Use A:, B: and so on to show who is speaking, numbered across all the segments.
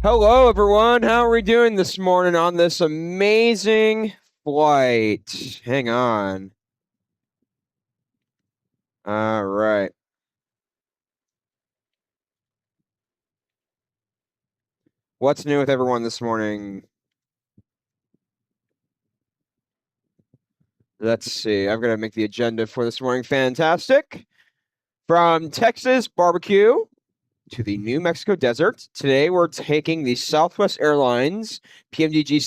A: Hello, everyone. How are we doing this morning on this amazing flight? Hang on. All right. What's new with everyone this morning? Let's see. I'm going to make the agenda for this morning. Fantastic. From Texas barbecue to the New Mexico desert. Today, we're taking the Southwest Airlines PMDG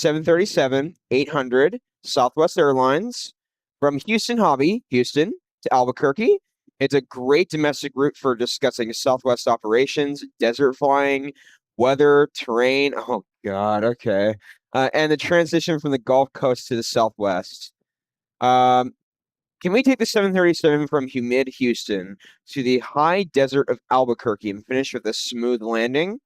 A: 737-800 Southwest Airlines from Houston Hobby, Houston, to Albuquerque. It's a great domestic route for discussing Southwest operations, desert flying, weather, terrain. Oh, God. Okay. And the transition from the Gulf Coast to the Southwest. Can we take the 737 from humid Houston to the high desert of Albuquerque and finish with a smooth landing?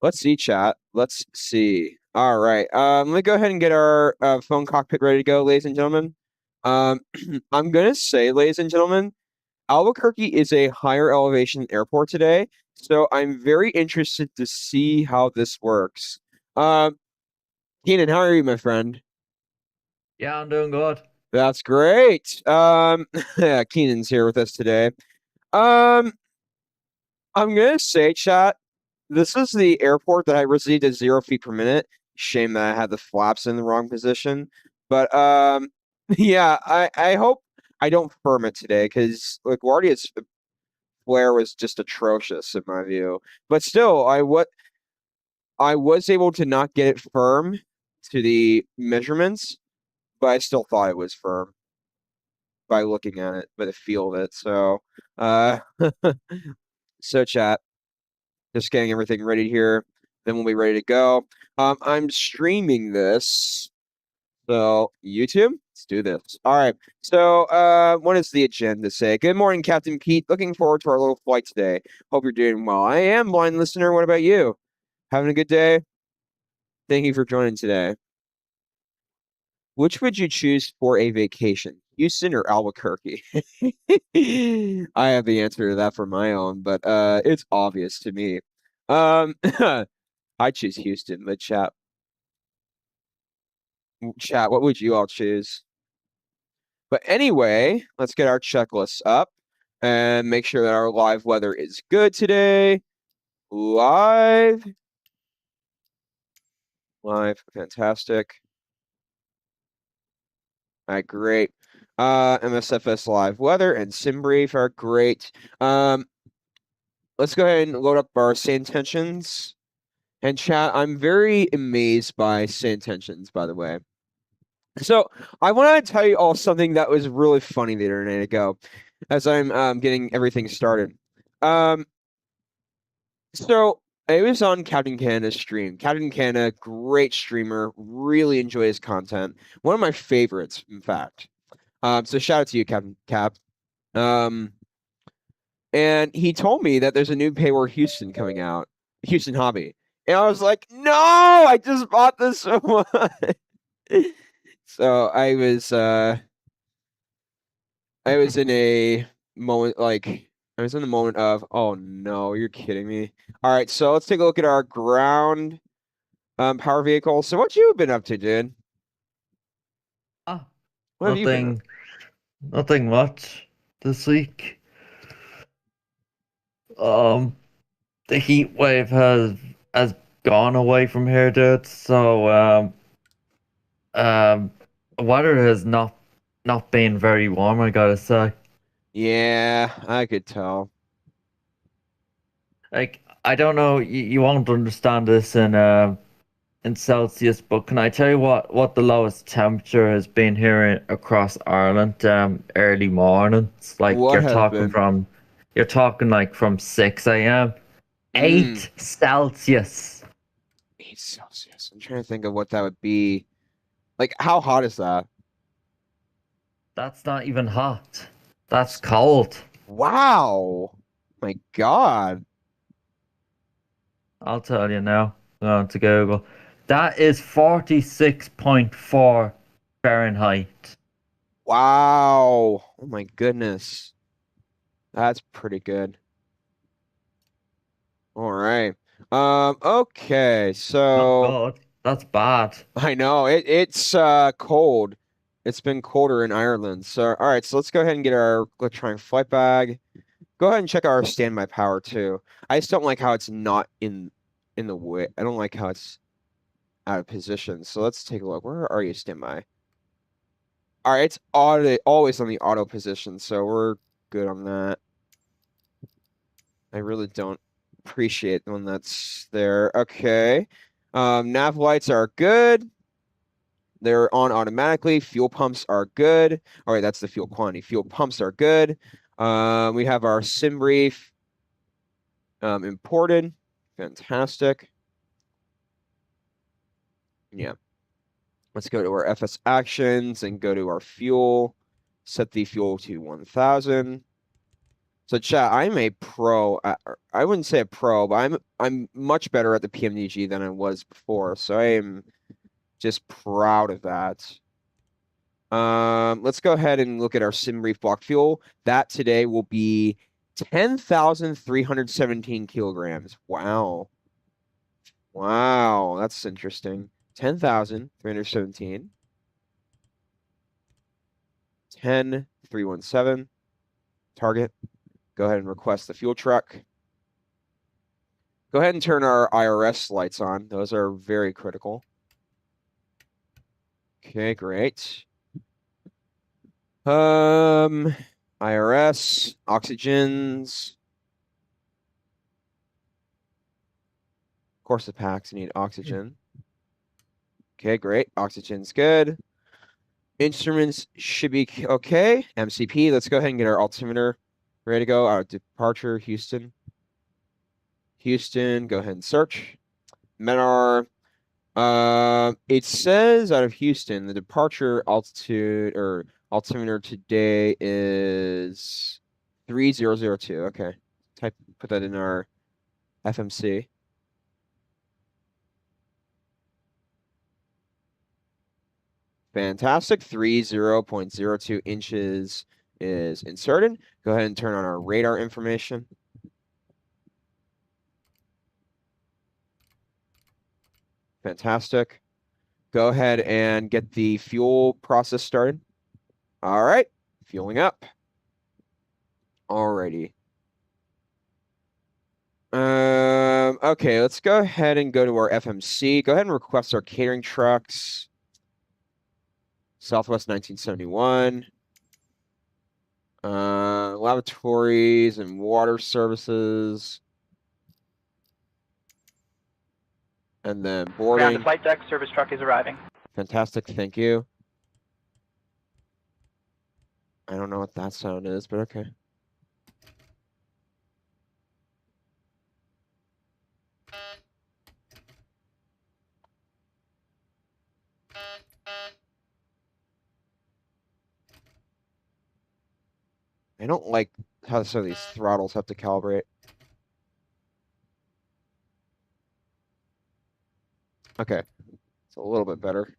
A: Let's see, chat. Let's see. All right. Let me go ahead and get our phone cockpit ready to go, ladies and gentlemen. I'm gonna say, ladies and gentlemen, Albuquerque is a higher elevation airport today, so I'm very interested to see how this works. Keenan, how are you, my friend?
B: Yeah, I'm doing good.
A: That's great. Yeah, Keenan's here with us today. I'm gonna say, chat, this is the airport that I received at 0 feet per minute. Shame that I had the flaps in the wrong position. But yeah, I hope I don't firm it today because LaGuardia's flare was just atrocious in my view. But still, I was able to not get it firm to the measurements, but I still thought it was firm by looking at it, by the feel of it. So so chat. Just getting everything ready here. Then we'll be ready to go. I'm streaming this. So YouTube, let's do this. All right. So what does the agenda say? Good morning, Captain Pete. Looking forward to our little flight today. Hope you're doing well. I am, blind listener. What about you? Having a good day? Thank you for joining today. Which would you choose for a vacation? Houston or Albuquerque? I have the answer to that for my own, but it's obvious to me. I choose Houston, but chat, what would you all choose? But anyway, let's get our checklists up and make sure that our live weather is good today. Live, fantastic. All right, great. MSFS live weather and SimBrief are great. Let's go ahead and load up our same intentions. And chat, I'm very amazed by same intentions, by the way. So I want to tell you all something that was really funny the other night ago, as I'm getting everything started. So it was on Captain Canada's stream. Captain Canada, great streamer, really enjoy his content. One of my favorites, in fact. So shout out to you, Captain Cap. And he told me that there's a new Payward Houston coming out, Houston Hobby. And I was like, no, I just bought this so much. So I was in a moment I was in the moment of, oh no, you're kidding me. All right, so let's take a look at our ground power vehicle. So what you been up to, dude?
B: Ah,
A: What have you been up?
B: nothing much this week. Um, the heat wave has gone away from here, dude. So um, weather has not been very warm, I gotta say.
A: Yeah, I could tell.
B: Like, I don't know, you won't understand this in Celsius, but can I tell you what the lowest temperature has been here across Ireland? Early mornings, like
A: What has been?
B: you're talking like from 6 a.m.
A: Mm,
B: 8 Celsius.
A: 8 Celsius. I'm trying to think of what that would be. Like, how hot is that?
B: That's not even hot. That's cold.
A: Wow. My God.
B: I'll tell you now. Go on to Google. That is 46.4 Fahrenheit.
A: Wow. Oh my goodness. That's pretty good. All right. Okay,
B: Not
A: so
B: good. That's bad.
A: I know it's cold. It's been colder in Ireland. So all right, so let's go ahead and get our electronic flight bag. Go ahead and check our standby power too. I just don't like how it's not in the way. I don't like how it's out of position. So let's take a look. Where are you, standby? All right, it's always on the auto position, so we're good on that. I really don't appreciate when that's there. Okay. Nav lights are good. They're on automatically. Fuel pumps are good. All right, that's the fuel quantity. Fuel pumps are good. We have our sim brief imported. Fantastic. Yeah. Let's go to our FS actions and go to our fuel. Set the fuel to 1000. So chat, I'm a pro. I wouldn't say a pro, but I'm much better at the PMDG than I was before. So I am just proud of that. Let's go ahead and look at our sim brief block fuel. That today will be 10,317 kilograms. Wow. Wow, that's interesting. 10,317. 10,317. Target. Go ahead and request the fuel truck. Go ahead and turn our IRS lights on. Those are very critical. Okay, great. IRS, oxygens. Of course, the packs need oxygen. Okay, great. Oxygen's good. Instruments should be okay. MCP, let's go ahead and get our altimeter ready to go. Our departure, Houston. Houston, go ahead and search. MENAR. It says out of Houston, the departure altitude or altimeter today is 3002. Okay. Put that in our FMC. Fantastic. 30.02 inches is inserted. Go ahead and turn on our radar information. Fantastic. Go ahead and get the fuel process started. All right, fueling up. Alrighty. Okay, let's go ahead and go to our FMC. Go ahead and request our catering trucks. Southwest 1971. Lavatories and water services. And then
C: Ground
A: boarding.
C: to flight deck, service truck is arriving.
A: Fantastic, thank you. I don't know what that sound is, but okay. I don't like how some of these throttles have to calibrate. Okay, it's a little bit better.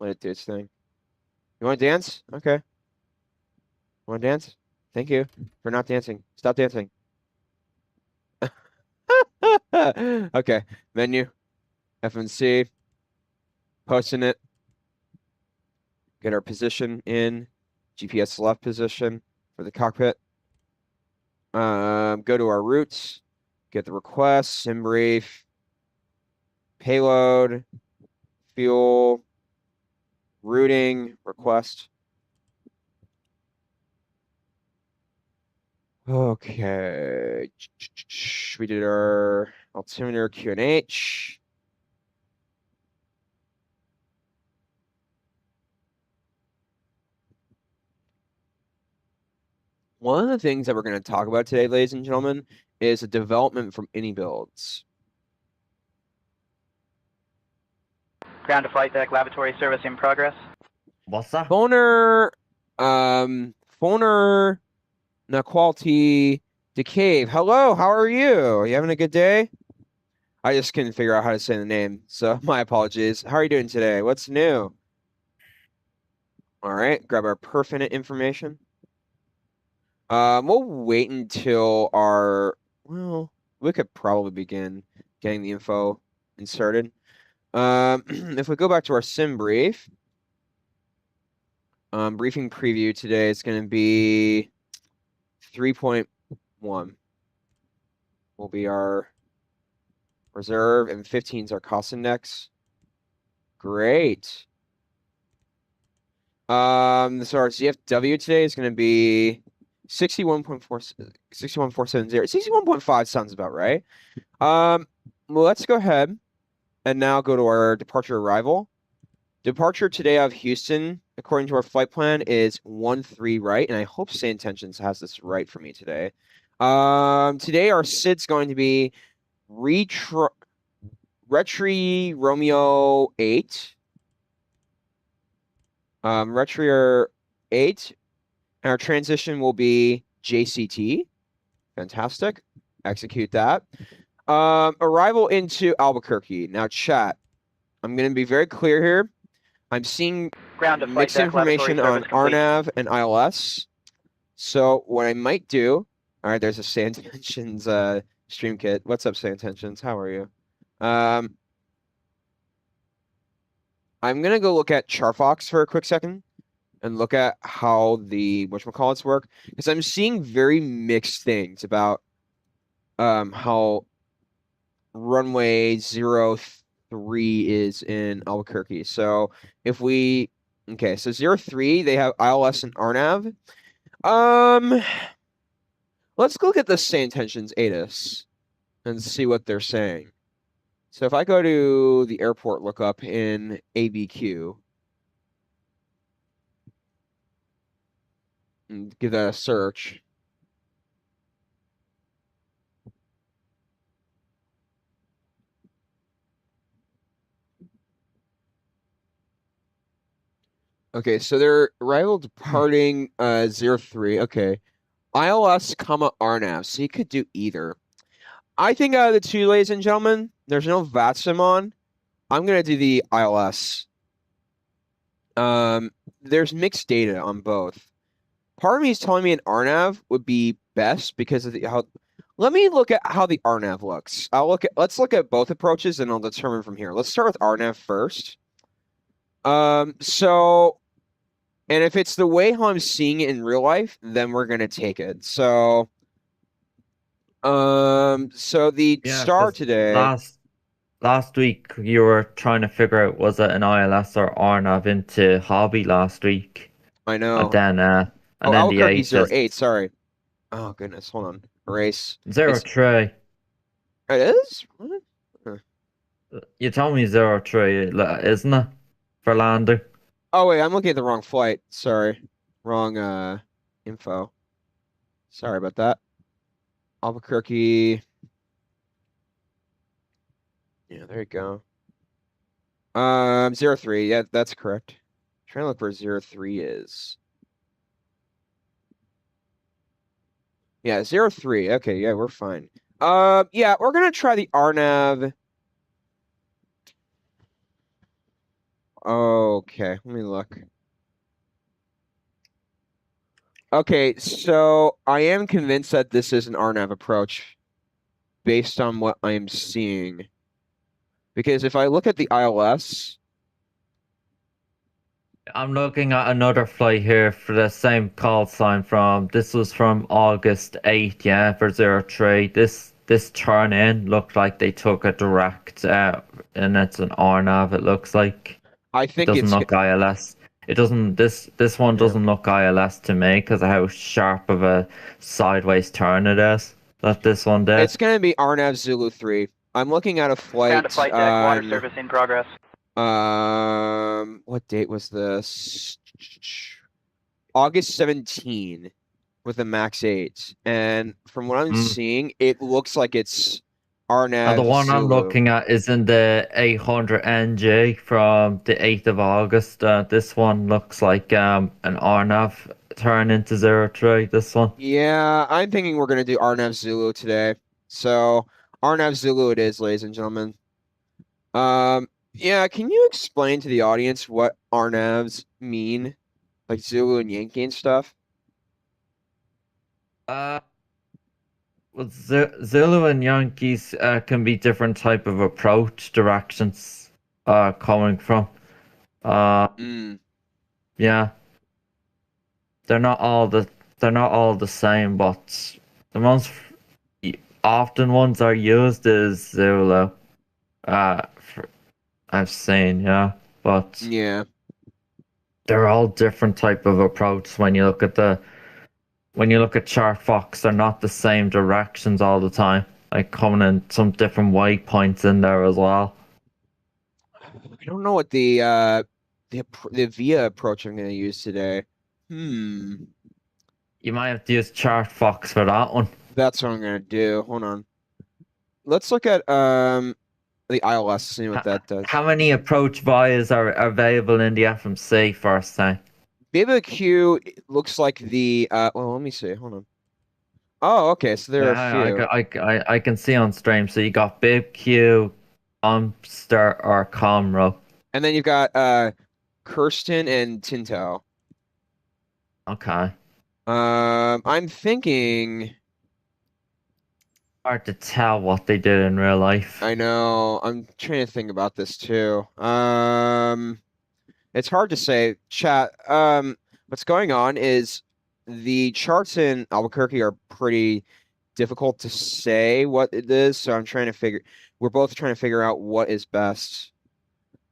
A: Let it do its thing. You want to dance? Okay. Want to dance? Thank you for not dancing. Stop dancing. Okay, menu, FNC, posting it. Get our position in, GPS left position for the cockpit. Go to our routes, get the request, sim brief, payload, fuel, routing, request. Okay, we did our altimeter QNH. One of the things that we're going to talk about today, ladies and gentlemen, is a development from any builds.
C: Ground to flight deck, lavatory service in progress.
B: What's that?
A: Phoner, Quality Decave. Hello, how are you? Are you having a good day? I just couldn't figure out how to say the name, so my apologies. How are you doing today? What's new? All right, grab our perfinite information. We'll wait until well, we could probably begin getting the info inserted. If we go back to our sim brief, briefing preview today is going to be 3.1 will be our reserve, and 15 is our cost index. Great. So our ZFW today is going to be 61.470. 61.5 sounds about right. Well, let's go ahead and now go to our departure arrival. Departure today out of Houston, according to our flight plan, is 13 right, and I hope Say Intentions has this right for me today. Today our SID's going to be Retri Romeo 8. Retri 8, and our transition will be JCT. Fantastic. Execute that. Arrival into Albuquerque. Now, chat. I'm going to be very clear here. I'm seeing
C: Ground to flight
A: mixed
C: deck,
A: information
C: lavatory
A: on
C: service complete.
A: RNAV and ILS. So what I might do, all right, there's a Say Intentions stream kit. What's up, Say Intentions? How are you? I'm going to go look at Charfox for a quick second and look at how the whatchamacallits work, because I'm seeing very mixed things about how runway 03 is in Albuquerque. So if we so 03, they have ILS and RNAV. Let's look at the Say Intentions ATIS and see what they're saying. So if I go to the airport lookup in ABQ and give that a search. Okay, so they're arrival departing 03. Okay. ILS, RNAV. So you could do either. I think out of the two, ladies and gentlemen, there's no VATSIM on. I'm gonna do the ILS. There's mixed data on both. Part of me is telling me an RNAV would be best because of how. Let me look at how the RNAV looks. Let's look at both approaches and I'll determine from here. Let's start with RNAV first. And if it's the way how I'm seeing it in real life, then we're gonna take it. So the
B: Yeah,
A: star
B: 'cause
A: today.
B: last week you were trying to figure out was it an ILS or RNAV into hobby last week,
A: I know.
B: and then the
A: Albuquerque
B: ATIS
A: 08, sorry. Oh goodness, hold on. Erase.
B: 03.
A: It is? What?
B: You told me 03, isn't it, for landing?
A: Oh wait, I'm looking at the wrong flight. Sorry. Wrong info. Sorry about that. Albuquerque. Yeah, there you go. 03. Yeah, that's correct. Trying to look where 03 is. Yeah, 03. Okay, yeah, we're fine. Yeah, we're gonna try the RNAV. Okay, let me look. Okay, so I am convinced that this is an RNAV approach based on what I'm seeing. Because if I look at the ILS,
B: I'm looking at another flight here for the same call sign this was from August 8th, yeah, for 03. This turn in looked like they took a direct and it's an RNAV, it looks like.
A: I
B: It
A: think
B: doesn't
A: it's
B: look ILS. It doesn't this one
A: Yeah.
B: doesn't look ILS to me because of how sharp of a sideways turn it is that this one did.
A: it's gonna be RNAV Zulu 3. I'm looking at a flight
C: Ground to flight deck, water service in progress.
A: what date was this? August 17 with a max 8. And from what I'm seeing, it looks like it's RNAV
B: And the one I'm
A: Zulu.
B: looking at is in the 800 NG from the 8th of August. This one looks like an RNAV turn into 03, this one.
A: Yeah, I'm thinking we're gonna do RNAV Zulu today. So RNAV Zulu it is, ladies and gentlemen. Yeah, can you explain to the audience what RNAVs mean? Like Zulu and Yankee and stuff?
B: Uh, well, Zulu and Yankees can be different type of approach directions coming from.
A: Mm,
B: Yeah, they're not all the same, but the most often ones are used is Zulu. For, I've seen, yeah, but
A: yeah.
B: they're all different type of approach when you look at Chart Fox, they're not the same directions all the time. Like coming in some different waypoints in there as well.
A: I don't know what the VIA approach I'm going to use today. Hmm.
B: You might have to use Chart Fox for that one.
A: That's what I'm going to do. Hold on. Let's look at the ILS, see what that does.
B: How many approach vias are available in the FMC first time?
A: KABQ looks like the well, let me see. Hold on. Oh, okay. So there are a few.
B: I can see on stream. So you got BibQ, Comster, or Comro.
A: And then you've got Kirsten and Tinto.
B: Okay.
A: I'm thinking.
B: Hard to tell what they did in real life.
A: I know. I'm trying to think about this too. It's hard to say. Chat. What's going on is the charts in Albuquerque are pretty difficult to say what it is. So we're both trying to figure out what is best.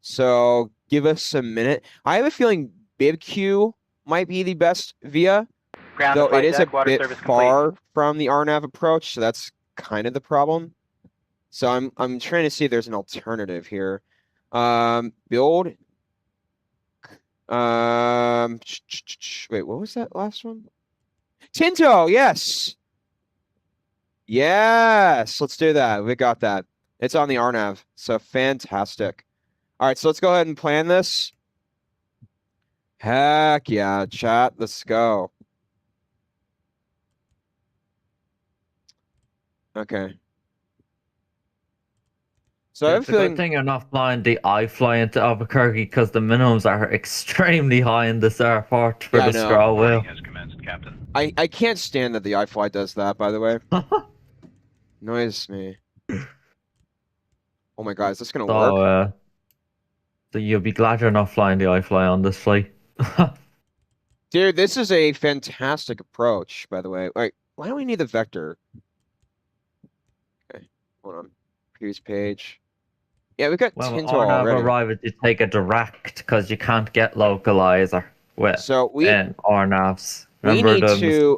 A: So give us a minute. I have a feeling BibQ might be the best via,
C: Ground
A: though
C: to flight
A: it is a
C: deck, water
A: bit
C: service
A: far from the RNAV approach. So that's kind of the problem. So I'm trying to see if there's an alternative here. Build. Wait, what was that last one? Tinto, yes. Yes, let's do that. We got that. It's on the RNAV, so fantastic. All right, so let's go ahead and plan this. Heck yeah, chat, let's go. Okay. So I have a
B: It's a good
A: feeling
B: thing you're not flying the iFly into Albuquerque because the minimums are extremely high in this airport for
A: Yeah, I
B: the
A: know.
B: scroll wheel.
C: has commenced, Captain.
A: I can't stand that the iFly does that, by the way. Annoys me. Oh my god, is this gonna work?
B: So you'll be glad you're not flying the iFly on this flight.
A: Dude, this is a fantastic approach, by the way. Wait, why do we need the vector? Okay, hold on. Previous page. Yeah, we got
B: Well,
A: Tinto
B: Arnav
A: already.
B: arrived to take a direct because you can't get localizer with
A: So
B: Arnavs.
A: we
B: Remember
A: need to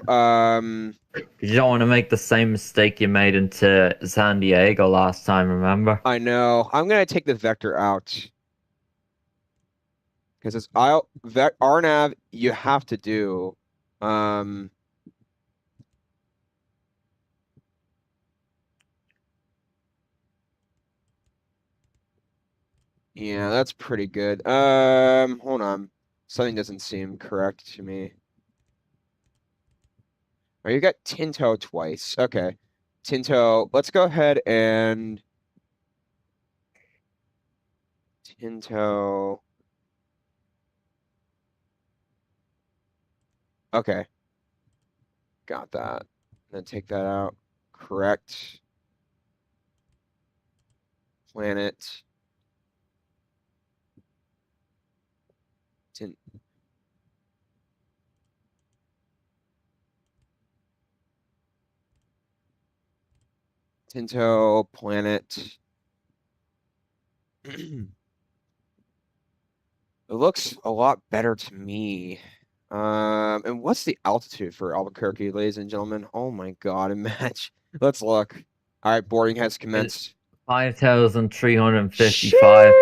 B: you don't want to make the same mistake you made into San Diego last time, remember?
A: I know. I'm gonna take the vector out. Because it's RNAV you have to do. Yeah, that's pretty good. Hold on. Something doesn't seem correct to me. Oh, you got Tinto twice. Okay. Tinto, let's go ahead and Tinto. Okay. Got that. Then take that out. Correct. Planet. Tinto, planet. It looks a lot better to me. And what's the altitude for Albuquerque, ladies and gentlemen? Oh my god, a match. Let's look. All right, boarding has commenced.
B: 5,355.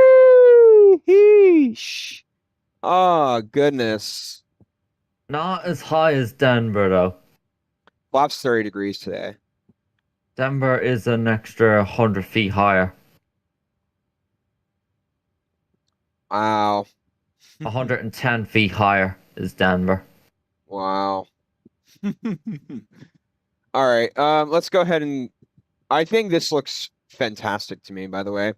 A: Sheesh. Oh, goodness.
B: Not as high as Denver, though.
A: Flaps 30 degrees today.
B: Denver is an extra 100 feet higher.
A: Wow.
B: 110 feet higher is Denver.
A: Wow. All right, let's go ahead and I think this looks fantastic to me, by the way.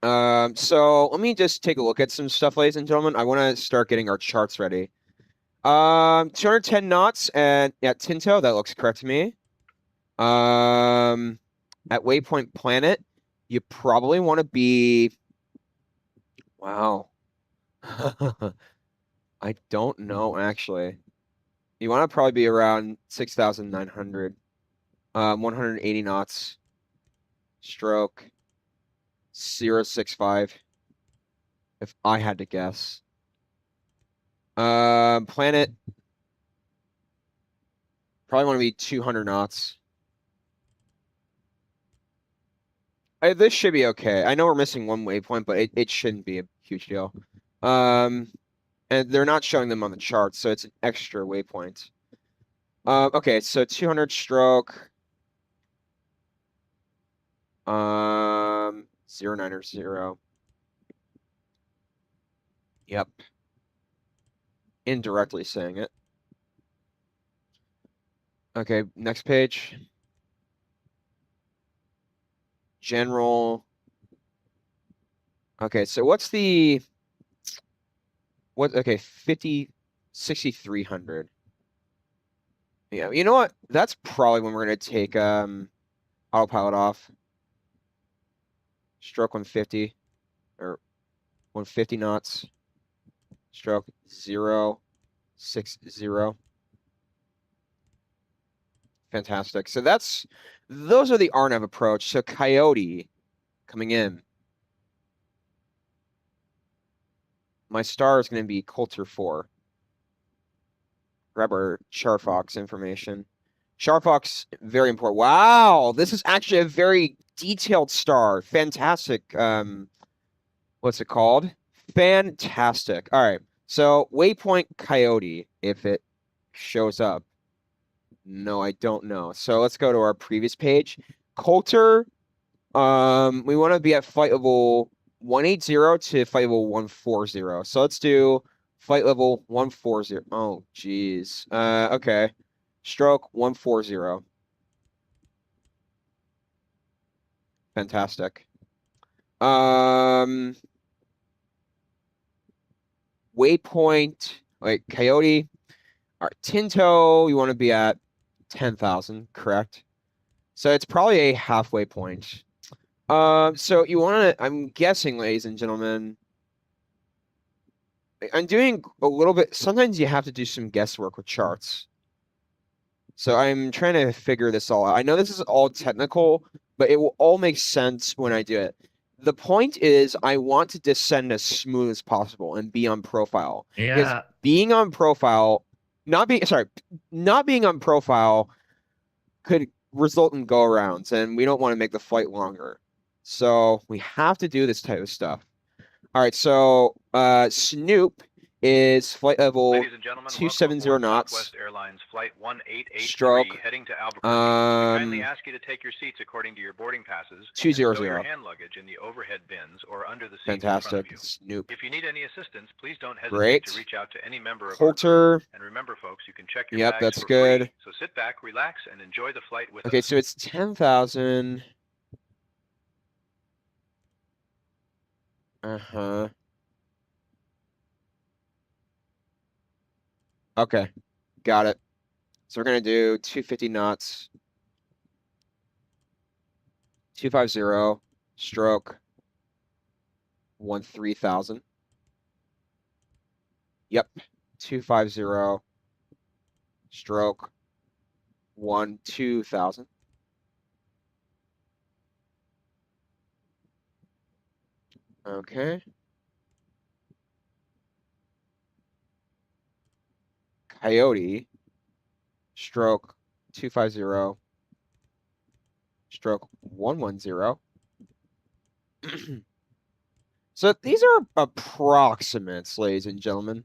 A: So let me just take a look at some stuff, ladies and gentlemen. I want to start getting our charts ready. 210 knots and at Tinto, that looks correct to me. At Waypoint Planet, you probably want to be, wow. I don't know, actually. You want to probably be around 6,900. 180 knots. Stroke. 065. If I had to guess. Planet. Probably want to be 200 knots. This should be okay. I know we're missing one waypoint, but it shouldn't be a huge deal. And they're not showing them on the chart, so it's an extra waypoint. Okay, so 200 stroke. 090. Yep. Indirectly saying it. Okay, next page. General. Okay, so what's the okay, 6,300. Yeah, you know what? That's probably when we're gonna take autopilot off. Stroke 150 or 150 knots. Stroke 060. Fantastic. So those are the RNAV approach. So Coyote coming in. My star is going to be Coulter 4. Grab our Charfox information. Charfox, very important. Wow, this is actually a very detailed star. Fantastic. What's it called? Fantastic. All right. So Waypoint Coyote, if it shows up. No, I don't know. So let's go to our previous page. Coulter, we want to be at flight level 180 to flight level 140. So let's do flight level 140. Oh, geez. Okay. Stroke 140. Fantastic. Waypoint, wait, Coyote. All right, Tinto, you want to be at 10,000, correct? So it's probably a halfway point. So you want to, I'm guessing, ladies and gentlemen, I'm doing a little bit, sometimes you have to do some guesswork with charts. So I'm trying to figure this all out. I know this is all technical, but it will all make sense when I do it. The point is I want to descend as smooth as possible and be on profile.
B: Yeah.
A: Because being on profile, not being on profile could result in go-arounds, and we don't want to make the flight longer. So we have to do this type of stuff. All right, so Snoop is flight level
D: Ladies and gentlemen,
A: 270 knots.
D: Southwest Airlines flight 1883
A: Stroke.
D: heading to Albuquerque. We kindly ask you to take your seats according to your boarding passes.
A: 200.
D: And stow your hand luggage in the overhead bins or under the seats in
A: Fantastic.
D: front of you.
A: Snoop.
D: If you need any assistance, please don't hesitate
A: Great.
D: to reach out to any member of
A: Coulter.
D: our crew. And remember, folks, you can check your
A: Yep,
D: bags
A: that's
D: for
A: good.
D: free. So sit back, relax, and enjoy the flight with
A: Okay,
D: us.
A: so it's 10,000. Uh-huh. Okay, got it. So we're going to do 250 knots. 250 stroke 13,000. Yep, 250 stroke 12,000. Okay. Coyote stroke 250 stroke 110. So these are approximates, ladies and gentlemen.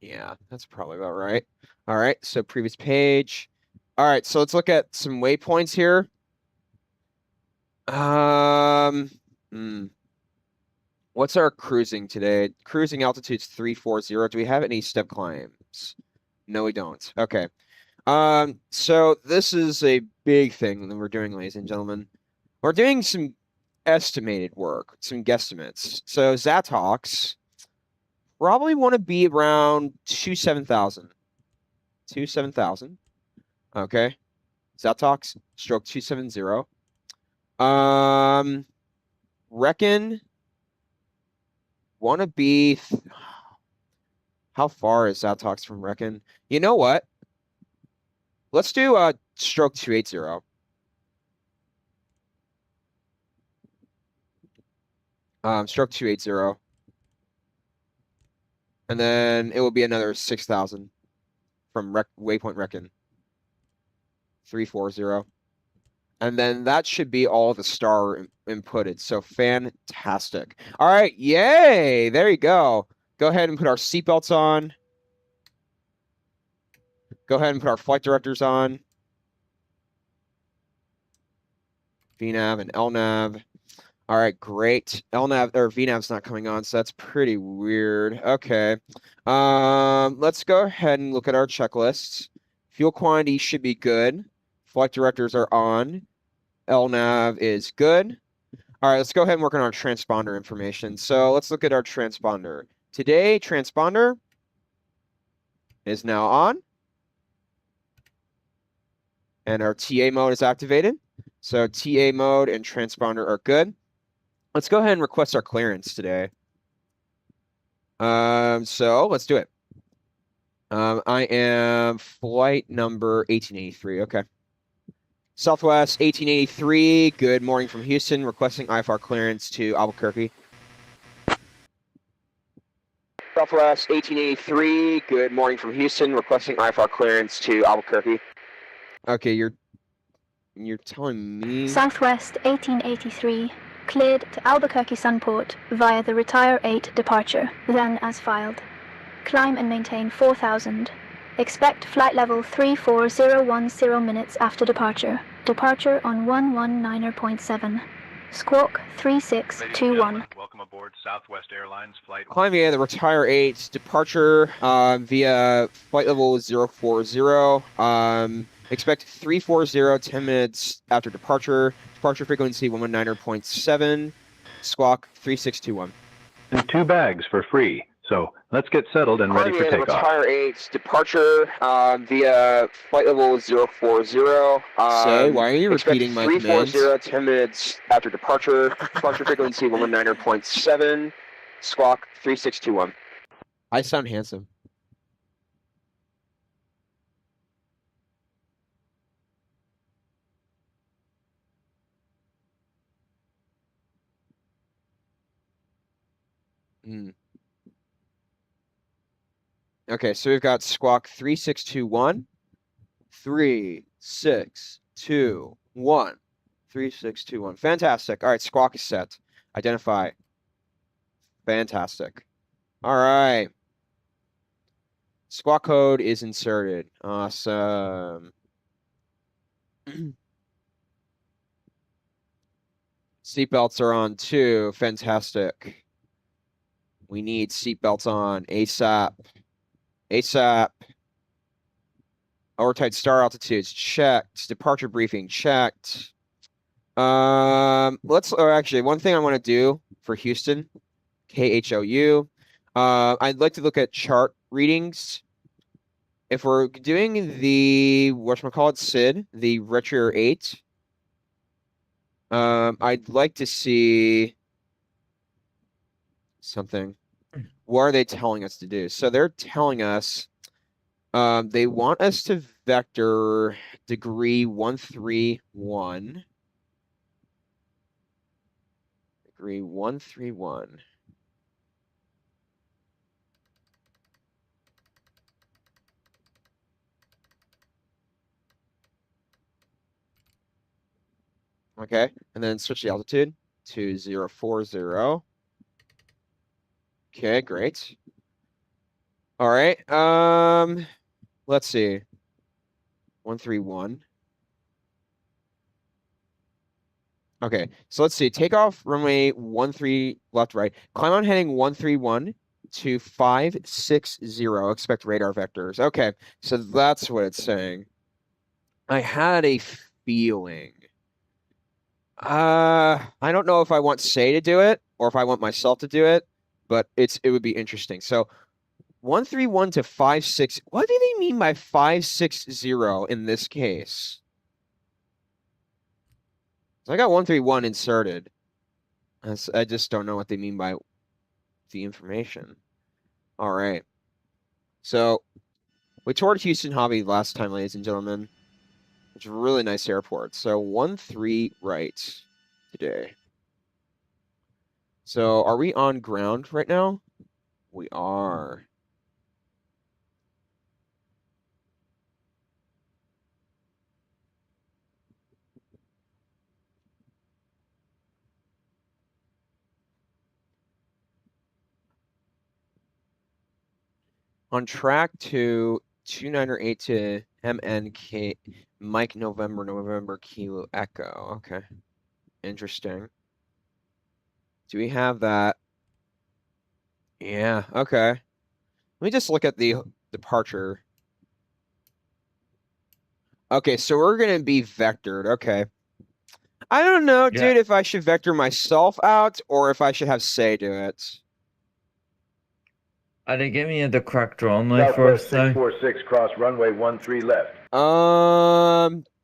A: Yeah, that's probably about right. All right, so previous page. All right, so let's look at some waypoints here. What's our cruising today? Cruising altitude's 340. Do we have any step climbs? No, we don't. Okay. So this is a big thing that we're doing, ladies and gentlemen. We're doing some estimated work, some guesstimates. So Zatox probably want to be around 27,000. 27,000. Okay. Zatox stroke 270. Reckon want to be. How far is Zatox from Reckon? You know what? Let's do stroke 280. Stroke 280. And then it will be another 6,000 from Waypoint Reckon. 340. And then that should be all the star inputted. So fantastic. All right. Yay. There you go. Go ahead and put our seatbelts on. Go ahead and put our flight directors on. VNav and LNav. All right, great. LNav or VNav's not coming on, so that's pretty weird. Okay. Let's go ahead and look at our checklists. Fuel quantity should be good. Flight directors are on. LNav is good. All right, let's go ahead and work on our transponder information. So let's look at our transponder. Today, transponder is now on. And our TA mode is activated. So TA mode and transponder are good. Let's go ahead and request our clearance today. So let's do it. I am flight number 1883. Okay. Southwest 1883. Good morning from Houston. Requesting IFR clearance to Albuquerque. Southwest 1883. Good morning from Houston. Requesting IFR clearance to Albuquerque. Okay, you're telling me.
E: Southwest 1883. Cleared to Albuquerque Sunport via the Retire 8 departure, then as filed. Climb and maintain 4,000. Expect flight level 34010 minutes after departure. Departure on 119.7. Squawk 3621.
D: Welcome aboard Southwest Airlines flight.
A: Climb via the Retire 8 departure via flight level 040. Expect 340 10 minutes after departure. Departure frequency 119.7. Squawk 3621.
D: And 2 bags for free. So let's get settled and ready for takeoff.
A: Retire 8 departure via flight level 040. Say, why are you repeating my commands? 340 10 minutes after departure. Departure frequency 119.7. Squawk 3621. I sound handsome. Okay, so we've got squawk 3621. 3621. 3621. Fantastic. All right, squawk is set. Identify. Fantastic. All right. Squawk code is inserted. Awesome. Seatbelts are on too. Fantastic. We need seatbelts on ASAP. ASAP. Overtide star altitudes checked. Departure briefing checked. Actually, one thing I want to do for Houston, KHOU. I'd like to look at chart readings. If we're doing the SID, the Retro 8, I'd like to see something. What are they telling us to do? So they're telling us they want us to vector degree 131. Degree 131. Okay, and then switch the altitude to 040. Okay, great. All right. Let's see. 131. Okay, so let's see. Takeoff runway 13 left right. Climb on heading 131 to 560. Expect radar vectors. Okay, so that's what it's saying. I had a feeling. I don't know if I want Say to do it or if I want myself to do it, but it would be interesting. So 131 to 56. What do they mean by 560 in this case? So I got 131 inserted. I just don't know what they mean by the information. All right. So we toured Houston Hobby last time, ladies and gentlemen. It's a really nice airport. So 13 right today. So are we on ground right now? We are. On track to 298 to MNK, Mike November Kilo Echo. Okay. Interesting. Do we have that? Yeah, okay. Let me just look at the departure. Okay, so we're going to be vectored. Okay. I don't know, dude, if I should vector myself out or if I should have Say do it.
B: Are they giving you the correct runway first?
F: Southwest 646, cross runway 13 left.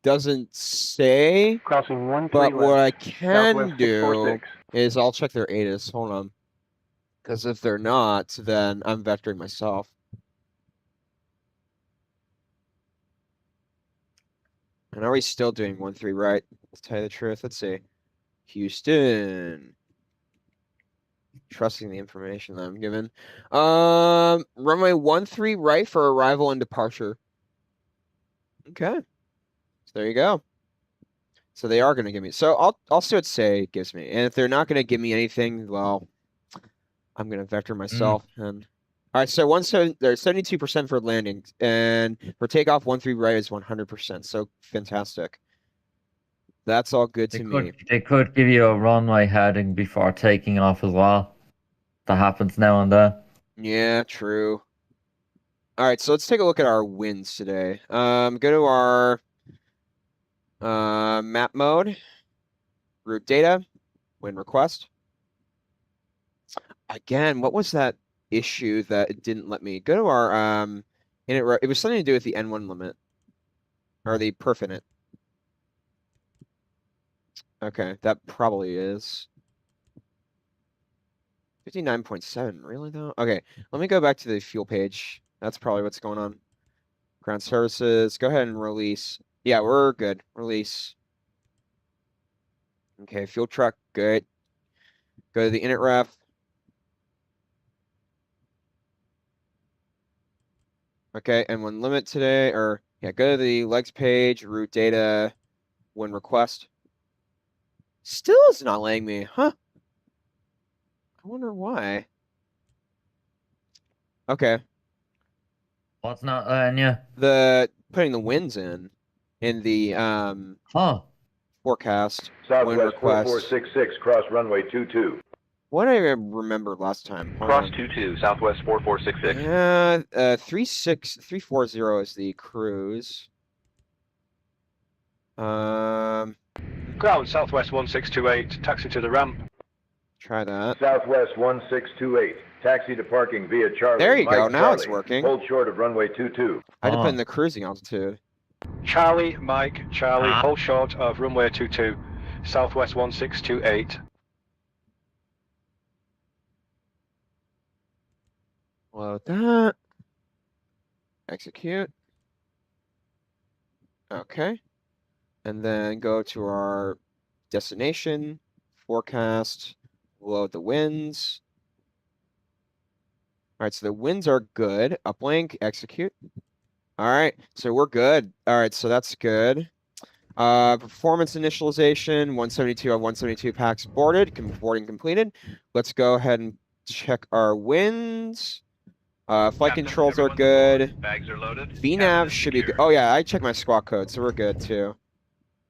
A: Doesn't say.
C: Crossing 13
A: but
C: left.
A: what I can
C: Southwest
A: do
C: 646.
A: is I'll check their ATIS. Hold on. Because if they're not, then I'm vectoring myself. And are we still doing 13 right? Let's tell you the truth. Let's see. Houston. Trusting the information that I'm given. Runway 13 right for arrival and departure. Okay. So there you go. So they are going to give me. So I'll see what Say gives me. And if they're not going to give me anything, well, I'm going to vector myself. And all right, so there's 72% for landing, and for takeoff 13 right is 100%. So fantastic. That's all good to me.
B: They could give you a runway heading before taking off as well. That happens now and then.
A: Yeah, true. All right, so let's take a look at our winds today. Go to our map mode, route data, wind request. Again, what was that issue that it didn't let me go to our it was something to do with the N1 limit or the perf in it. Okay, that probably is 59.7. Really though? Okay, let me go back to the fuel page. That's probably what's going on. Ground services. Go ahead and release. Yeah, we're good. Release. Okay, fuel truck. Good. Go to the init ref. Okay, and when limit today, or yeah, go to the legs page, route data, when request. Still is not letting me, huh? I wonder why. Okay.
B: What's not letting you?
A: The putting the winds in the forecast. Wind
F: Southwest
A: request.
F: 4466, cross runway 22.
A: What did I remember last time? Hold
D: Cross
A: on.
D: 22, Southwest 4466.
A: Yeah, 340 is the cruise.
G: Ground, Southwest 1628, taxi to the ramp.
A: Try that.
F: Southwest 1628, taxi to parking via Charlie.
A: There you
F: Mike
A: go. Now
F: Charlie.
A: it's working.
F: Hold short of runway 22.
A: I had to put in the cruising altitude.
G: Charlie, Mike, Charlie, hold short of runway 22, Southwest 1628.
A: Load that. Execute. Okay. And then go to our destination, forecast, load the winds. All right, so the winds are good. Uplink, execute. All right, so we're good. All right, so that's good. Performance initialization, 172 of 172 packs boarded, boarding completed. Let's go ahead and check our winds. Flight controls are good.
D: Bags are loaded.
A: VNAV should be good. Oh yeah, I checked my squawk code, so we're good too.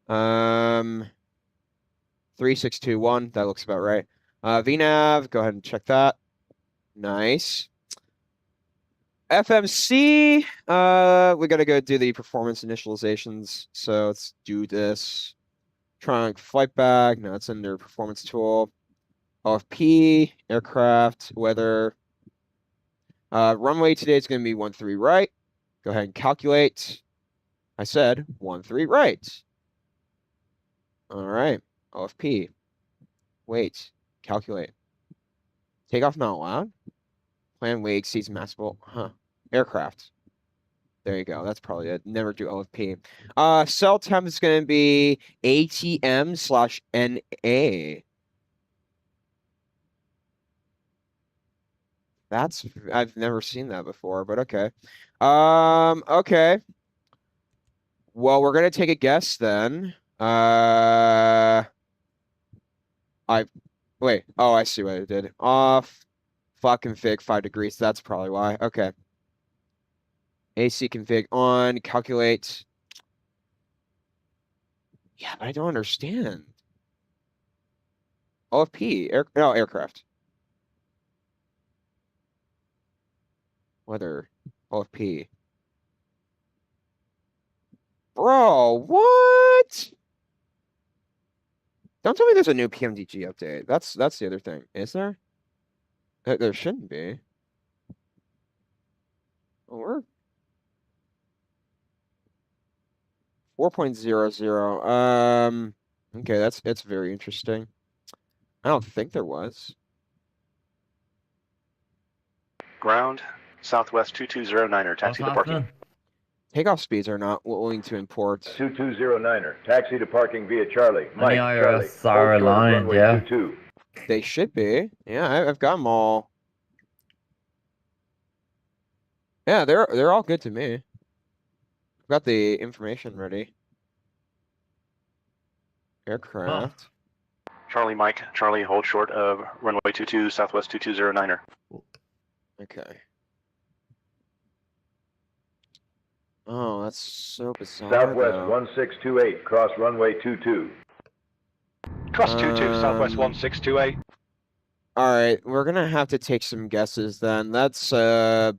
A: 3621, that looks about right. VNAV, go ahead and check that. Nice. FMC, we gotta go do the performance initializations, so let's do this. Electronic flight bag. No, that's under performance tool. OFP, aircraft, weather. Runway today is going to be 13 right. Go ahead and calculate. I said 13 right. All right. OFP. Wait. Calculate. Takeoff not allowed. Plan weight exceeds maximal. Huh. Aircraft. There you go. That's probably it. Never do OFP. Cell temp is going to be ATM/NA. I've never seen that before, but okay. Okay. Well, we're gonna take a guess then. Wait. Oh, I see what I did. Off. Flat config 5 degrees. That's probably why. Okay. AC config on. Calculate. Yeah, but I don't understand. OFP. Aircraft. Weather. OFP. Bro, what? Don't tell me there's a new PMDG update. That's the other thing. Is there? There shouldn't be. Or 4.00. Okay, that's very interesting. I don't think there was.
D: Ground, Southwest 2209er, taxi to parking.
A: Takeoff speeds are not willing to import.
F: 2209er, taxi to parking via Charlie.
B: Any
F: Charlie.
B: IRS are aligned, yeah.
F: 22.
A: They should be. Yeah, I've got them all. Yeah, they're all good to me. I've got the information ready. Aircraft.
D: Charlie Mike, Charlie, hold short of runway 22, Southwest 2209er.
A: Okay. Oh, that's so bizarre.
F: Southwest
A: though.
F: 1628, cross runway 22.
G: Cross 22, Southwest 1628.
A: All right, we're gonna have to take some guesses then. That's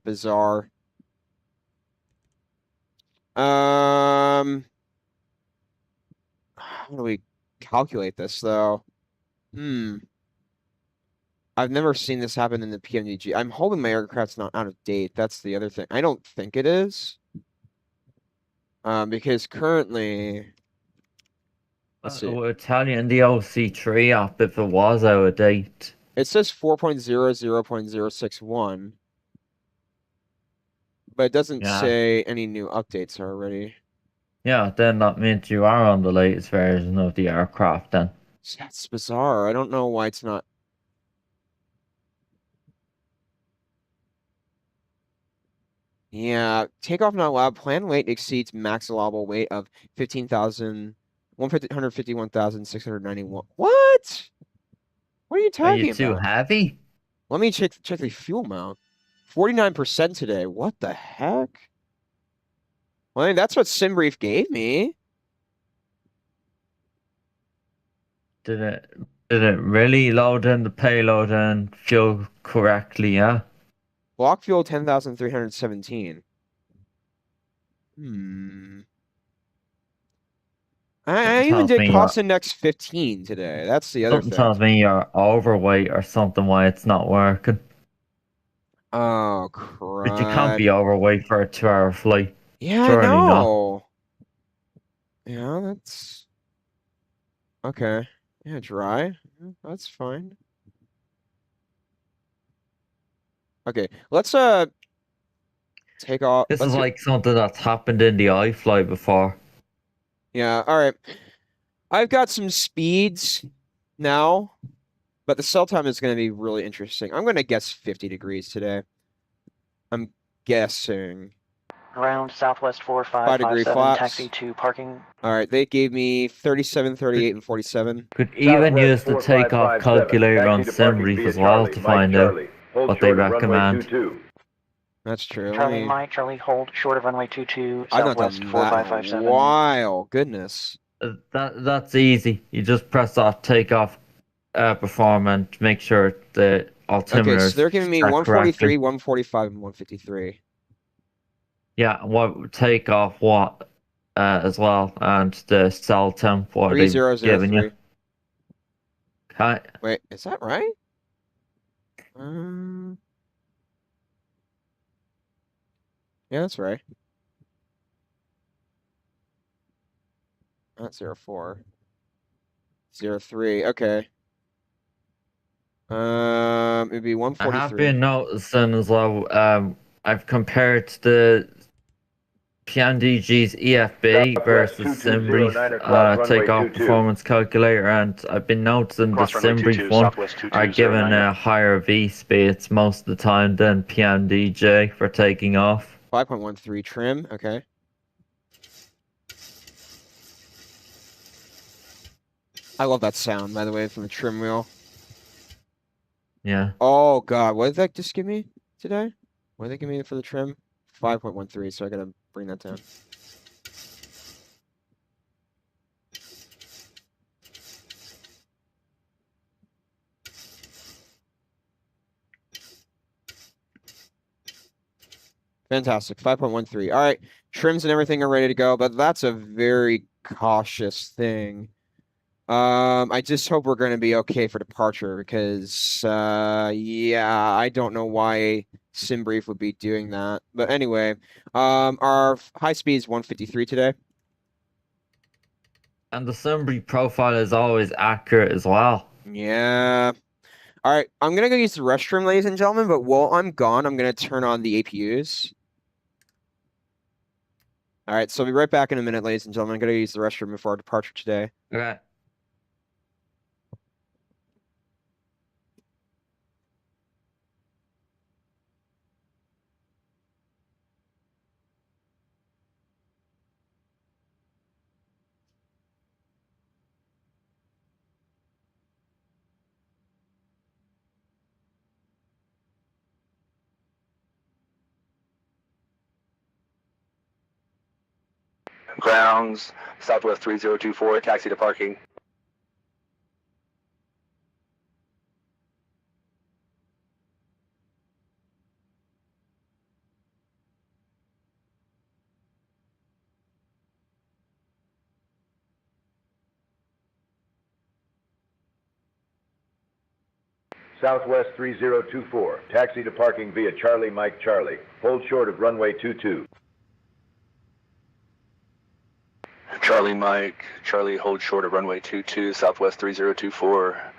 A: bizarre. How do we calculate this though? I've never seen this happen in the PMDG. I'm hoping my aircraft's not out of date. That's the other thing. I don't think it is. Because currently, let's see.
B: We're telling you in the OC3 app if it was out of date.
A: It says 4.00.061, but it doesn't
B: Yeah.
A: say any new updates are already.
B: Yeah, then that means you are on the latest version of the aircraft then.
A: That's bizarre. I don't know why it's not. Yeah, takeoff not allowed. Planned weight exceeds max allowable weight of 151,691. What? What are you
B: Are
A: talking
B: you too
A: about?
B: heavy?
A: Let me check the fuel amount. 49% today. What the heck? Well, I mean, that's what SimBrief gave me.
B: Did it really load in the payload and fuel correctly, yeah?
A: Block fuel 10,317. I even
B: tells
A: did
B: me
A: cost index 15 today. That's the other
B: Something
A: thing.
B: tells me you're overweight or something why it's not working.
A: Oh,
B: But you can't
A: crud.
B: be overweight for a 2-hour flight.
A: Yeah,
B: Surely
A: I
B: not.
A: know. Yeah, that's okay. Yeah, dry. Yeah, that's fine. Okay, let's take off.
B: This
A: let's
B: is
A: go-
B: like something that's happened in the iFly before.
A: Yeah, all right. I've got some speeds now, but the cell time is going to be really interesting. I'm going to guess 50 degrees today. I'm guessing.
C: Around Southwest
A: 5-degree
C: 4557,
A: flaps.
C: taxi to parking.
A: All right, they gave me 37, 38, and 47.
B: Could even
F: Southwest
B: use the takeoff
F: 4557,
B: calculator on
F: taxi to parking
B: SimBrief
F: via
B: as well
F: Charlie.
B: to
F: Mike,
B: find out
F: Charlie. Hold
B: what they
F: short of runway
B: recommend.
F: 22.
A: That's true.
C: Charlie Mike, Charlie hold short of runway 22,
A: I've not done
C: Southwest
A: that in a
C: 4557.
A: while. Goodness.
B: That's easy. You just press off takeoff perform and make sure the altimeter.
A: Okay, so they're giving me
B: track
A: 143,
B: correctly.
A: 145, and 153.
B: Yeah, what takeoff what as well, and the cell temp what they've given you.
A: 3003.
B: Okay.
A: Wait, is that right? Yeah, that's right. Not 04. 03. Okay. It'd be
B: I
A: 143.
B: have been noticing as well. I've compared the PMDG's EFB
F: Southwest
B: versus
F: 220, 9
B: SimBrief
F: o'clock, runway
B: takeoff
F: 22.
B: performance calculator, and I've been noticing the
G: Cross runway 22,
B: SimBrief one
G: Southwest
B: are
G: 2209.
B: given higher V speeds most of the time than PMDG for taking off.
A: 5.13 trim. Okay. I love that sound, by the way, from the trim wheel.
B: Yeah.
A: Oh god, what did that just give me today? What did they give me for the trim? 5.13, so I gotta bring that down. Fantastic. 5.13. All right. Trims and everything are ready to go, but that's a very cautious thing. I just hope we're going to be okay for departure because, yeah, I don't know why SimBrief would be doing that. But anyway, our high speed is 153 today.
B: And the SimBrief profile is always accurate as well.
A: Yeah. All right. I'm going to go use the restroom, ladies and gentlemen, but while I'm gone, I'm going to turn on the APUs. All right. So I'll be right back in a minute, ladies and gentlemen. I'm going to use the restroom before our departure today.
B: Okay.
G: Grounds, Southwest 3024, taxi to parking.
F: Southwest 3024, taxi to parking via Charlie Mike Charlie. Hold short of runway 22.
G: Charlie Mike, Charlie hold short of runway 22, Southwest 3024.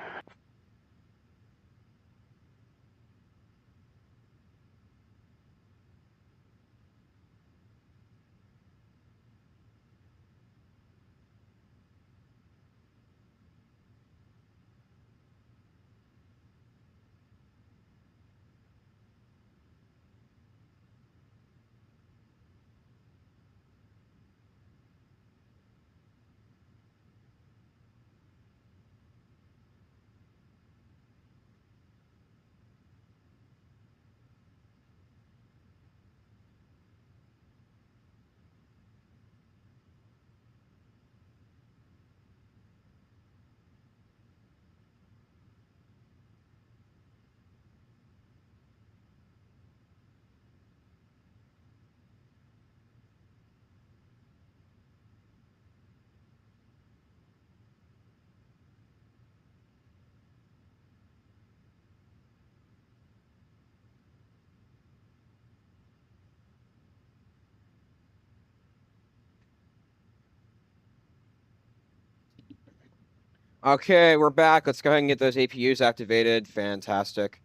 A: Okay, we're back. Let's go ahead and get those APUs activated. Fantastic.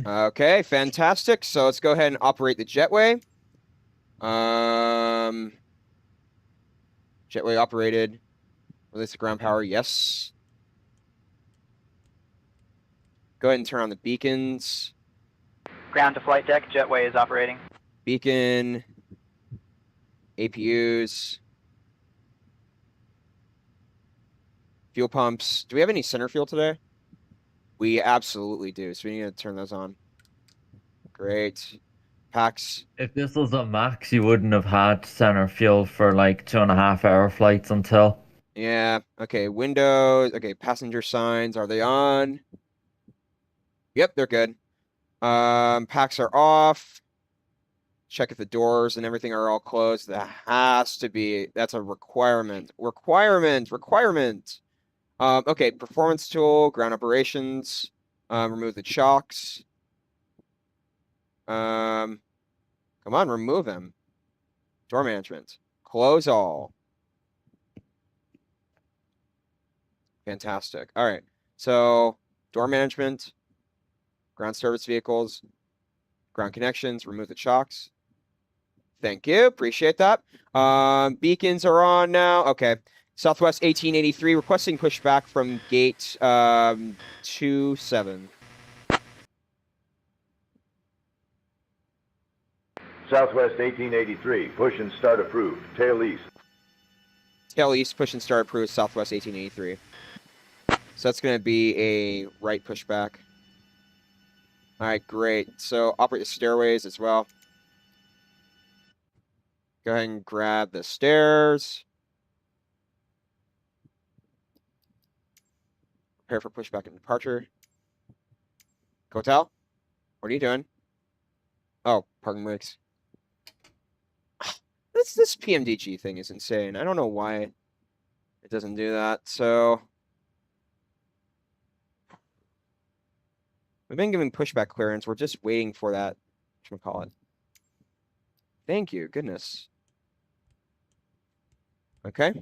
A: Okay, fantastic. So let's go ahead and operate the jetway. Jetway operated. Release the ground power. Yes. Go ahead and turn on the beacons.
C: Ground to flight deck, jetway is operating.
A: Beacon. APUs. Fuel pumps. Do we have any center fuel today? We absolutely do. So we need to turn those on. Great. Packs.
B: If this was a max, you wouldn't have had center fuel for like 2.5-hour flights until.
A: Yeah. Okay. Windows. Okay. Passenger signs. Are they on? Yep, they're good. Packs are off. Check if the doors and everything are all closed. That has to be, that's a requirement. Requirement. Okay, performance tool, ground operations, remove the chocks. Come on, remove them. Door management. Close all. Fantastic. All right. So door management, ground service vehicles, ground connections, remove the chocks. Thank you. Appreciate that. Beacons are on now. Okay. Southwest 1883 requesting pushback from gate 27.
F: Southwest 1883, push and start approved. Tail east.
A: Tail east, push and start approved, Southwest 1883. So that's going to be a right pushback. All right, great. So operate the stairways as well. Go ahead and grab the stairs. Prepare for pushback and departure. Hotel, what are you doing? Oh, parking brakes. This PMDG thing is insane. I don't know why it doesn't do that. So we've been giving pushback clearance. We're just waiting for that. Whatchamacallit. Thank you. Goodness. Okay.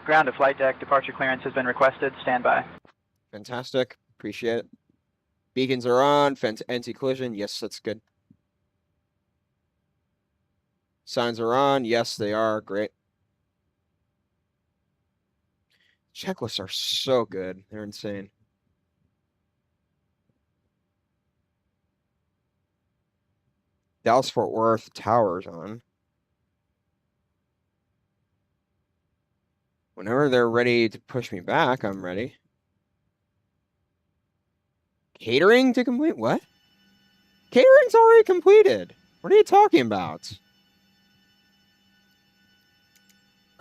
C: Ground to flight deck, departure clearance has been requested. Stand by.
A: Fantastic. Appreciate it. Beacons are on. Anti-collision. Yes, that's good. Signs are on. Yes, they are. Great. Checklists are so good. They're insane. Dallas-Fort Worth Towers on. Whenever they're ready to push me back, I'm ready. Catering to complete? What? Catering's already completed. What are you talking about?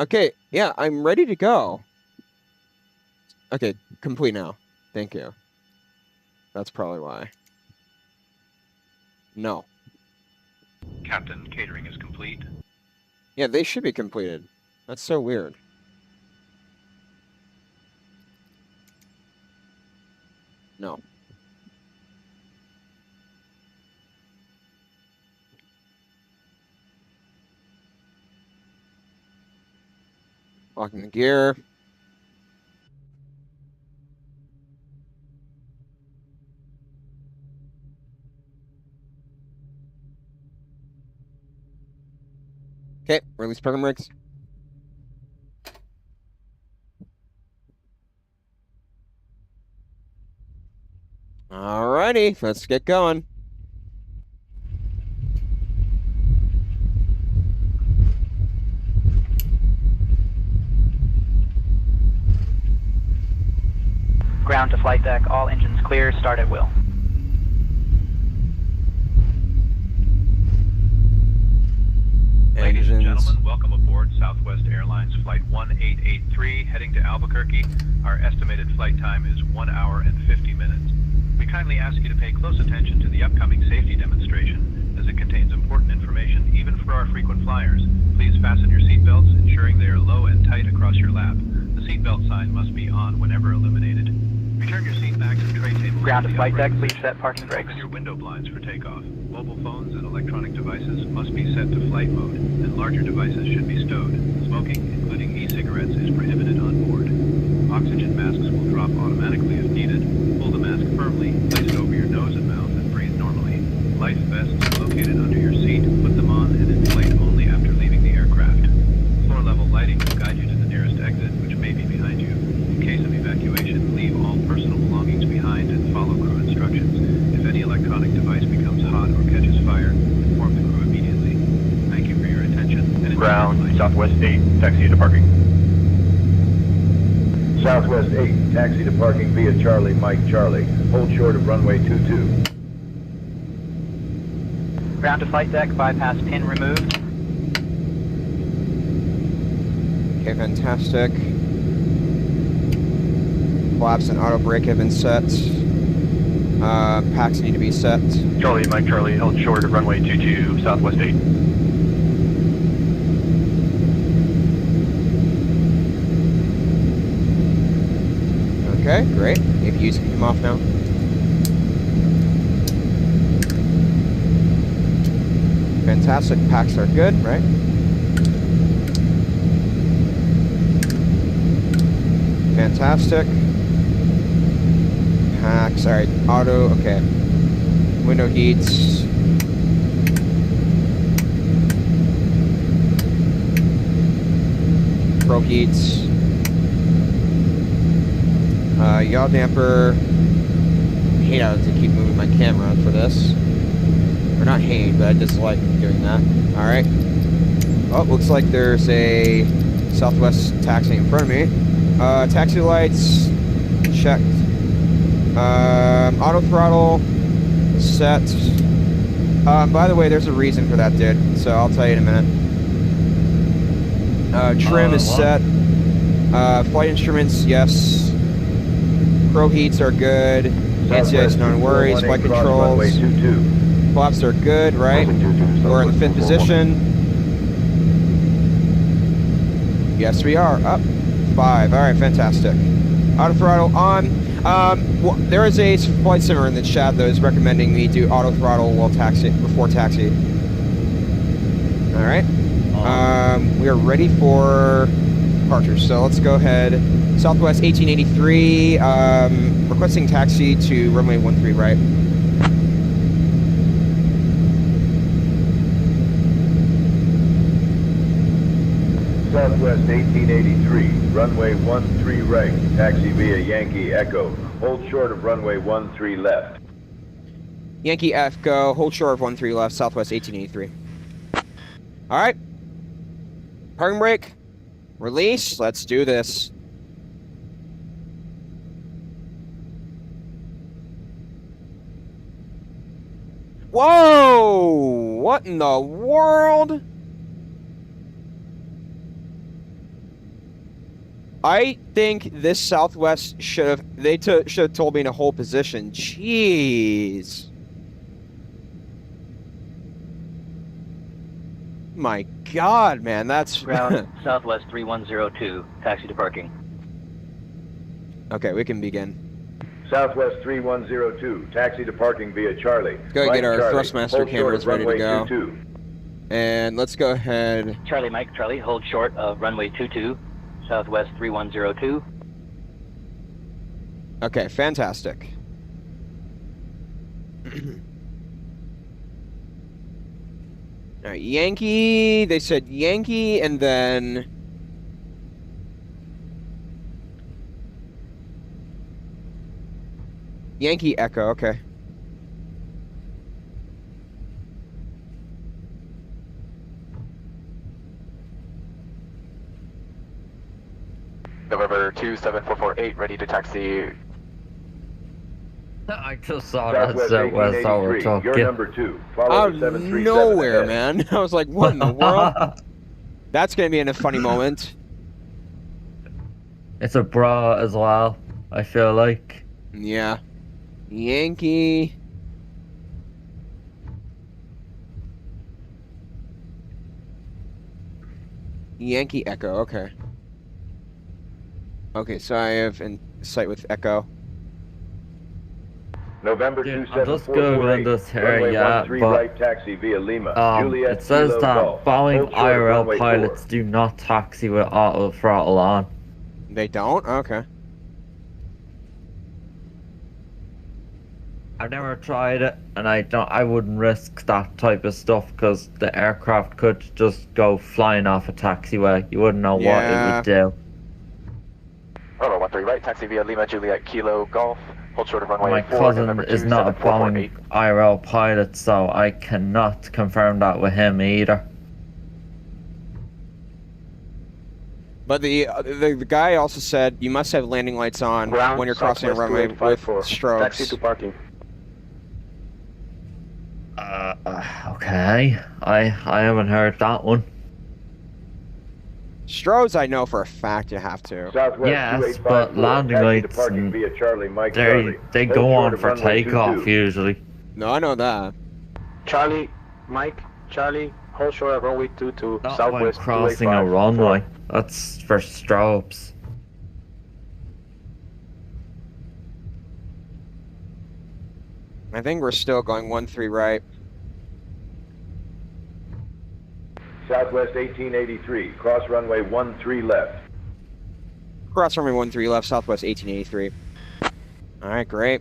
A: Okay, yeah, I'm ready to go. Okay, complete now. Thank you. That's probably why. No.
D: Captain, catering is complete.
A: Yeah, they should be completed. That's so weird. No. Locking the gear. Okay, release program rigs. Alrighty, let's get going.
C: Ground to flight deck, all engines clear, start at will.
D: Ladies and
A: Engines.
D: gentlemen, welcome aboard Southwest Airlines Flight 1883 heading to Albuquerque. Our estimated flight time is 1 hour and 50 minutes. We kindly ask you to pay close attention to the upcoming safety demonstration, as it contains important information even for our frequent flyers. Please fasten your seatbelts, ensuring they are low and tight across your lap. The seatbelt sign must be on whenever illuminated. Return your seat backs and tray tables.
C: Ground
D: to
C: to
D: the
C: flight deck,
D: operating
C: please set parking brakes.
D: Open your window blinds for takeoff. Mobile phones and electronic devices must be set to flight mode, and larger devices should be stowed. Smoking, including e-cigarettes, is prohibited on board. Oxygen masks will drop automatically if needed. Pull the mask firmly, place it over your nose and mouth, and breathe normally. Life vests are located under your seat. Put them on and inflate only after leaving the aircraft. Floor-level lighting will guide you to the nearest exit, which may be behind you. In case of evacuation, leave all personal belongings behind and follow crew instructions. If any electronic device becomes hot or catches fire, inform the crew immediately. Thank you for your attention. And
H: Ground, Southwest 8, taxi to parking.
F: Southwest 8, taxi to parking via Charlie Mike Charlie. Hold short of runway 22.
C: Ground to flight deck, bypass pin removed.
A: Okay, fantastic. Flaps and auto brake have been set. Packs need to be set.
H: Charlie, Mike, Charlie, held short of runway 22, Southwest 8.
A: Okay, great. APUs can come off now. Fantastic. Packs are good, right? Fantastic. Packs, alright. Auto, okay. Window heats. Pro heats. Yaw damper. I hate how to keep moving my camera for this. Or not hate, but I just like doing that. Alright. Oh, looks like there's a Southwest taxi in front of me. Taxi lights checked. Auto throttle set. By the way, there's a reason for that, dude. So I'll tell you in a minute. Trim is set. Flight instruments, yes. Pro heats are good. ACI's no worries. Flight controls. Flaps are good, right? We're in the 5th position. Yes, we are. Up. 5. All right, fantastic. Auto throttle on. Well, there is a flight simmer in the chat that is recommending me do auto throttle while before taxi. All right. We are ready for departure. So let's go ahead. Southwest 1883. Requesting taxi to runway 13 right.
F: Southwest 1883, runway 13 right, taxi via Yankee Echo. Hold short of runway 13 left.
A: Yankee Echo, hold short of 13 left, Southwest 1883. All right. Parking brake. Release. Let's do this. Whoa! What in the world? I think this Southwest should have told me to hold position. Jeez. My God, man, that's
C: Ground Southwest 3102, taxi to parking.
A: Okay, we can begin.
F: Southwest 3102, taxi to parking via Charlie.
A: Let's go get our thrustmaster cameras ready to go.
F: 22.
A: And let's go ahead.
C: Charlie, Mike, Charlie, hold short of runway 22, Southwest 3102.
A: Okay, fantastic. All right, Yankee. They said Yankee, and then Yankee Echo. Okay.
H: November 27448, ready to taxi.
B: I just saw that
F: Southwest
B: Southwest hour
F: 1883,
B: talking.
F: you're number 2. Follow
A: Out
F: the
A: of
F: 737
A: nowhere,
F: ahead.
A: man. I was like, what in the world? That's gonna be in a funny moment.
B: It's a bra as well, I feel like.
A: Yeah. Yankee. Yankee Echo, okay. Okay, so I have in sight with Echo.
F: November
B: Yeah, I'm just
F: 27448,
B: Googling this here,
F: runway
B: yeah,
F: 13
B: but
F: right taxi via Lima. Juliet
B: it says
F: Kilo
B: that
F: Golf.
B: Boeing
F: Hold short of runway
B: IRL pilots
F: 4.
B: do not taxi with auto throttle on.
A: They don't? Okay.
B: I've never tried it, and I wouldn't risk that type of stuff because the aircraft could just go flying off a taxiway. You wouldn't know what it would do.
H: Runway 13 right, taxi via Lima, Juliet Kilo Golf. Hold short of runway
B: My
H: 4.
B: cousin
H: November
B: is not a Boeing
H: 27448.
B: IRL pilot, so I cannot confirm that with him either.
A: But the guy also said you must have landing lights on
G: Ground,
A: when you're crossing a
G: Southwest
A: runway with
G: 2854,
A: strobes.
G: taxi to parking.
B: Okay. I haven't heard that one.
A: Strobes, I know for a fact you have to.
F: Southwest
B: Yes,
F: 2854,
B: but landing
F: taxi
B: lights
F: departing
B: and
F: via Charlie Mike Charlie.
B: they
F: Hold
B: go
F: short
B: on
F: of
B: for
F: runway
B: takeoff
F: 22.
B: usually.
A: No, I know that.
H: Charlie, Mike, Charlie, hold short of runway 22,
B: Not when
H: Southwest
B: crossing a
H: 285.
B: runway. That's for strobes.
A: I think we're still going 13 right.
F: Southwest 1883, cross runway 13 left.
A: Cross runway 13 left, Southwest 1883. All right, great.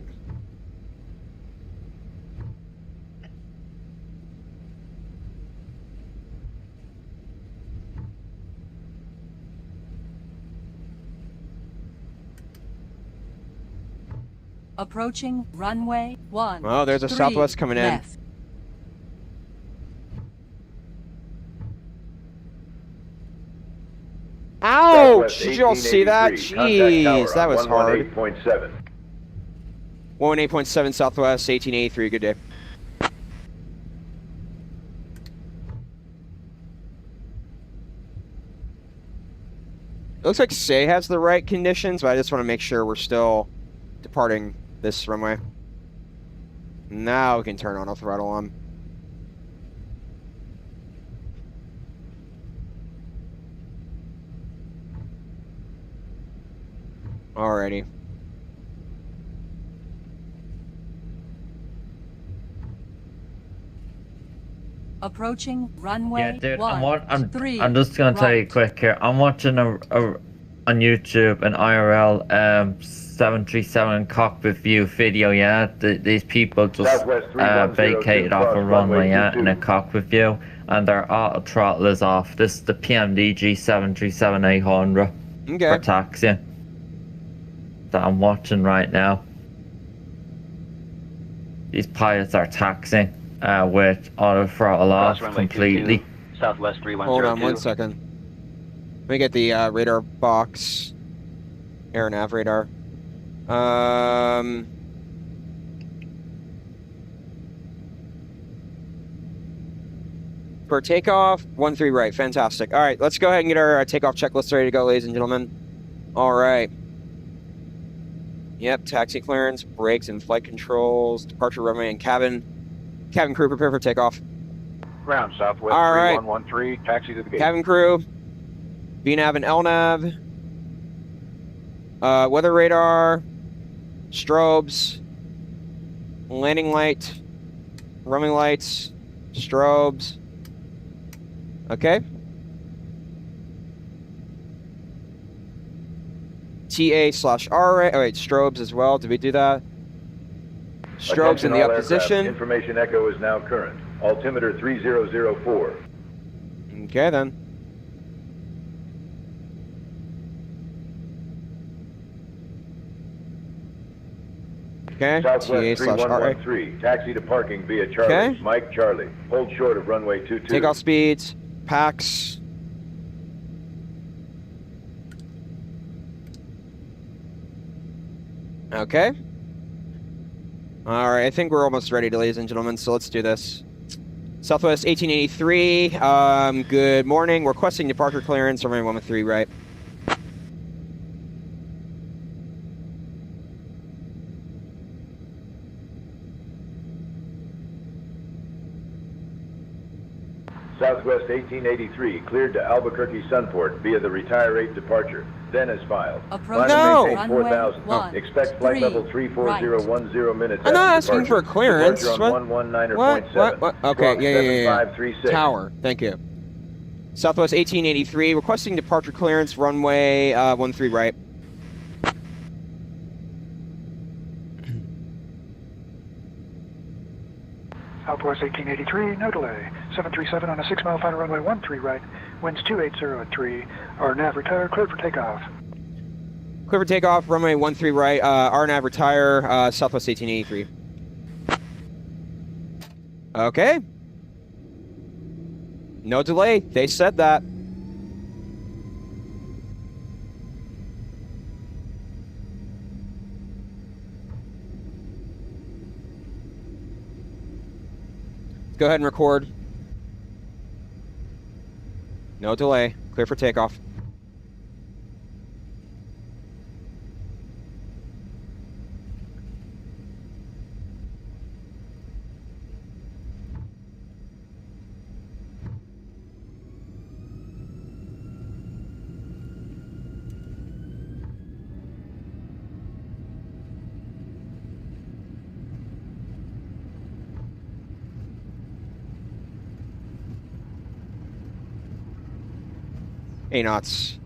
I: Approaching runway 13.
A: Oh, there's a Southwest coming in.
I: left.
A: Ouch!
F: Southwest
A: Did you all see that?
F: 1883,
A: Jeez,
F: contact
A: that was
F: tower on
A: hard.
F: 118.7.
A: 118.7 Southwest 1883. Good day. It looks like Say has the right conditions, but I just want to make sure we're still departing this runway. Now we can turn on a throttle on. Alrighty.
I: Approaching runway
B: Yeah, dude, I'm
I: 13.
B: I'm just gonna tell you
I: right.
B: quick here. I'm watching on YouTube an IRL 737 cockpit view video. Yeah, these people just
F: Southwest 3102
B: vacated off a
F: cross
B: runway,
F: runway
B: yeah,
F: 22.
B: in a cockpit view, and their auto throttle is off. This is the PMDG 737-800 for
A: Okay.
B: taxi that I'm watching right now. These pilots are taxiing with auto throttle off
C: Cross runway
B: completely.
C: 22, Southwest 3102.
A: Hold on 1 second. Let me get the radar box. Air nav radar. For takeoff, 13 right. Fantastic. All right, let's go ahead and get our takeoff checklist ready to go, ladies and gentlemen. All right. Yep, taxi clearance, brakes and flight controls, departure runway and cabin. Cabin crew, prepare for takeoff.
F: Ground Southwest
A: All right.
F: 3113, taxi to the gate.
A: Cabin crew, VNAV and LNAV, weather radar, strobes, landing light, runway lights, strobes. Okay. TA/R. Oh wait, strobes as well. Did we do that? Strobes in
F: Attention
A: the
F: all
A: up
F: aircraft.
A: position.
F: Information echo is now current. Altimeter 3004.
A: Okay then. Okay.
F: Southwest
A: TA/RA.
F: 3113, taxi to parking via Charlie.
A: Okay.
F: Mike Charlie, hold short of runway 22.
A: Takeoff speeds, PAX. Okay. All right, I think we're almost ready, ladies and gentlemen, so let's do this. Southwest 1883, good morning. Requesting departure clearance, runway 113 right.
F: Southwest 1883, cleared to Albuquerque Sunport via the Retire 8 departure. Then as filed.
I: Approaching
A: No.
F: Maintain
I: runway
F: 4000.
I: 1,
F: Expect flight
I: 3,
F: level 34010 minutes
A: I'm not
F: after
A: asking for a
F: departure.
A: clearance.
F: Departure on
A: What?
F: 119.7.
A: What? Okay,
F: Squawk
A: yeah.
F: 7536.
A: Tower, thank you. Southwest 1883, requesting departure clearance, runway 13 right.
J: Southwest 1883, no delay. 737 on a 6-mile final runway 13 right. Winds 280 at 3. Our nav retire, cleared for takeoff.
A: Clear for takeoff, runway 13 right, RNAV retire, Southwest 1883. Okay. No delay, they said that. Go ahead and record. No delay, clear for takeoff. 8 knots.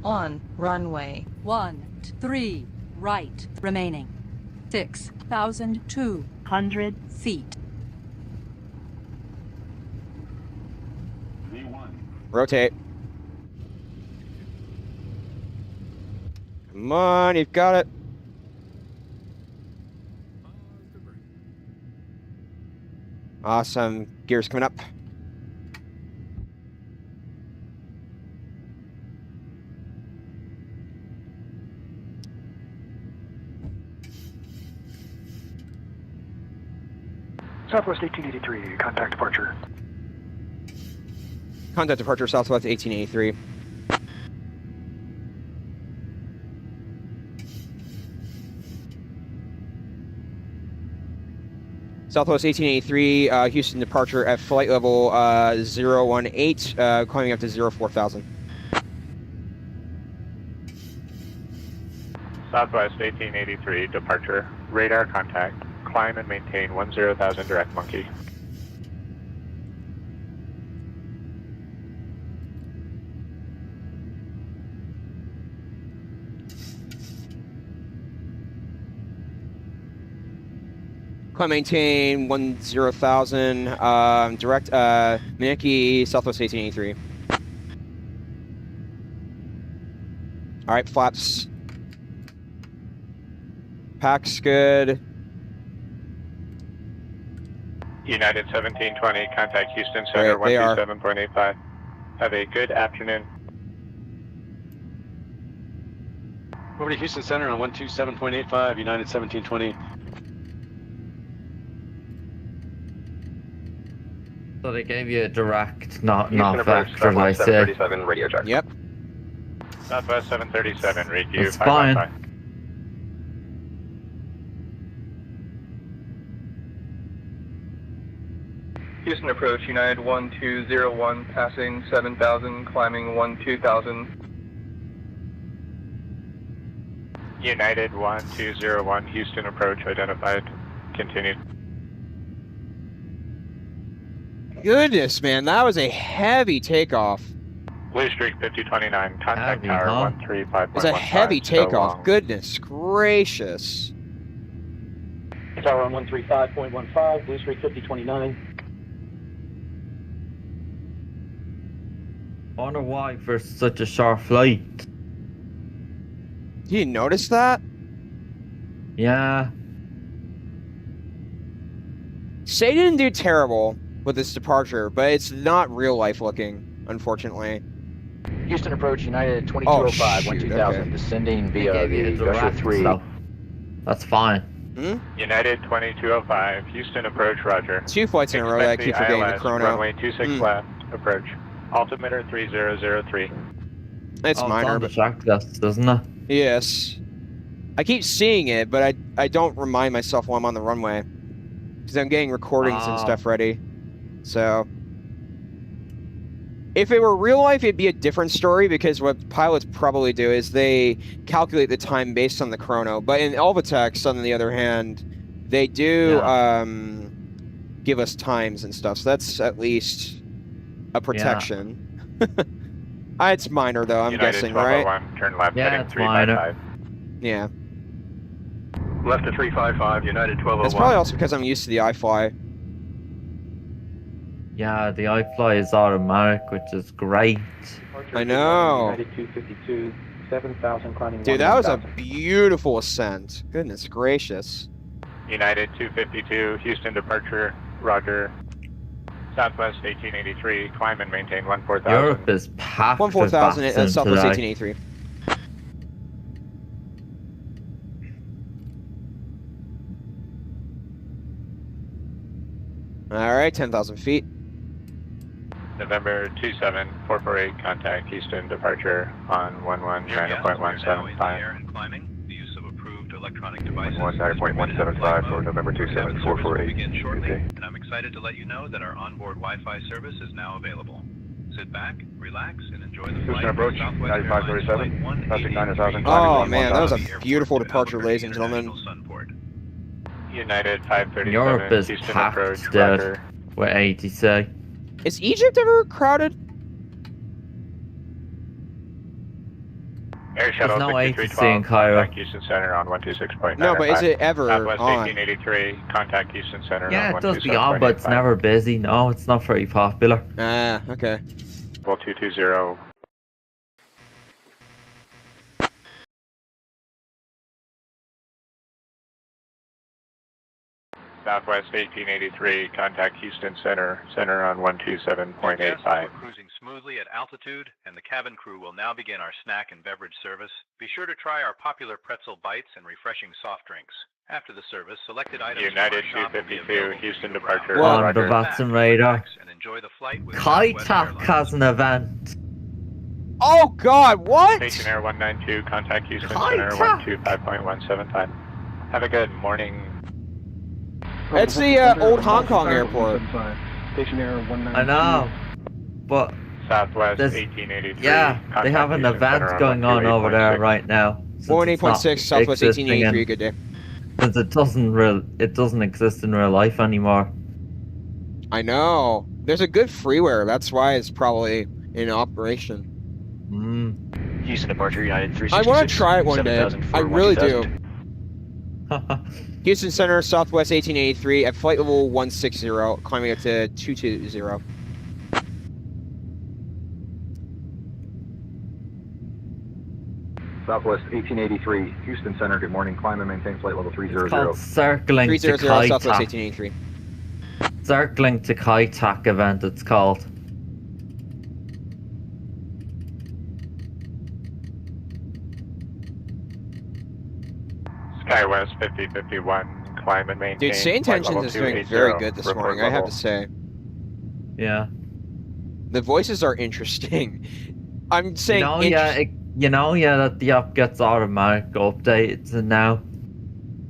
I: On runway 13 right remaining. 6,200 feet.
A: Rotate. Come on, you've got it. Awesome. Gears coming up.
J: Southwest 1883, contact departure.
A: Contact departure Southwest 1883. Southwest 1883, Houston departure at flight level 018, climbing up to 04,000.
K: Southwest 1883, departure, radar contact, climb and maintain 10,000 direct monkey.
A: Climb maintain 10,000, direct, Maneki, Southwest 1883. All right, flaps. Pack's good.
K: United 1720, contact Houston Center 127.85. Have a good afternoon.
G: Over to Houston Center on 127.85, United 1720.
B: So they gave you a direct, not
H: approach,
B: vector, like say.
H: 737, radio check.
A: Yep.
K: Southwest 737, read you.
B: That's fine.
L: Houston approach, United 1201, passing 7,000, climbing 12,000.
K: United 1201, Houston approach identified. Continued.
A: Goodness, man, that was a heavy takeoff.
K: Blue Streak 5029, contact
B: Heavy,
K: tower
B: huh?
K: 135.15.
A: It was a heavy
K: so
A: takeoff.
K: long.
A: Goodness gracious.
M: Tower on 135.15, Blue Streak 5029.
B: I wonder why for such a short flight.
A: Did you notice that?
B: Yeah.
A: Say didn't do terrible with this departure, but it's not real life looking, unfortunately.
H: Houston approach, United 2205,
A: shoot,
H: 12,000,
A: okay.
H: descending
B: They
H: via
B: gave you
H: the
B: a
H: Gusher
B: direct
H: 3.
B: stuff. That's fine.
K: United 2205, Houston approach, roger.
A: 2 flights in a row that I keep forgetting the
K: ILS,
A: chrono.
K: Runway 26 left, approach. Altimeter 3003.
A: It's
B: Oh,
A: minor,
B: on the
A: but
B: track list, doesn't it?
A: yes. I keep seeing it, but I don't remind myself while I'm on the runway. Because I'm getting recordings and stuff ready. So if it were real life, it'd be a different story, because what pilots probably do is they calculate the time based on the chrono. But in Albuquerque, on the other hand, they do give us times and stuff. So that's at least a protection. It's minor though, I'm
K: United
A: guessing, right?
K: 1201, turn left,
B: Yeah,
K: heading
B: it's
K: 355.
A: Yeah.
F: Left to 355, United 1201.
A: It's probably also because I'm used to the iFly.
B: Yeah, the iFly is automatic, which is great.
A: I know.
M: United 252, 7,000, climbing
A: Dude, that was a
M: 1,000.
A: beautiful ascent. Goodness gracious.
K: United 252, Houston departure, roger. Southwest 1883, climb and maintain 14,000.
B: Europe is packed with
A: 14,000 at
B: VATSIM
A: Southwest
B: today.
A: 1883. Alright, 10,000 feet.
K: November 27448, contact Houston departure on 1190.175.
D: Climbing, the use of approved electronic devices.
F: 190.175 for November 27448.
D: Begin shortly,
F: Okay.
D: and I'm excited to let you know that our onboard Wi-Fi service is now available. Sit back, relax, and enjoy the
F: Houston
D: flight.
F: approach,
D: Southwest
F: 9537,
D: Airlines
F: passing 9,000.
A: Oh man, that was a
D: Airport
A: beautiful
D: to
A: departure,
D: Albuquerque
A: ladies and gentlemen.
D: International Sunport.
K: United 537,
B: Europe is
K: Houston
B: packed,
K: approach,
B: dude.
K: roger.
B: With ATC.
A: Is Egypt ever crowded?
K: Air Shuttle
B: no
K: 6312,
B: agency in Cairo.
K: contact Houston Center on 126.9.
A: No, but is it ever
K: Southwest
A: on?
K: 1883, contact Houston Center
B: Yeah,
K: on
B: it does be on, but it's never busy. No, it's not very popular.
A: Ah, okay.
K: 220. Southwest 1883, contact Houston Center on 127.85.
D: Cruising smoothly at altitude, and the cabin crew will now begin our snack and beverage service. Be sure to try our popular pretzel bites and refreshing soft drinks. After the service, selected items
K: United
D: from our shop will be
K: 252,
D: available
K: Houston
D: to you
K: departure.
B: On
K: Roger.
B: the VATSIM radar.
D: and enjoy the flight with
B: KHOU
D: Southwest
B: has an event.
A: Oh God, what?
K: Station Air 192, contact Houston
B: KHOU.
K: Center 125.175. Have a good morning.
A: It's the old Hong Kong airport.
J: Station Air 192.
B: I know, but
K: Southwest
B: there's-
K: 1883.
B: yeah, they
K: contact
B: have an
K: Houston
B: event
K: Center
B: going on over there
K: 128.6.
B: right now. since it's
A: 108.6
B: not
A: Southwest
B: existing
A: 1883.
B: in-
A: Good day.
B: Since it doesn't exist in real life anymore.
A: I know. There's a good freeware. That's why it's probably in operation.
N: Houston departure United 366.
A: I want to try it one day.
N: 7,000 for
A: I really do.
N: 1,000.
A: Houston Center, Southwest 1883 at flight level 160, climbing up to 220.
F: Southwest 1883, Houston Center, good morning. Climb and maintain flight level 300.
B: It's called Circling to
A: 300 Southwest
B: KABQ.
A: 1883.
B: Circling to KABQ event, it's called.
K: SkyWest 5051, climb and maintain.
A: Dude, Say
K: flight
A: Intentions
K: level
A: is doing
K: 280.
A: very good this
K: Report
A: morning, I have
K: level.
A: to say.
B: Yeah.
A: The voices are interesting. I'm saying
B: that the app gets automatic updates now,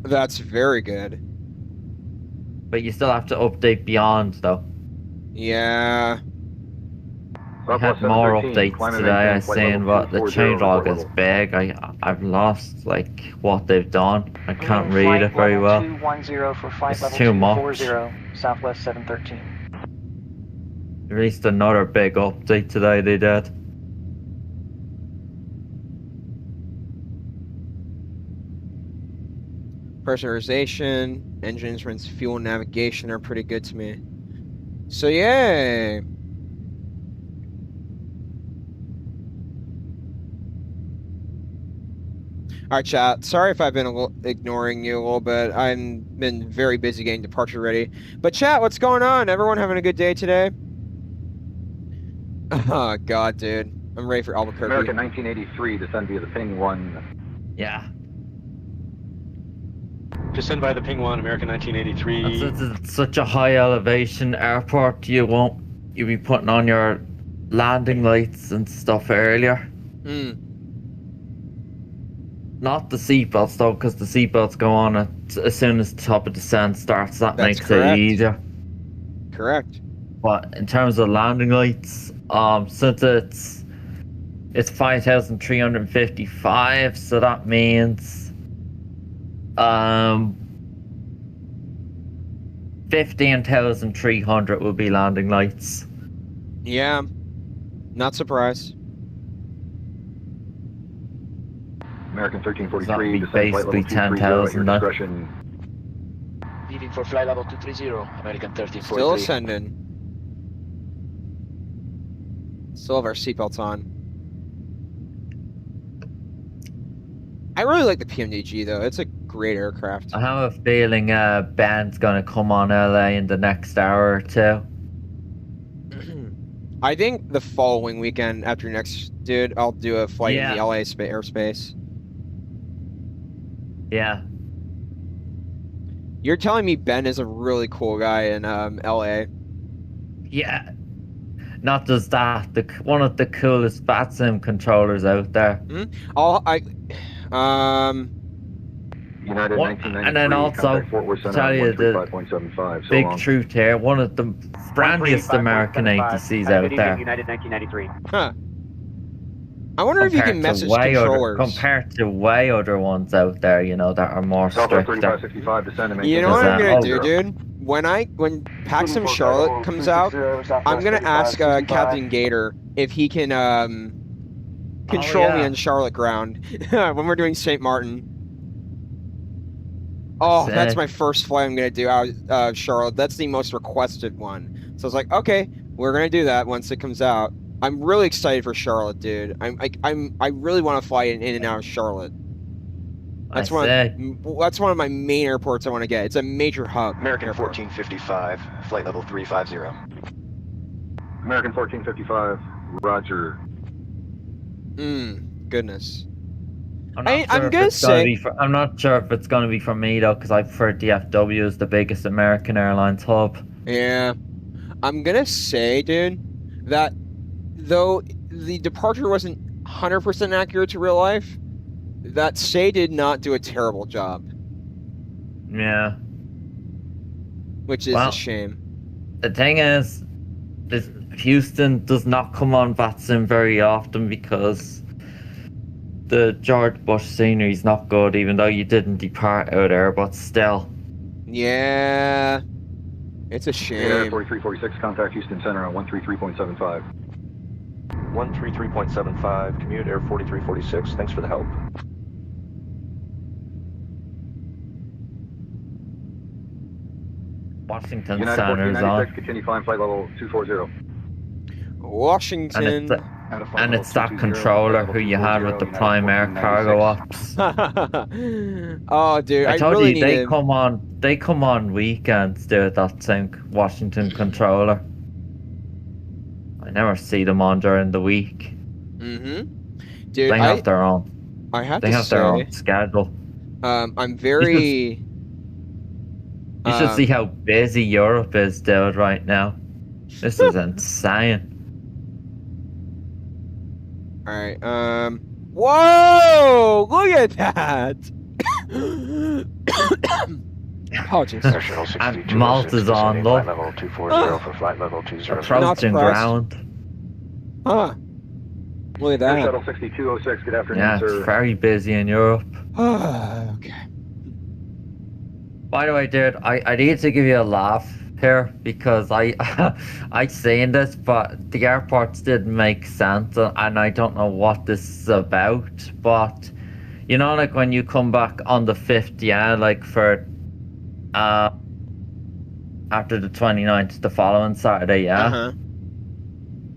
A: that's very good.
B: but you still have to update beyond though.
A: Yeah.
B: I had more updates today. I seen what the changelog is big. I've lost like what they've done. I can't read it very well.
M: 210 for flight
B: It's
M: level
B: too much.
M: 240, Southwest 713.
B: Released another big update today. They did.
A: Pressurization, engine instruments, fuel, navigation are pretty good to me. So yay! Alright chat, sorry if I've been ignoring you a little bit. I've been very busy getting departure ready. But chat, what's going on? Everyone having a good day today? Oh god, dude. I'm ready for Albuquerque.
F: American 1983, descend via the Ping 1.
B: Yeah.
N: Descend by the Ping 1, American 1983.
B: It's such a high elevation airport. You'll be putting on your landing lights and stuff earlier. Not the seatbelts though, because the seatbelts go on as soon as the top of descent starts. That
A: That's
B: makes
A: correct.
B: it easier.
A: Correct.
B: But in terms of landing lights, since it's 5,355, so that means 15,300 will be landing lights.
A: Yeah. Not surprised.
F: American
B: So that'd
F: 1343,
B: be
F: descend flight level
B: basically
F: 230 at your
B: 10,000 then.
F: discretion.
N: Leaving for flight level 230, American 1343.
A: Still ascending. Still have our seatbelts on. I really like the PMDG though. It's a great aircraft.
B: I have a feeling Ben's gonna come on LA in the next hour or two.
A: I think the following weekend after next, dude, I'll do a flight in the LA airspace.
B: Yeah.
A: You're telling me Ben is a really cool guy in LA?
B: Yeah. Not just that, one of the coolest VATSIM controllers out there.
F: United
B: What-
F: 1993,
B: and then also,
F: contact Fort Worth Center
B: tell
F: on
B: you the
F: 135.75. So
B: big
F: long.
B: truth here, one of the brandiest American ATCs out there.
M: United 1993.
A: Huh. I wonder if you can message controllers.
B: Compared to way other ones out there, that are more
F: Southwest
B: stricter.
F: 3565, descend and
A: You
F: maintain
A: know what I'm gonna
F: flight
A: do,
F: level
A: dude? When Paxton Charlotte comes out, I'm gonna ask Captain Gator if he can control me
B: yeah.
A: on Charlotte ground when we're doing St. Martin. Oh, that's
B: Sick.
A: my first flight I'm gonna do out of Charlotte. That's the most requested one. So I was like, okay, we're gonna do that once it comes out. I'm really excited for Charlotte, dude. I really want to fly in and out of Charlotte. That's that's one of my main airports I want to get. It's a major hub.
H: American
A: airport.
H: 1455, flight level 350.
F: American 1455, roger.
A: Goodness.
B: I'm gonna say I'm not sure if it's gonna be for me though, because I prefer DFW as the biggest American Airlines hub.
A: Yeah, I'm gonna say, dude, that though the departure wasn't 100% accurate to real life, that Say did not do a terrible job.
B: Yeah.
A: Which is a shame.
B: The thing is, Houston does not come on VATSIM very often because the George Bush scenery is not good, even though you didn't depart out there, but still.
A: Yeah. It's a shame.
F: Air 4346, contact Houston Center on 133.75.
H: 133.75, commute Air 4346, thanks for the help.
B: Washington
F: United
B: Center's
F: 1496,
B: on.
F: continue flying flight level 240.
A: Washington.
B: And it's that controller who you had with the Prime Air cargo ops.
A: Oh, dude,
B: I told
A: really
B: you they
A: needed...
B: come on weekends, dude. That same Washington controller. I never see them on during the week.
A: Dude,
B: they have their own.
A: I have
B: they
A: to
B: have
A: say,
B: their own schedule.
A: I'm very.
B: You should see how busy Europe is, dude, right now. This is insane.
A: All right. Whoa! Look at that. Apologies.
B: And Malta's on, look.
H: Level 240 for flight level 20.
B: Approaching ground.
A: Huh. Look at that.
F: Air Shuttle 6206, good afternoon,
B: Yeah,
F: sir.
B: it's very busy in Europe.
A: Okay.
B: By the way, dude, I need to give you a laugh here because I seen this, but the airports didn't make sense, and I don't know what this is about. But you know, like when you come back on the 5th, yeah, like for after the 29th, the following Saturday, yeah.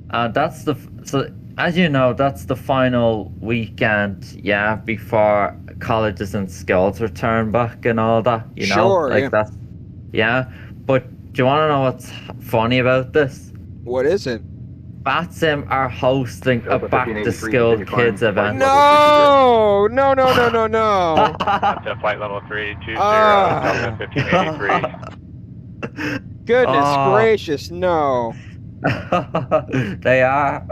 B: That's so as you know, that's the final weekend, yeah, before colleges and schools return back and all that, you know?
A: Sure,
B: like
A: yeah.
B: that's, yeah. But do you want to know what's funny about this?
A: What is it?
B: VATSIM are hosting a back-to-school kids event.
A: No! No! No! No! No! No!
K: Up to flight level 320, Delta 1583.
A: Goodness gracious, no.
B: They are.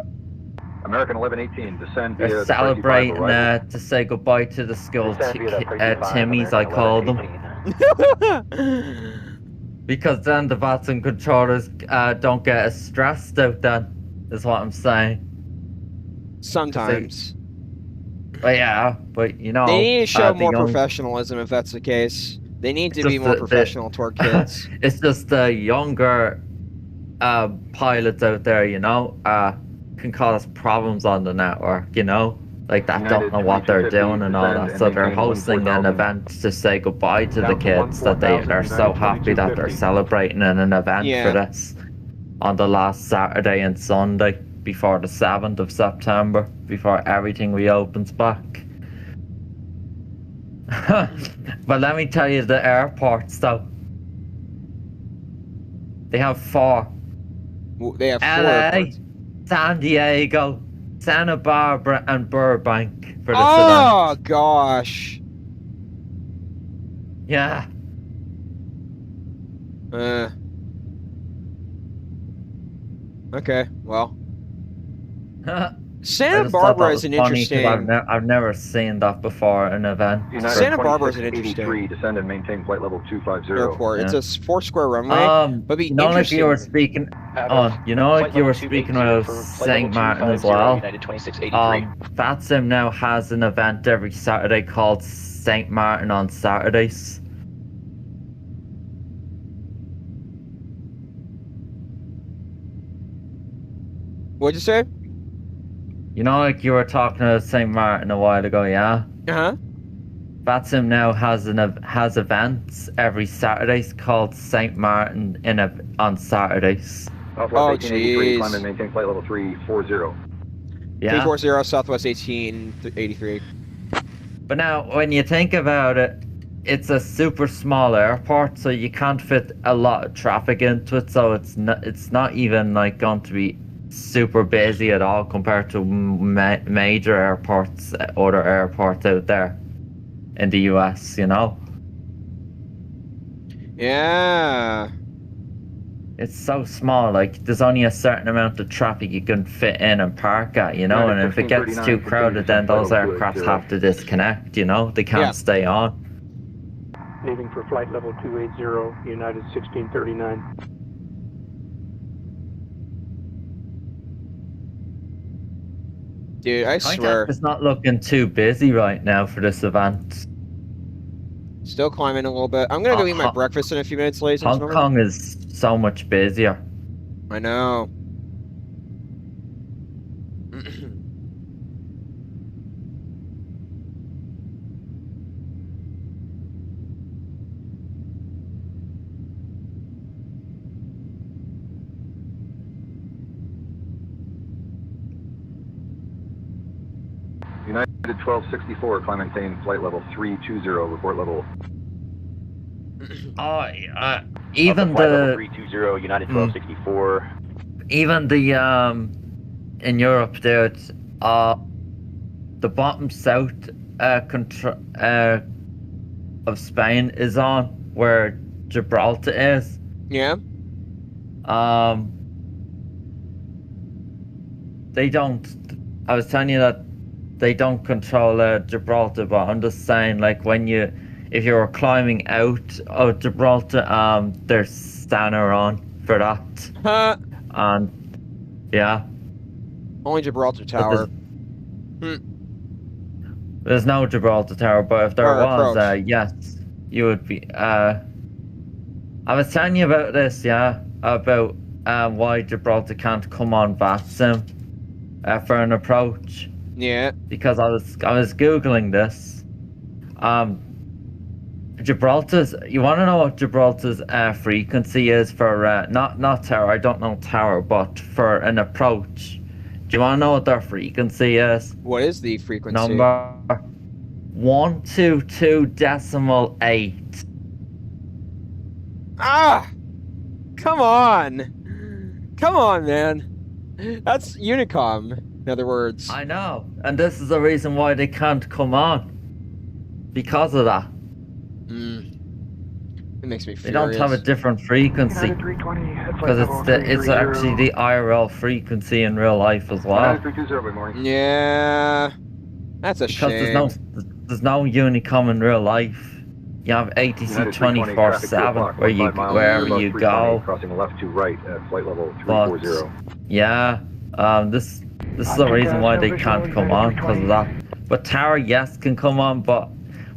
F: American 1118, descend
B: They're
F: via
B: celebrating
F: 35 arrival.
B: to say goodbye to the school Timmies, I call them. Because then the VATSIM controllers don't get as stressed out then, is what I'm saying.
A: Sometimes.
B: But yeah, but you know...
A: They need to show more
B: young...
A: professionalism if that's the case. They need to
B: It's
A: be
B: just
A: more professional toward kids.
B: It's just the younger pilots out there, you know, can cause problems on the network, you know? Like that don't know what they're doing and all that. So they're hosting an event to say goodbye to the kids that they're so happy that they're celebrating in an event for this on the last Saturday and Sunday before the 7th of September, before everything reopens back. But let me tell you the airports though. They have 4.
A: They have 4
B: LA,
A: airports.
B: San Diego, Santa Barbara, and Burbank for this
A: event.
B: event.
A: Gosh.
B: Yeah.
A: Okay, well.
B: Santa
A: Barbara is an interesting...
B: I've never seen that before, an event.
A: Santa Barbara is an interesting...
F: descend and maintain flight level 250.
A: Airport.
B: Yeah.
A: It's a 4-square runway. But be interesting.
B: You were speaking... you know, like you were speaking about St. Martin as well. VATSIM now has an event every Saturday called St. Martin on Saturdays.
A: What'd you say?
B: You know, like you were talking about St. Martin a while ago, yeah?
A: Uh-huh.
B: VATSIM now has events every Saturdays called St. Martin on Saturdays.
F: Southwest 1883, climb and maintain flight level 340.
B: Yeah.
A: 340, Southwest 1883.
B: But now, when you think about it, it's a super small airport, so you can't fit a lot of traffic into it. So it's not even like going to be super busy at all compared to major airports, other airports out there in the US. You know.
A: Yeah.
B: It's so small, like there's only a certain amount of traffic you can fit in and park at, you know, and if it gets too crowded, then those aircraft have to disconnect, you know, they can't stay on.
O: Leaving for flight level 280, United 1639.
A: Dude, I swear.
B: It's not looking too busy right now for this event.
A: Still climbing a little bit. I'm gonna go eat my breakfast in a few minutes, ladies and
B: Hong
A: gentlemen.
B: Kong is so much busier.
A: I know.
F: United 1264, climb and maintain flight level 320, report level.
B: Even
C: flight level
B: the
C: 320, United 1264.
B: even the in Europe there, it's, the bottom south of Spain is on where Gibraltar is.
A: Yeah.
B: They don't. I was telling you that they don't control Gibraltar, but I'm just saying, like, if you were climbing out of Gibraltar, there's scanner on for that.
A: Huh.
B: And yeah.
A: Only Gibraltar Tower.
B: There's no Gibraltar Tower, but if there was, yes, you would be. I was telling you about this, yeah, about why Gibraltar can't come on VATSIM for an approach.
A: Yeah.
B: Because I was googling this. Gibraltar's. You want to know what Gibraltar's frequency is for not tower? I don't know tower, but for an approach. Do you want to know what their frequency is?
A: What is the frequency?
B: Number 122.8.
A: Ah! Come on! Come on, man. That's Unicom, in other words.
B: I know, and this is the reason why they can't come on. Because of that.
A: It makes me furious.
B: They don't have a different frequency. Because it's actually the IRL frequency in real life as well.
A: Yeah. That's a shame.
B: Because there's no Unicom in real life. You have ATC 24/7 wherever you go.
F: Crossing left to right at flight level 340.
B: Yeah, this is the reason why they can't come on, because of that. But tower, yes, can come on, but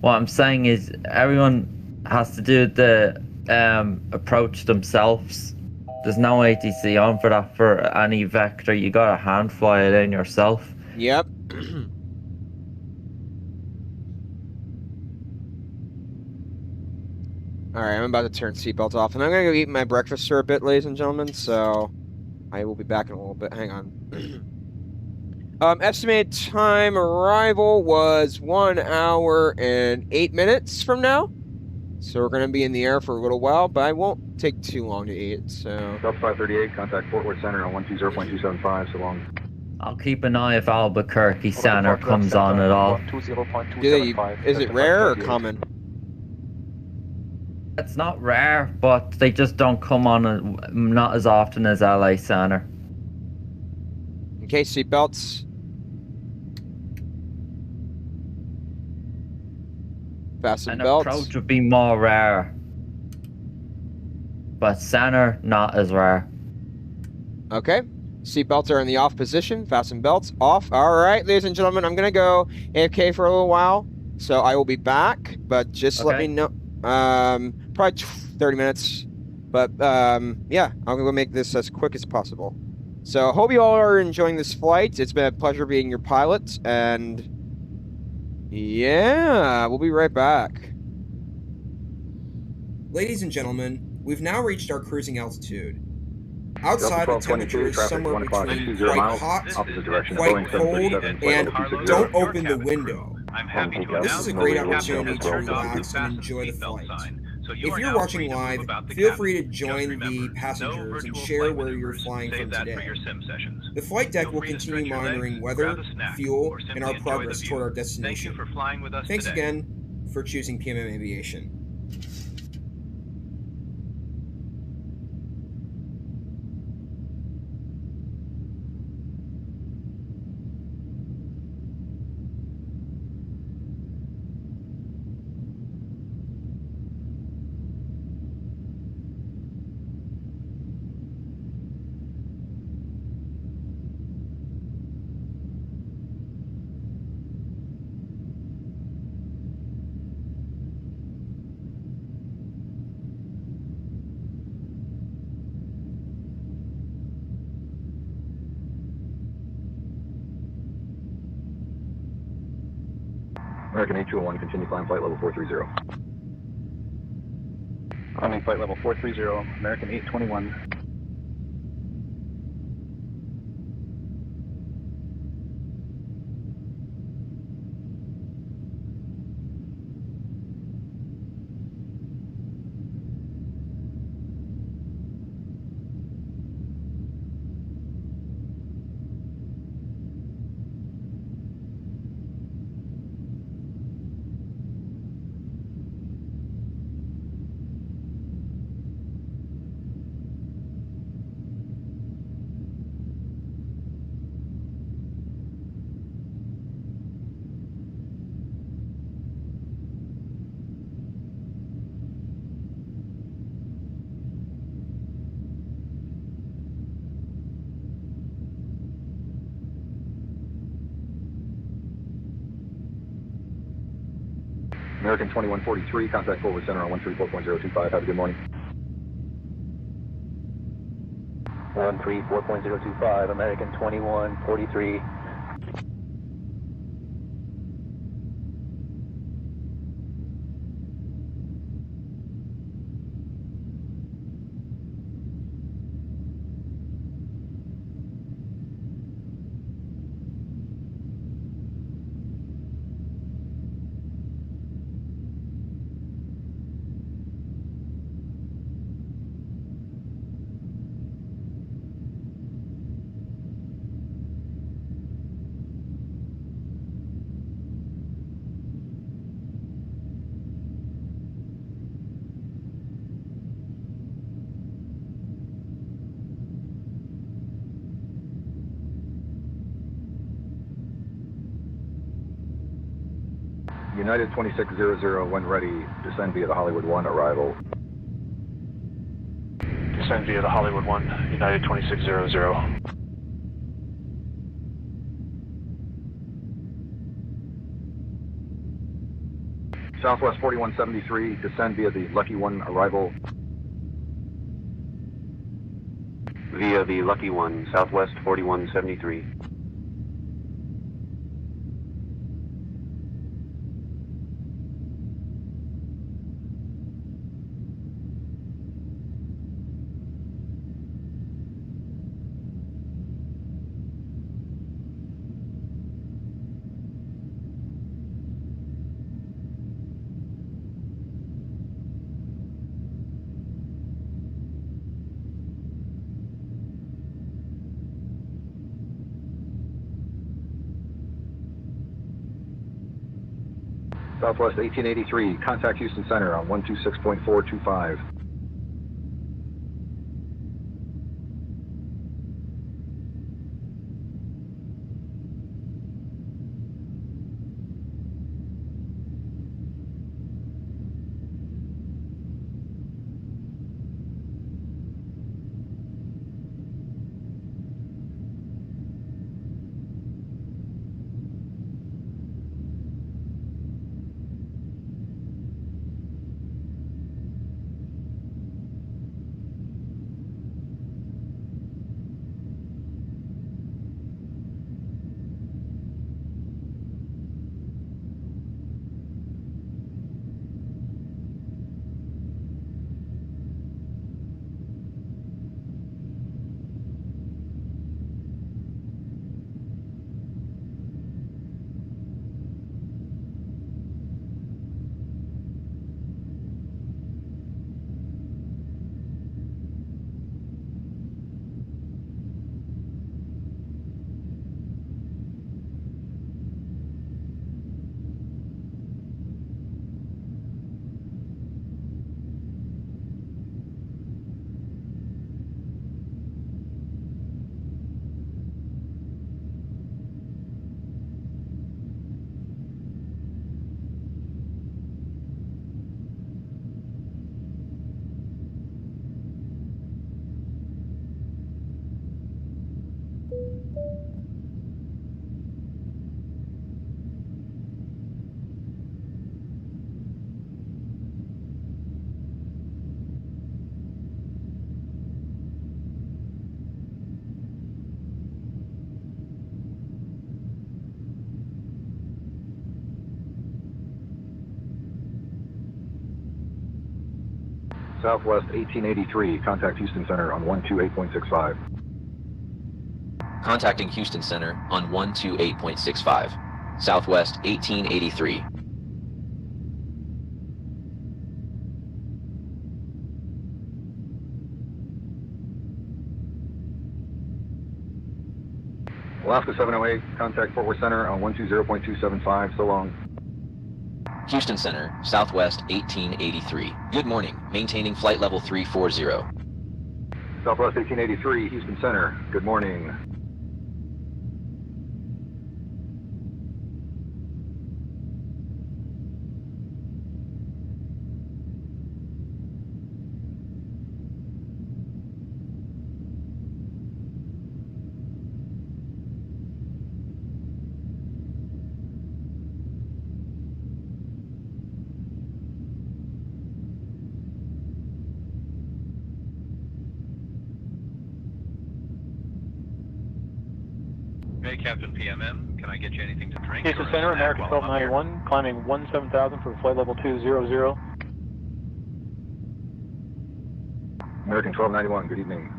B: what I'm saying is everyone has to do the approach themselves. There's no ATC on for that for any vector. You gotta hand fly it in yourself.
A: Yep. Alright, I'm about to turn seatbelts off, and I'm gonna go eat my breakfast for a bit, ladies and gentlemen, so I will be back in a little bit. Hang on. Estimated time arrival was 1 hour and 8 minutes from now. So we're gonna be in the air for a little while, but I won't take too long to eat, so...
F: Delta 538, contact Fort Worth Center on 120.275, so long.
B: I'll keep an eye if Albuquerque Center comes on at all.
A: Is it rare or common?
B: It's not rare, but they just don't come on not as often as LA Center.
A: Okay, seatbelts. Fasten belts.
B: An approach would be more rare. But center, not as rare.
A: Okay. Seatbelts are in the off position. Fasten belts off. Alright, ladies and gentlemen, I'm gonna go AFK for a little while. So I will be back, but just let me know. Probably 30 minutes. But yeah, I'm gonna make this as quick as possible. So hope you all are enjoying this flight. It's been a pleasure being your pilot, and yeah, we'll be right back. Ladies and gentlemen, we've now reached our cruising altitude. Outside, the temperature is somewhere between quite hot, quite cold, and don't open the window. This is a great opportunity to relax and enjoy the flight. If you're watching live, feel free to join the passengers and share where you're flying from today. The flight deck will continue monitoring weather, fuel, and our progress toward our destination. Thanks again for choosing PMM Aviation.
F: American 8201, continue climb flight level 430.
L: Climbing flight level 430, American 821.
F: American 2143, contact forward center on 134.025. Have a good morning.
L: 134.025, American 2143.
F: United 2600, when ready, descend via the Hollywood 1 arrival.
K: Descend via the Hollywood 1, United 2600.
F: Southwest 4173, descend via the Lucky 1 arrival.
P: Via the Lucky 1, Southwest 4173.
F: Southwest 1883, contact Houston Center on 126.425.
L: Southwest 1883. Contact Houston Center on 128.65.
Q: Contacting Houston Center on 128.65. Southwest 1883.
L: Alaska 708, contact Fort Worth Center on 120.275. So long.
Q: Houston Center, Southwest 1883. Good morning. Maintaining flight level 340.
L: Southwest 1883, Houston Center. Good morning.
D: Hey, Captain PMM, can I get you anything to drink?
O: Houston
D: or a
O: Center,
D: snack
O: American
D: while I'm up here?
O: 1291, climbing 17,000 for flight level 200.
L: American 1291, good evening.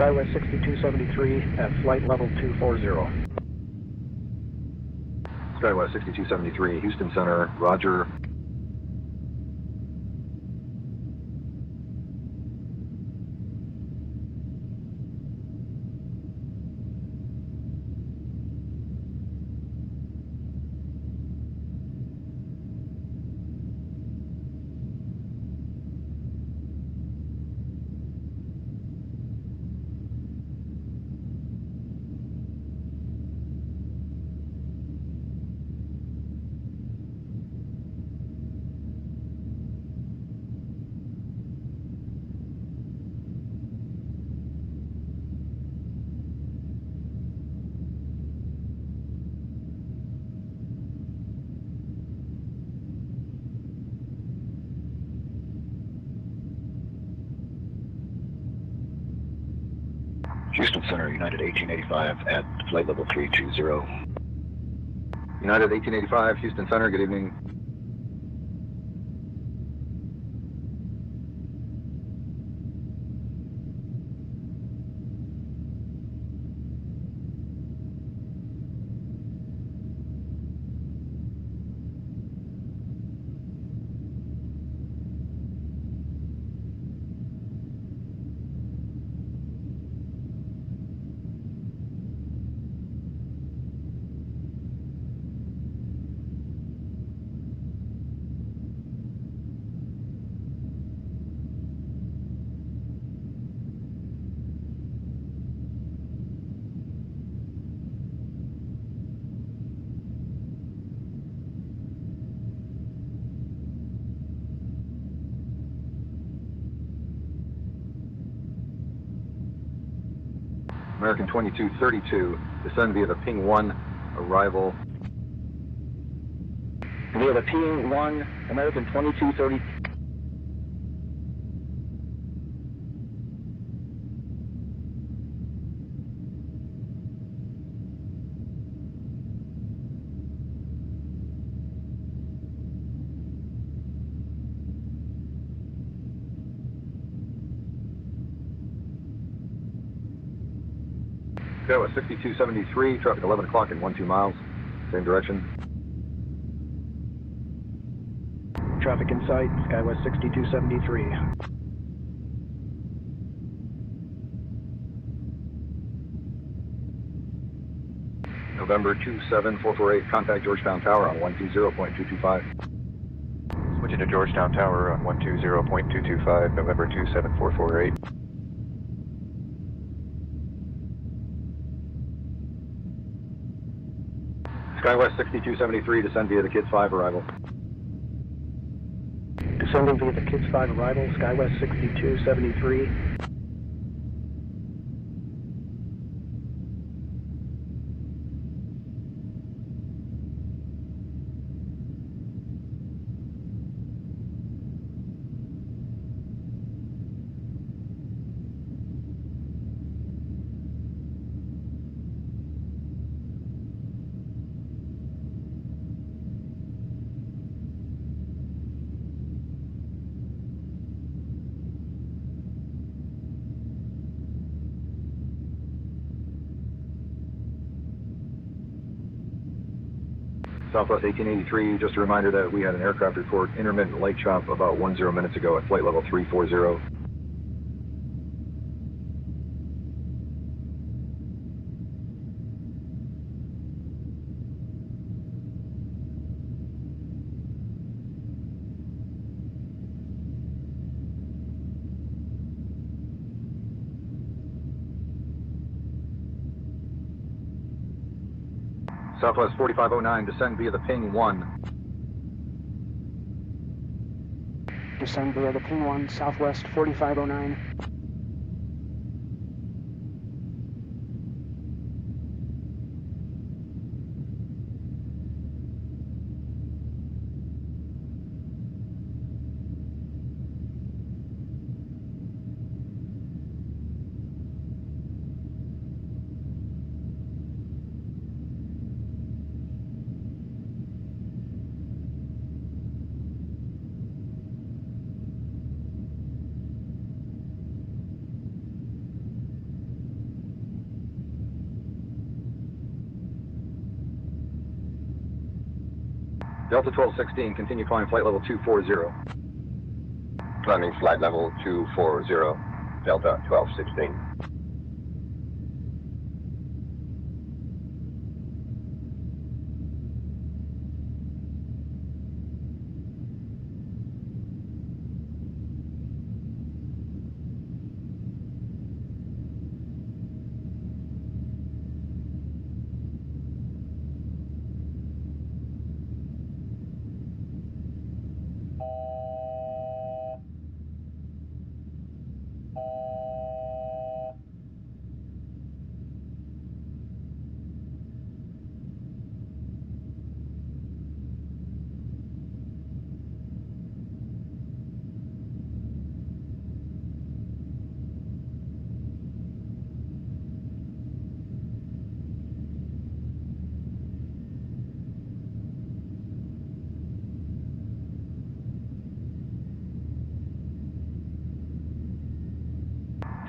J: Skywest 6273 at flight level 240.
L: Skywest 6273, Houston Center, roger. Houston Center, United 1885 at flight level 320. United 1885, Houston Center, good evening. American 2232, descend via the Ping 1, arrival. Via the Ping 1, American 2230. Go at 6273, traffic 11 o'clock in 12 miles, same direction.
J: Traffic in sight, Skywest 6273.
L: November 27448, contact Georgetown Tower on 120.225.
H: Switching to Georgetown Tower on 120.225, November 27448.
L: SkyWest 6273, descend via the Kids 5 arrival.
J: Descending via the Kids 5 arrival, SkyWest 6273.
L: Southwest 1883, just a reminder that we had an aircraft report intermittent light chop about 10 minutes ago at flight level 340. Southwest 4509, descend via the ping 1.
J: Descend via the ping 1, Southwest 4509.
L: Delta 1216, continue climb flight level 240.
F: Climbing flight level 240, Delta 1216.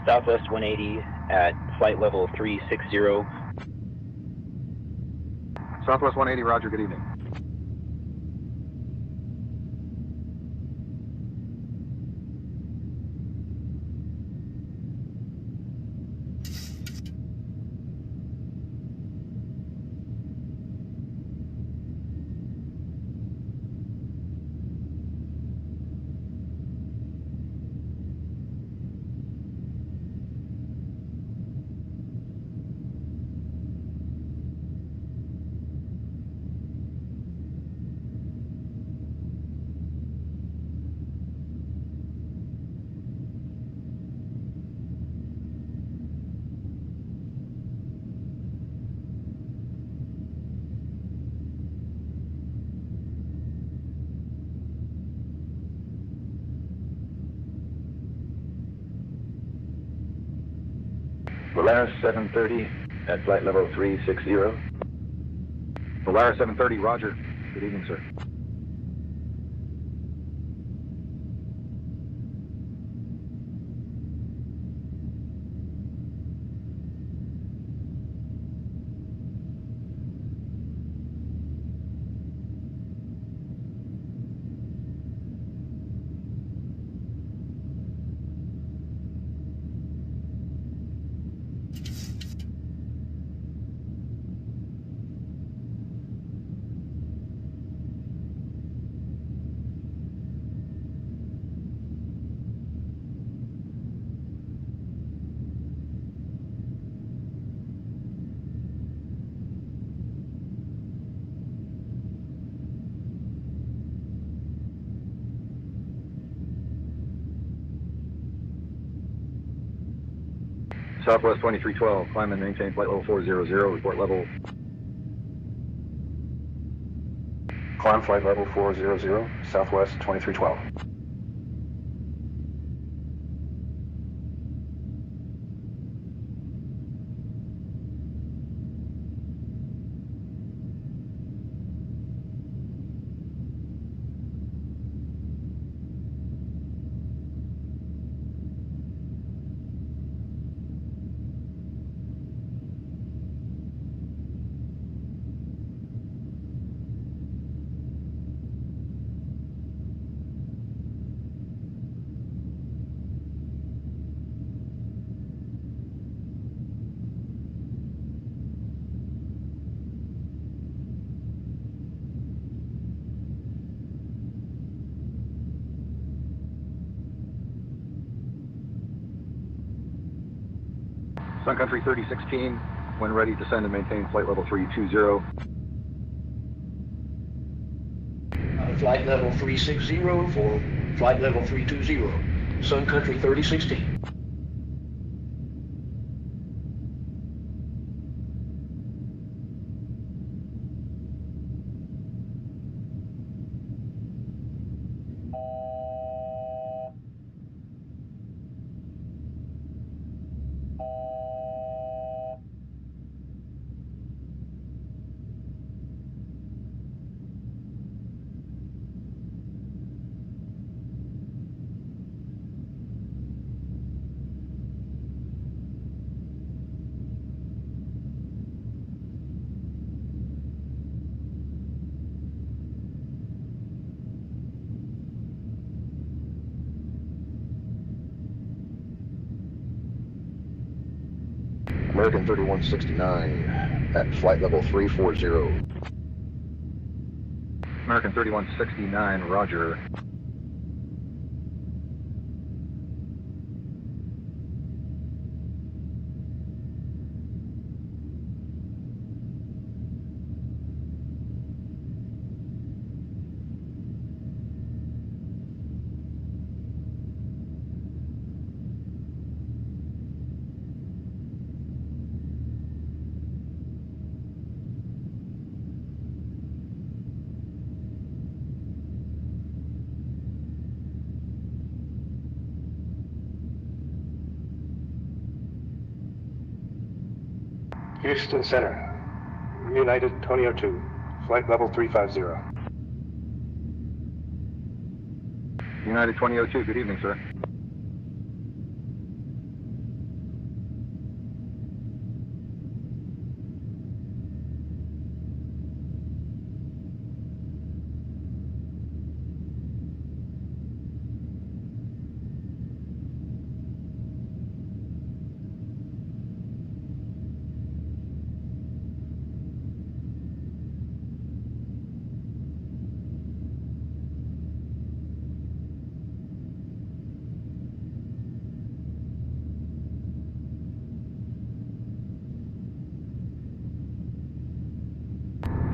R: Southwest 180 at flight level 360.
L: Southwest 180, roger, good evening.
F: Polaris 730 at flight level 360.
L: Polaris 730, roger. Good evening, sir. Southwest 2312, climb and maintain flight level 400, report level.
S: Climb flight level 400, Southwest 2312.
L: Sun Country 3016, when ready, descend and maintain flight level 320.
N: Flight level 360 for flight level 320. Sun Country 3016.
S: American 3169 at flight level 340.
L: American 3169, roger.
O: Houston Center, United 2002, flight level 350.
L: United 2002, good evening, sir.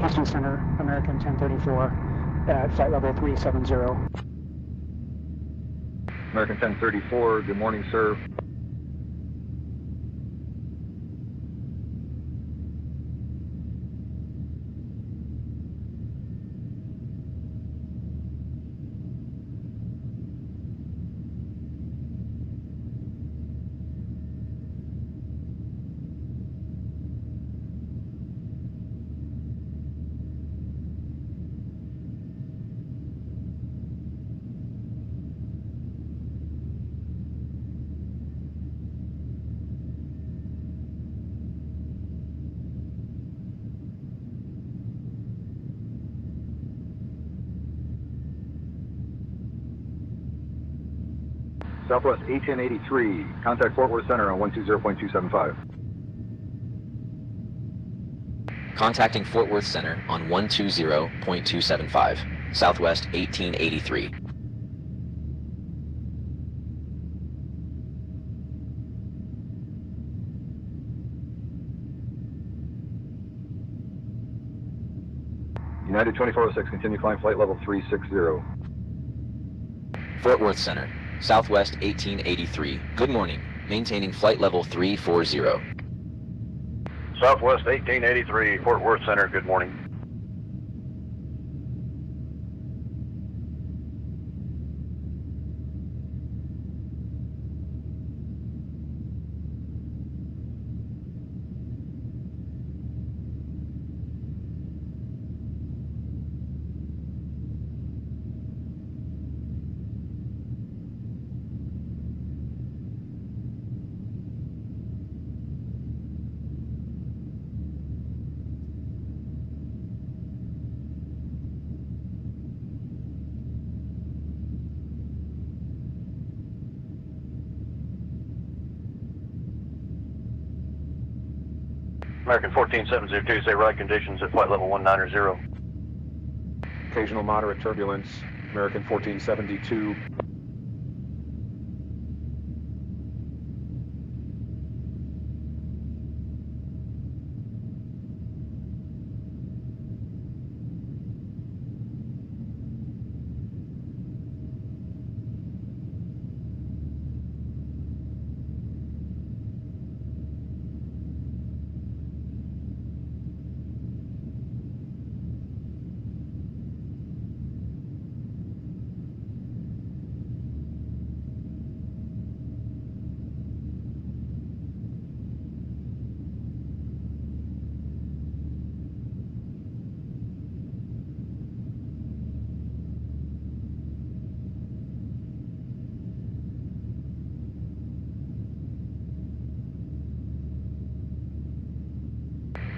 J: Houston Center, American 1034 at flight level 370.
L: American 1034, good morning, sir. Southwest 1883, contact Fort Worth Center on 120.275.
Q: Contacting Fort Worth Center on 120.275, Southwest 1883.
L: United 2406, continue climb flight level 360.
Q: Fort Worth Center, Southwest 1883. Good morning. maintaining flight level 340.
F: Southwest 1883, Fort Worth Center, good morning. American 14702, say ride conditions at flight level 190.
L: Occasional moderate turbulence. American 1472.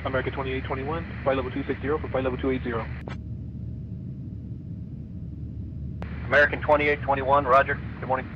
O: American 2821, flight level 260 for flight level 280.
F: American 2821, roger, good morning.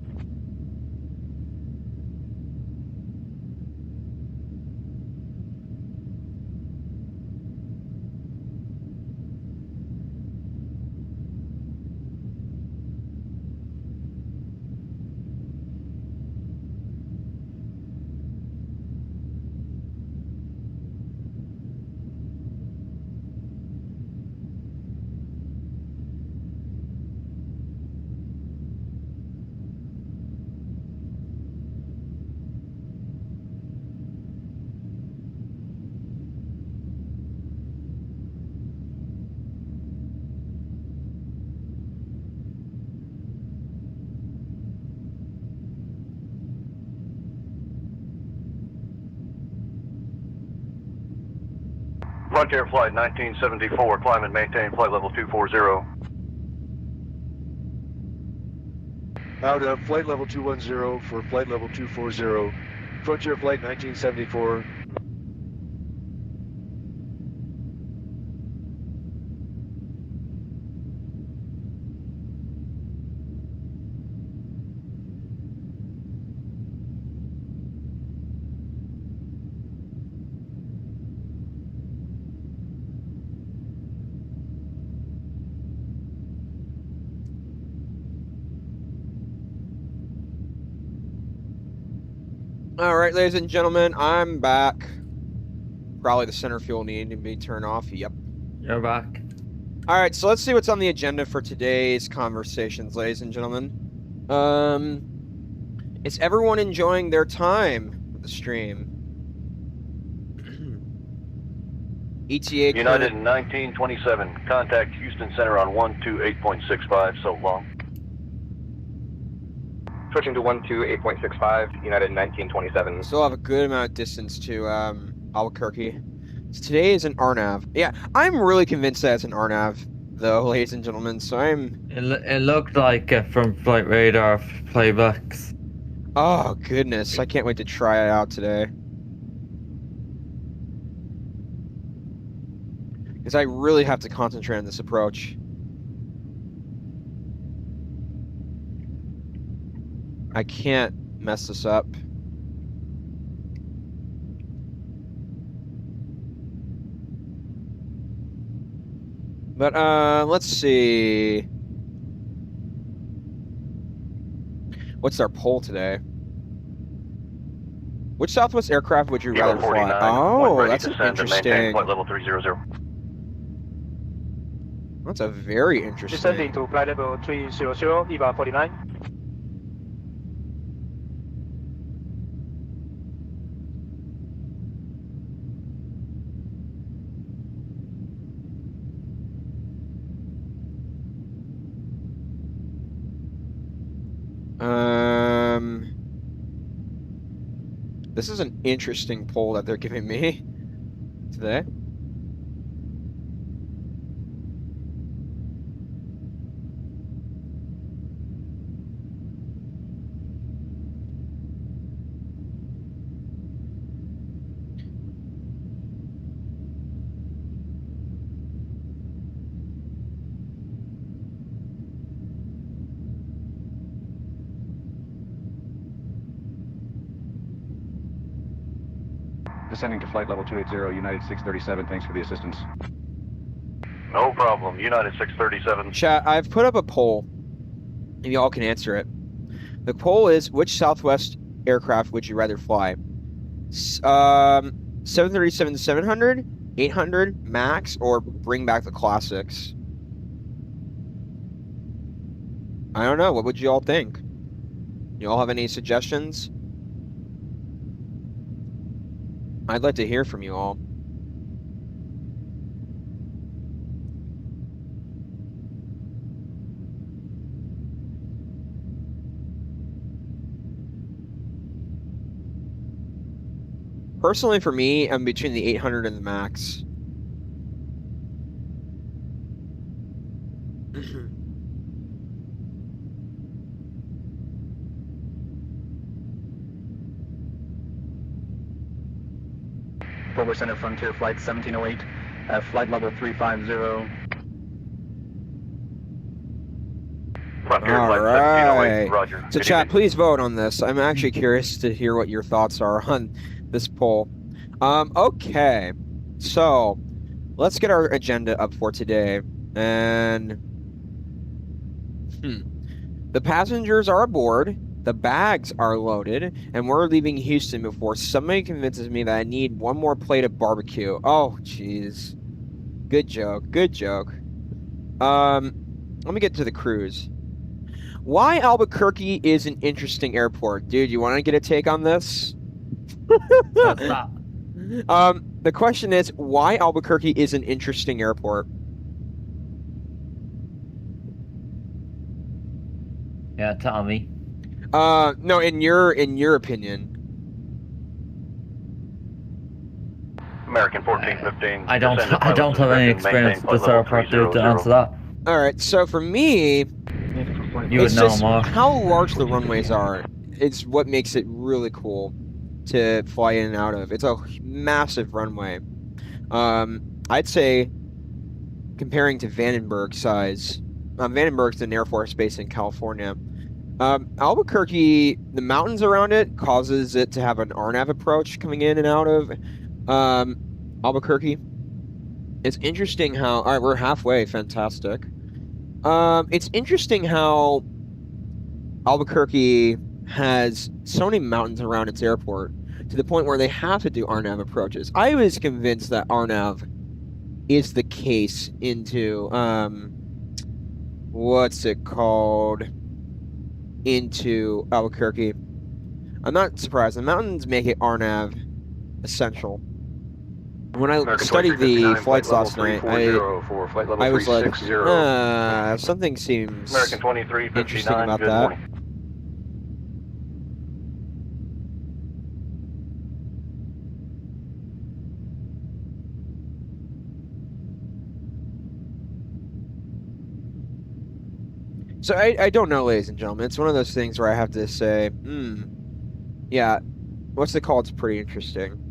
F: Frontier Flight 1974, climb and maintain flight level 240.
T: Out of flight level 210 for flight level 240. Frontier Flight 1974.
A: All right, ladies and gentlemen, I'm back. Probably the center fuel needing to be turned off. Yep.
B: You're back.
A: All right, so let's see what's on the agenda for today's conversations, ladies and gentlemen. Is everyone enjoying their time with the stream? ETA
F: United 1927, contact Houston Center on 128.65, so long.
H: Switching to 128.65, United 1927.
A: Still have a good amount of distance to Albuquerque. So today is an RNAV. Yeah, I'm really convinced that it's an RNAV, though, ladies and gentlemen. So
B: It looked like it from flight radar playbacks.
A: Oh goodness, I can't wait to try it out today. Because I really have to concentrate on this approach. I can't mess this up. But let's see. What's our poll today? Which Southwest aircraft would you rather fly? Oh, that's interesting.
F: Flight level 300.
A: That's a very interesting.
O: Descending to flight level 300, EVA 49.
A: This is an interesting poll that they're giving me today.
S: Descending to flight level 280, United 637. Thanks for the assistance.
U: No problem. United 637.
A: Chat, I've put up a poll, and y'all can answer it. The poll is, which Southwest aircraft would you rather fly? 737-700, 800, MAX, or bring back the classics? I don't know. What would you all think? You all have any suggestions? I'd like to hear from you all. Personally, for me, I'm between the 800 and the MAX.
V: Forward Center Frontier Flight 1708 at flight level 350.
U: Frontier
A: All
U: Flight
A: right.
U: 1708, roger.
A: So, chat, please vote on this. I'm actually curious to hear what your thoughts are on this poll. Okay. So, let's get our agenda up for today. And the passengers are aboard. The bags are loaded, and we're leaving Houston before somebody convinces me that I need one more plate of barbecue. Oh, jeez. Good joke. Good joke. Let me get to the cruise. Why Albuquerque is an interesting airport? Dude, you want to get a take on this?
B: What's that?
A: The question is, why Albuquerque is an interesting airport?
B: Yeah, tell me.
A: No, in your opinion.
U: American 1415.
B: I don't have any experience with this airport to answer that.
A: All right, so for me,
B: You would
A: it's
B: know
A: just
B: more.
A: how large the runways are. It's what makes it really cool to fly in and out of. It's a massive runway. I'd say comparing to Vandenberg size. Vandenberg's an Air Force base in California. Albuquerque, the mountains around it causes it to have an RNAV approach coming in and out of Albuquerque. It's interesting how... All right, we're halfway. Fantastic. It's interesting how Albuquerque has so many mountains around its airport to the point where they have to do RNAV approaches. I was convinced that RNAV is the case into... what's it called? Into Albuquerque. I'm not surprised. The mountains make it RNAV essential. When I studied the flights last night, I was like, something seems
U: American 2359,
A: interesting about
U: good
A: that.
U: morning.
A: So I don't know, ladies and gentlemen. It's one of those things where I have to say, yeah, what's it called? It's pretty interesting.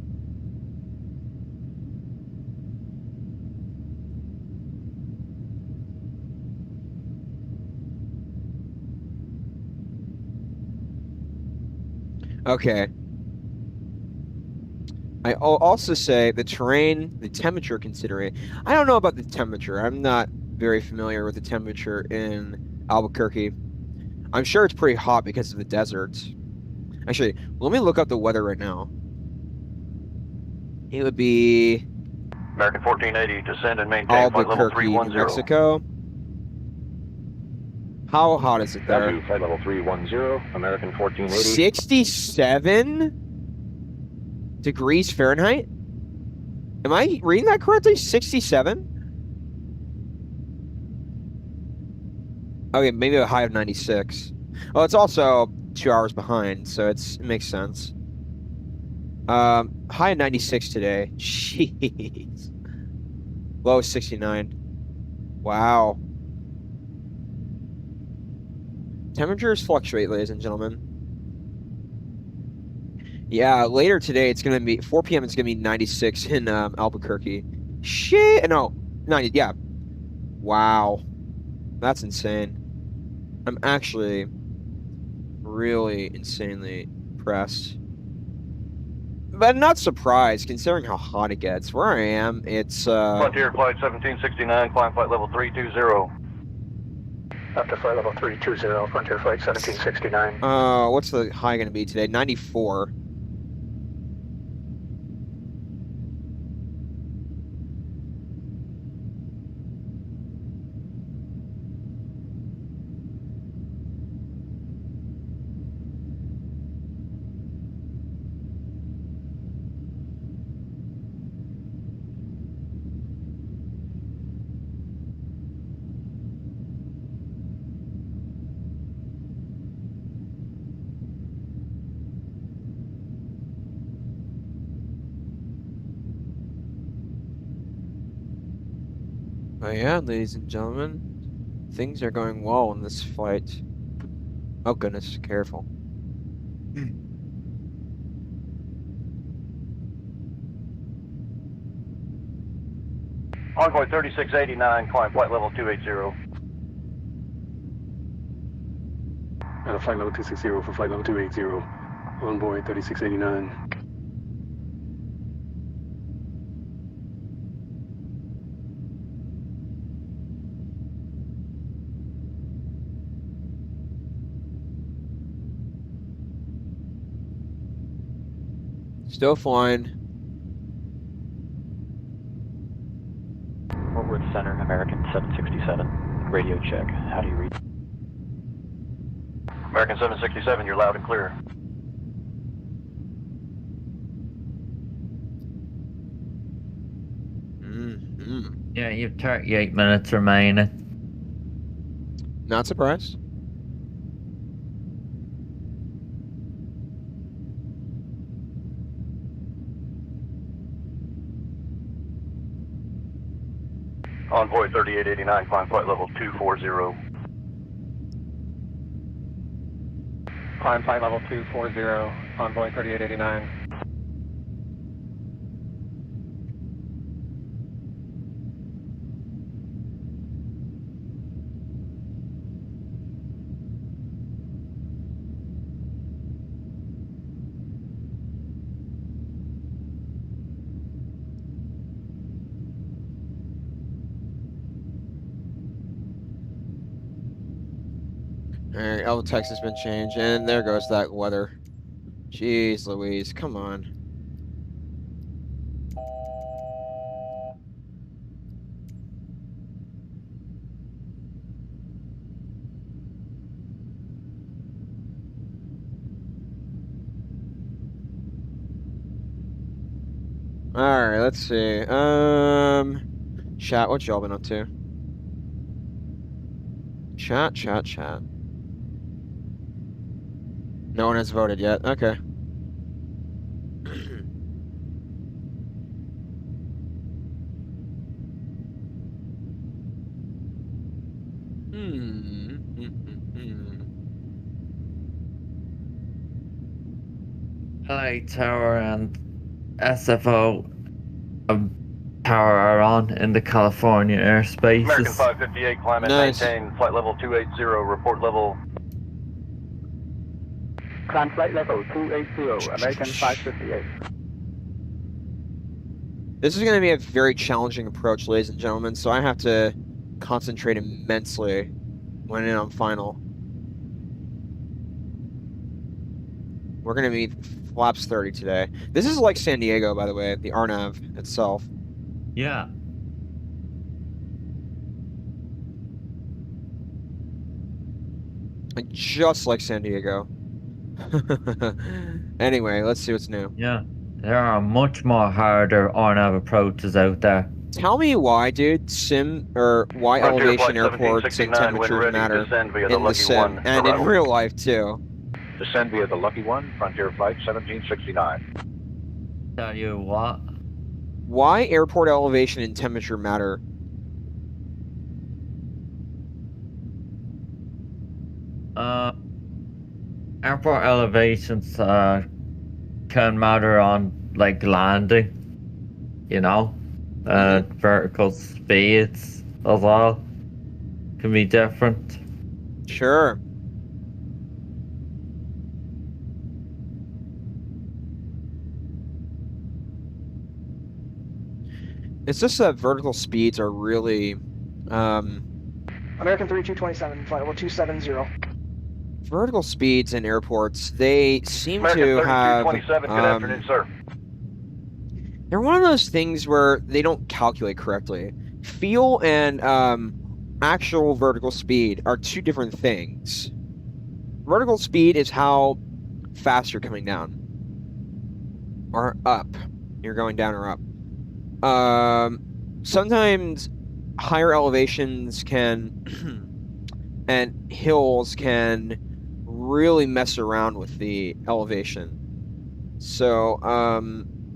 A: Okay. I'll also say the terrain, the temperature considering. I don't know about the temperature. I'm not very familiar with the temperature in Albuquerque. I'm sure it's pretty hot because of the deserts. Actually, let me look up the weather right now. It would be
U: American 1480, descend and maintain flight level
A: Albuquerque, New
U: 310.
A: Mexico. How hot is it there?
S: Flight level 310, American 1480.
A: 67 degrees Fahrenheit? Am I reading that correctly? 67? Okay, maybe a high of 96. Well, it's also 2 hours behind, so it makes sense. High of 96 today. Jeez. Low 69. Wow. Temperatures fluctuate, ladies and gentlemen. Yeah, later today it's gonna be 4 p.m. It's gonna be 96 in Albuquerque. Shit, no, 90. Yeah. Wow, that's insane. I'm actually really insanely impressed, but not surprised considering how hot it gets. Where I am, it's
U: Frontier Flight 1769, climb flight level 320.
O: After flight level 320, Frontier Flight 1769.
A: What's the high gonna be today? 94. Oh yeah, ladies and gentlemen, things are going well in this flight. Oh goodness, careful.
U: Envoy 3689, climb flight level 280.
O: Flight level 260 for flight level 280. Envoy 3689.
A: Still flying.
R: Fort Worth Center, American 767. Radio check. How do you read?
U: American 767, you're loud and clear.
B: Yeah, you've 38 minutes remaining.
A: Not surprised.
U: Envoy 3889, climb flight level 240.
O: Climb flight level 240, Envoy 3889.
A: Alright, all the text has been changed, and there goes that weather. Jeez Louise, come on. Alright, let's see. Chat, what y'all been up to? Chat. No one has voted yet. Okay.
B: Flight Tower and SFO power are on in the California airspaces.
U: American 558, climb and
A: Nice.
U: maintain flight level 280, report level.
O: Climb flight level 280, American 558.
A: This is going to be a very challenging approach, ladies and gentlemen, so I have to concentrate immensely when I'm final. We're going to be flaps 30 today. This is like San Diego, by the way, the RNAV itself.
B: Yeah.
A: Like, just like San Diego. Anyway, let's see what's new.
B: Yeah. There are much more harder RNAV approaches out there.
A: Tell me why, dude. Why
U: Frontier
A: elevation
U: Flight
A: airports and
U: 1769, when
A: temperatures
U: ready,
A: matter
U: descend via the
A: in the
U: Lucky
A: sim
U: One.
A: and in
U: Arrival.
A: real life too.
U: Descend via the Lucky One, Frontier Flight 1769.
B: Tell you what.
A: Why airport elevation and temperature matter?
B: Airport elevations can matter on like landing, you know, vertical speeds as well can be different.
A: Sure. It's just that vertical speeds are really,
E: American 3227, flight level 270.
A: vertical speeds in airports, they seem
U: American
A: to have,
U: 3227, good afternoon, sir.
A: they're one of those things where they don't calculate correctly. Feel and actual vertical speed are two different things. Vertical speed is how fast you're coming down. Or up. You're going down or up. Sometimes higher elevations can and hills can really mess around with the elevation. So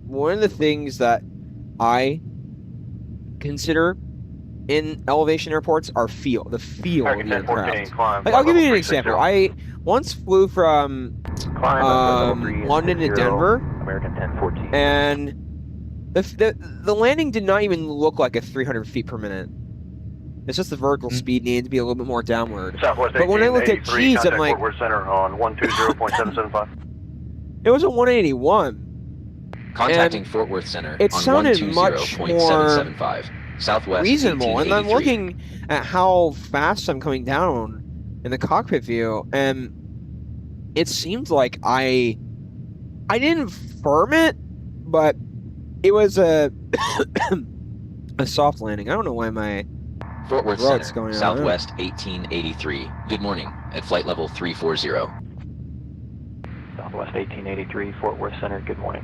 A: one of the things that I consider in elevation airports are the feel of the aircraft. Like, I'll give you an example. I once flew from London to Denver,
R: American 1014.
A: and the landing did not even look like a 300 feet per minute. It's just the vertical speed needed to be a little bit more downward.
U: Southwest
A: But when I looked at
U: 1883,
A: G's, I'm
U: contact
A: like,
U: Fort Worth Center on 120.775.
A: it was a 181.
Q: Contacting
A: And
Q: Fort Worth Center
A: it
Q: on
A: sounded much more
Q: 120.775. Southwest
A: reasonable. And I'm
Q: 1883.
A: looking at how fast I'm coming down in the cockpit view, and it seemed like I didn't firm it, but it was a a soft landing. I don't know why my
Q: Fort Worth
A: throat's
Q: Center,
A: going on.
Q: Southwest 1883. Good morning at flight level 340.
R: Southwest 1883, Fort Worth Center, good morning.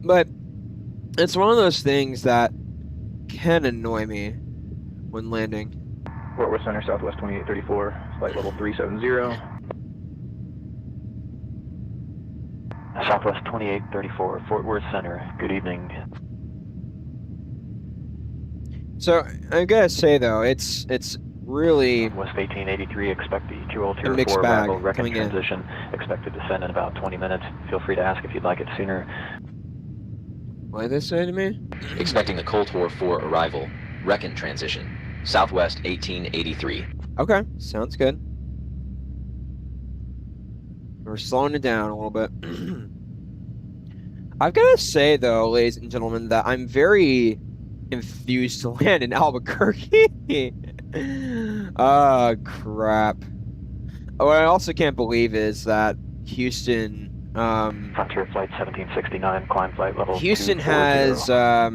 A: But it's one of those things that can annoy me when landing.
R: Fort Worth Center, Southwest 2834, flight level 370. Southwest 2834, Fort Worth Center, good evening.
A: So I gotta say though, it's really
R: West 1883, expect the
A: a mixed
R: 204
A: bag
R: arrival, wreck and
A: coming in.
R: transition, expect to descend in about 20 minutes. Feel free to ask if you'd like it sooner.
A: What did they say to me?
Q: Expecting the Cold War 4 arrival. Reckon transition. Southwest 1883.
A: Okay, sounds good. We're slowing it down a little bit. I've got to say, though, ladies and gentlemen, that I'm very enthused to land in Albuquerque. Oh, crap. What I also can't believe is that Houston...
R: Frontier Flight 1769, climb flight level
A: Houston
R: 240.
A: has a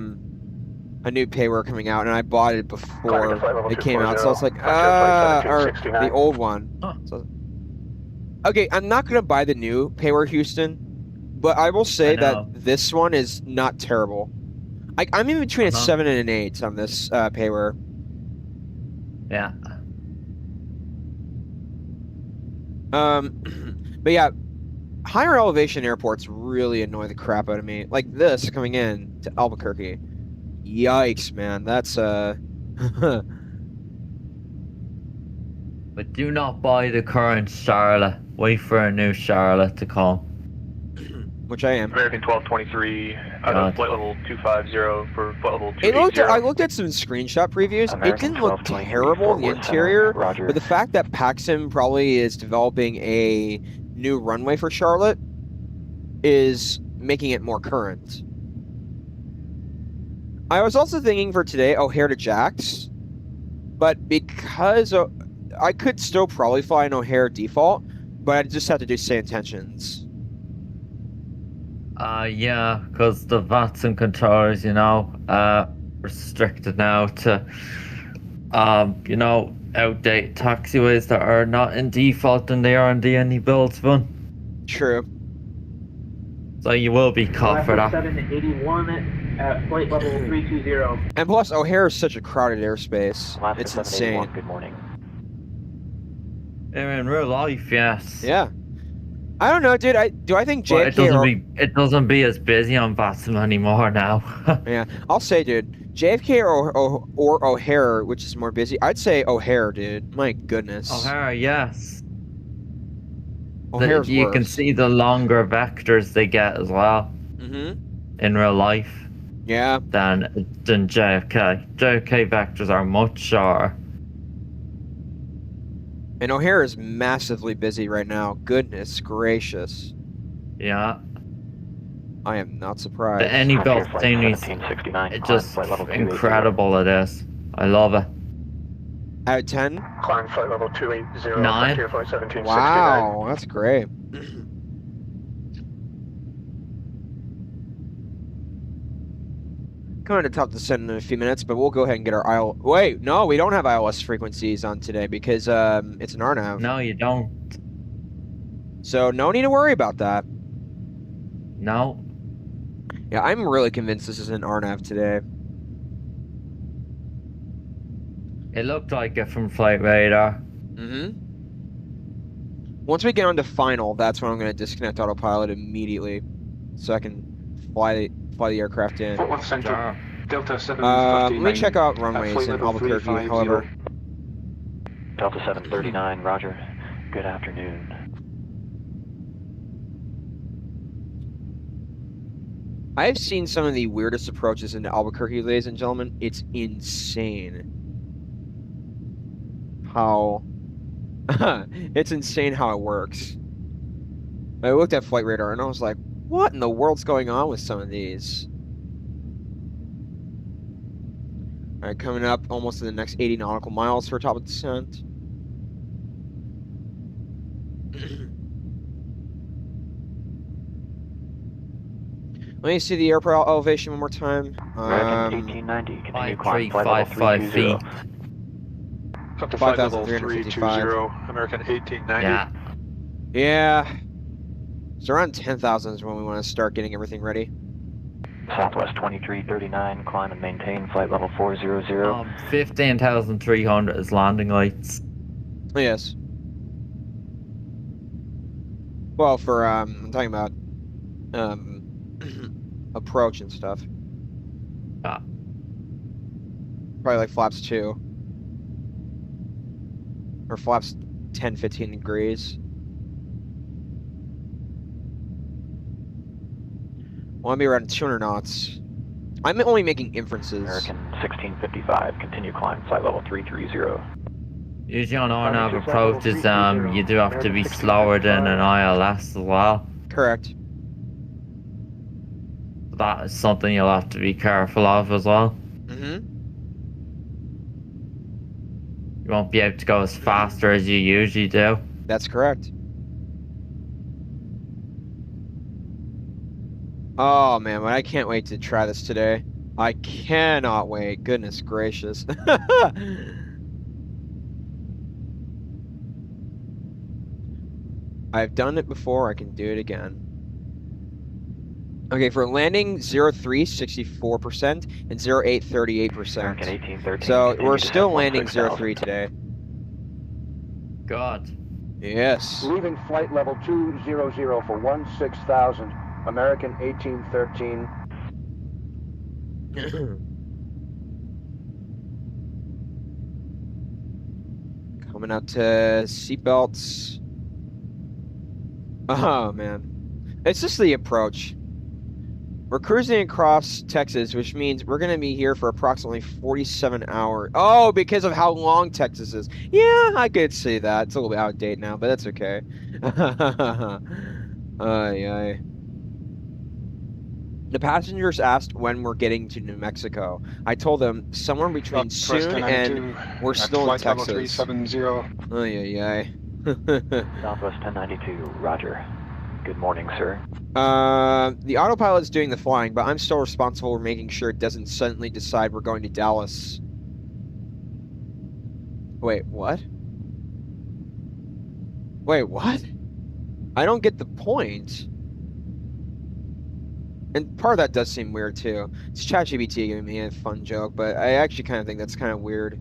A: new payware coming out, and I bought it before it came out, so I was like, or the old one. So, okay, I'm not going to buy the new payware, Houston, but I will say that this one is not terrible. I'm in between a 7 and an 8 on this payware.
B: Yeah.
A: But yeah, higher elevation airports really annoy the crap out of me. Like this coming in to Albuquerque. Yikes, man. That's
B: But do not buy the current Charlotte. Wait for a new Charlotte to come.
A: Which I am.
U: American 1223, out of flight level 250 for flight level 280.
A: I looked at some screenshot previews. It didn't look terrible in the interior, but the fact that PAXIM probably is developing a new runway for Charlotte is making it more current. I was also thinking for today O'Hare to Jax, but because I could still probably fly an O'Hare default, but I just have to do say intentions.
B: Yeah, because the VATSIM controllers, restricted now to, outdated taxiways that are not in default and they are in the any builds one.
A: True.
B: So you will be caught for that.
G: 781 at flight level 320.
A: And plus, O'Hare is such a crowded airspace.
R: Alaska
A: It's
R: 781,
A: insane.
R: good morning.
B: In real life, yes.
A: Yeah. I don't know, dude. Do I think
B: But
A: JFK
B: it doesn't be as busy on VATSIM anymore now.
A: Yeah, I'll say, dude, JFK or O'Hare, which is more busy? I'd say O'Hare, dude. My goodness.
B: O'Hare, yes.
A: O'Hare's
B: You
A: worse.
B: can see the longer vectors they get as well. In real life.
A: Yeah.
B: Than JFK. JFK vectors are much shorter.
A: And O'Hare is massively busy right now. Goodness gracious.
B: Yeah.
A: I am not surprised.
B: The any built thing is just incredible it is. I love it.
A: Out of 10?
O: Climb flight level 280,
B: 9.
O: Frontier flight 1769.
A: Wow, that's great. Kind of tough to send in a few minutes, but we'll go ahead and get our IL. Wait, no, we don't have ILS frequencies on today because it's an RNAV.
B: No, you don't.
A: So no need to worry about that.
B: No.
A: Yeah, I'm really convinced this is an RNAV today.
B: It looked like it from flight radar.
A: Once we get on to final, that's when I'm going to disconnect autopilot immediately, so I can fly the aircraft in.
O: Fort Worth Central, Delta 7.
A: Let me check out runways in Albuquerque, however.
R: Delta 739, roger. Good afternoon.
A: I've seen some of the weirdest approaches into Albuquerque, ladies and gentlemen. It's insane how it's insane how it works. I looked at flight radar and I was like, what in the world's going on with some of these? All right, coming up almost to the next 80 nautical miles for top of descent. Let me see the airport elevation one more time.
R: American 1890, continue climb flight level
B: 5 feet.
T: Up to flight level 320, American 1890.
B: Yeah.
A: Yeah. So around 10,000 is when we want to start getting everything ready.
R: Southwest 2339, climb and maintain flight level 400.
B: 15,300 is landing lights.
A: Yes. Well, for I'm talking about approach and stuff. Probably like flaps 2. Or flaps 10, 15 degrees. Want to be around 200 knots. I'm only making inferences.
R: American 1655, continue climb flight level 330.
B: Usually on RNAV approaches, you do have to be slower than an ILS as well.
A: Correct.
B: That is something you'll have to be careful of as well. You won't be able to go as faster as you usually do.
A: That's correct. Oh man, but I can't wait to try this today. I cannot wait. Goodness gracious. I've done it before, I can do it again. Okay, for landing 03, 64%, and 08, 38%. So we're still landing 03 today.
B: God.
A: Yes.
S: Leaving flight level 200 for 16,000, American 1813.
A: Coming out to seatbelts. Oh man, it's just the approach. We're cruising across Texas, which means we're going to be here for approximately 47 hours. Oh, because of how long Texas is. Yeah, I could see that. It's a little bit out of date now, but that's okay. Aye. The passengers asked when we're getting to New Mexico. I told them somewhere between soon and we're still in Texas.
O: Level 370.
A: Aye.
R: Southwest 1092, roger. Good morning, sir.
A: The autopilot's doing the flying, but I'm still responsible for making sure it doesn't suddenly decide we're going to Dallas. Wait, what? Wait, what? I don't get the point. And part of that does seem weird too. It's ChatGPT giving me a fun joke, but I actually kind of think that's kind of weird.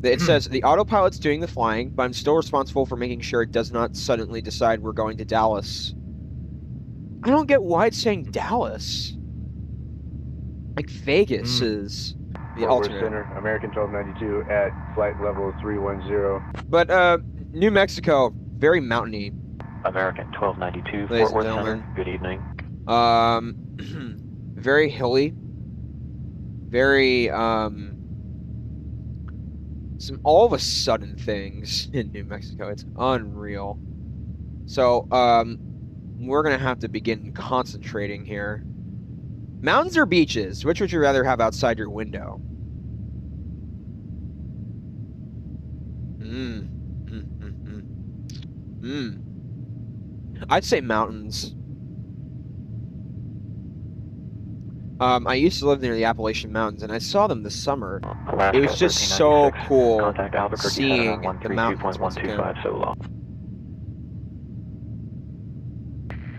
A: It says the autopilot's doing the flying, but I'm still responsible for making sure it does not suddenly decide we're going to Dallas. I don't get why it's saying Dallas. Like Vegas is the alternate.
I: Center, American 1292 at flight level 310.
A: But New Mexico, very mountainy.
R: American 1292,
A: Ladies
R: Fort
A: and
R: Worth
A: gentlemen.
R: Center, good evening.
A: Very hilly. Very some all of a sudden things in New Mexico. It's unreal. So we're gonna have to begin concentrating here. Mountains or beaches? Which would you rather have outside your window? I'd say mountains. I used to live near the Appalachian Mountains, and I saw them this summer. It was just so cool
R: Contact Albuquerque
A: seeing
R: Center on
A: the mountains once again.
R: 132.125 solo.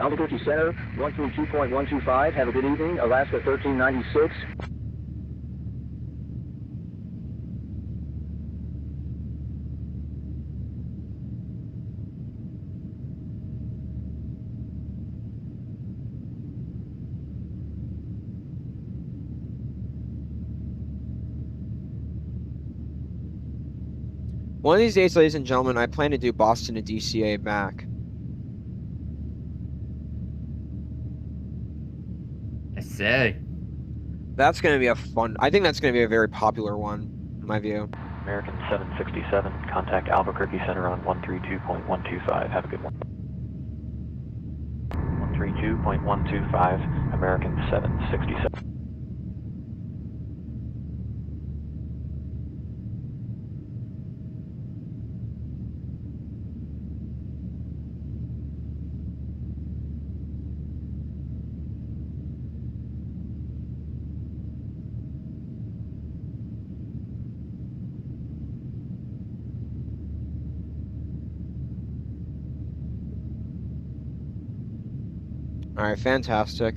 G: Albuquerque Center, 132.125. Have a good evening. Alaska 1396.
A: One of these days, ladies and gentlemen, I plan to do Boston to DCA back.
B: I say.
A: That's going to be a fun... I think that's going to be a very popular one, in my view.
R: American 767, contact Albuquerque Center on 132.125. Have a good one. 132.125, American 767.
A: All right, fantastic.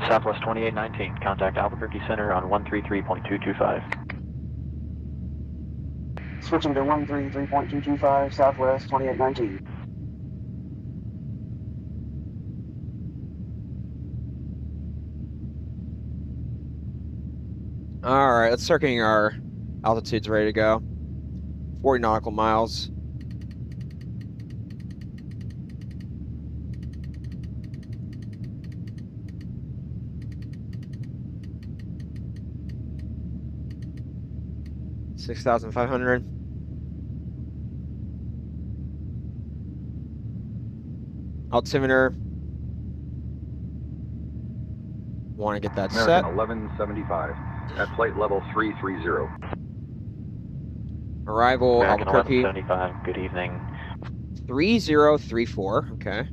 R: Southwest 2819, contact Albuquerque Center on 133.225.
S: Switching to 133.225, Southwest 2819.
A: All right, let's start getting our altitudes ready to go. 40 nautical miles. $6,500. Altimeter. Want to get that set.
L: American 1175 at flight level 330.
A: Arrival
R: American
A: Albuquerque.
R: 1175, good evening.
A: 3034. Okay.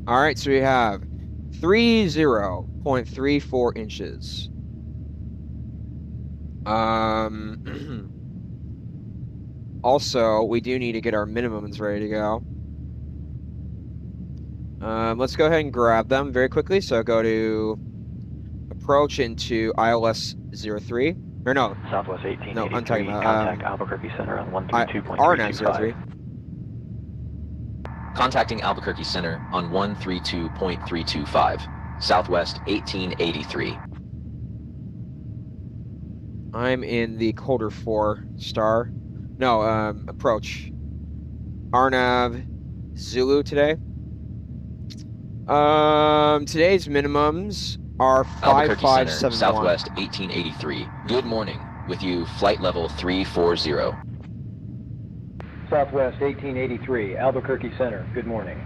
A: All right, so we have 30.34 inches. Also, we do need to get our minimums ready to go. Let's go ahead and grab them very quickly. So go to approach into ILS 03. Or no.
R: Southwest 1883,
A: no, I'm talking about
R: contact Albuquerque Center on 132.325.
A: RNAV 03.
Q: Contacting Albuquerque Center on 132.325, Southwest 1883.
A: I'm in the colder 4 star. No, approach. RNAV Zulu today. Today's minimums are
Q: Albuquerque Center,
A: 5571.
Q: Southwest 1883. Good morning. With you, flight level 340.
G: Southwest 1883, Albuquerque Center, good morning.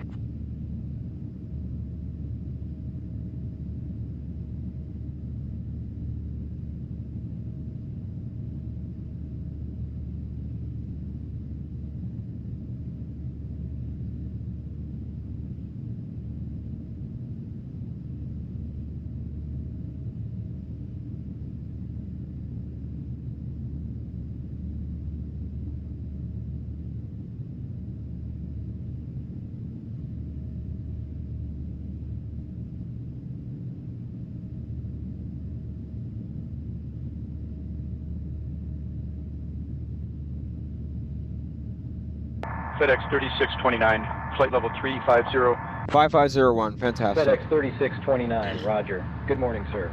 C: FedEx 3629, flight level 350.
A: 5501, fantastic.
G: FedEx 3629, roger. Good morning, sir.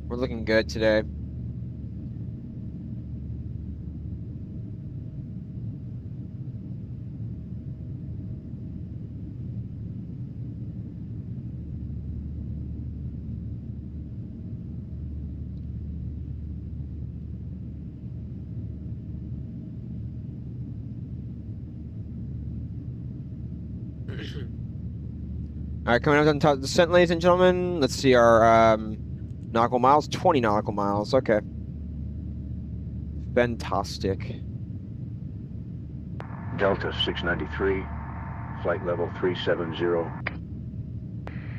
A: We're looking good today. All right, coming up on top of the descent, ladies and gentlemen. Let's see our nautical miles. 20 nautical miles. Okay. Fantastic.
S: Delta 693, flight level 370.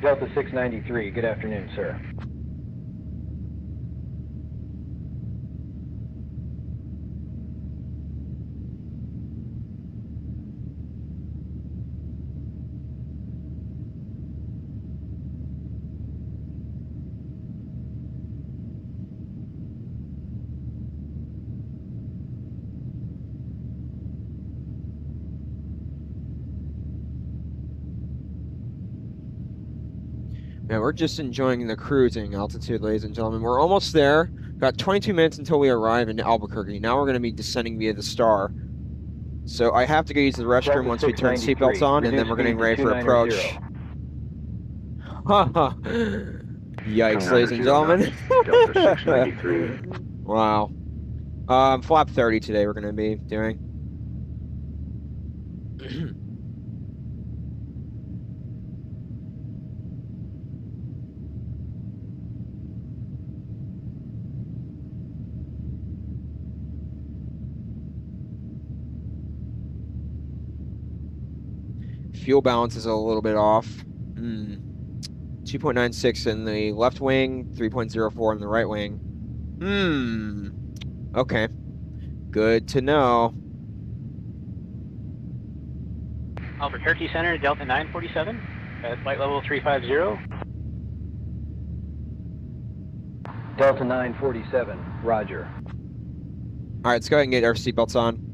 G: Delta 693, good afternoon, sir.
A: Yeah, we're just enjoying the cruising altitude, ladies and gentlemen. We're almost there. Got 22 minutes until we arrive in Albuquerque. Now we're going to be descending via the Star. So I have to go use the restroom once we turn seatbelts on, and then we're getting ready for approach. Haha. Yikes, ladies and gentlemen.
S: Delta 693.
A: Wow. Flap 30 today we're going to be doing. Fuel balance is a little bit off. 2.96 in the left wing, 3.04 in the right wing. Okay. Good to know.
M: Albuquerque Center, Delta 947, at flight level 350.
G: Delta 947, roger.
A: All right, let's go ahead and get our seatbelts on.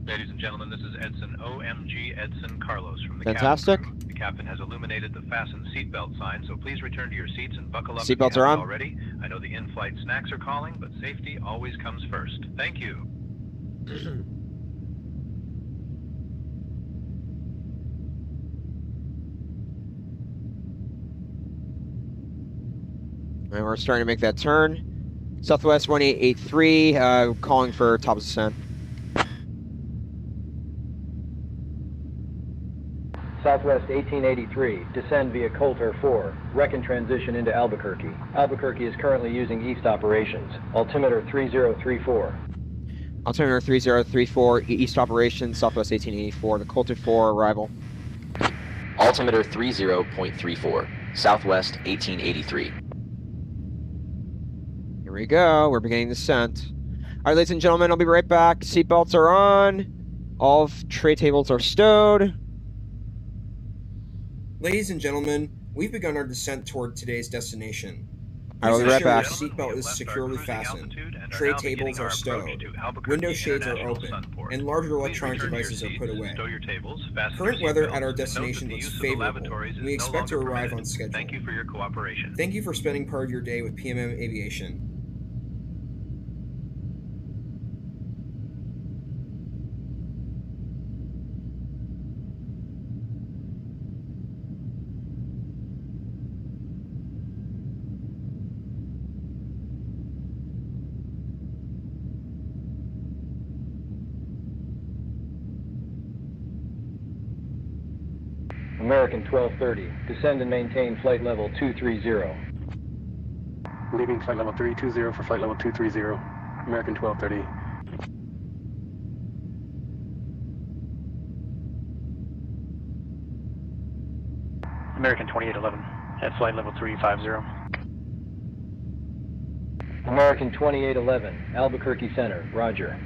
D: Ladies and gentlemen, this is Edson, OMG Edson Carlos from the
A: Fantastic.
D: cabin crew. The captain has illuminated the fasten seatbelt sign, so please return to your seats and buckle up.
A: Seatbelts are on.
D: Already. I know the in-flight snacks are calling, but safety always comes first. Thank you.
A: And we're starting to make that turn. Southwest 1883, calling for top of descent.
G: Southwest 1883, descend via Coulter 4, wreck and transition into Albuquerque. Albuquerque is currently using east operations. Altimeter 3034.
A: Altimeter 3034, east operations, Southwest 1884, the Coulter 4 arrival.
Q: Altimeter 30.34, Southwest 1883.
A: Here we go, we're beginning descent. All right, ladies and gentlemen, I'll be right back. Seatbelts are on. All tray tables are stowed. Ladies and gentlemen, we've begun our descent toward today's destination. I will be right back. Your seatbelt is securely fastened. Tray tables are stowed. Window shades are open, and larger electronic devices are put away. Current weather at our destination looks favorable, and we expect to arrive on schedule.
D: Thank you for your cooperation.
A: Thank you for spending part of your day with PMM Aviation.
G: American 1230, descend and maintain flight level 230.
O: Leaving flight level 320 for flight level 230. American 1230.
M: American 2811, at flight level 350.
G: American 2811, Albuquerque Center, roger.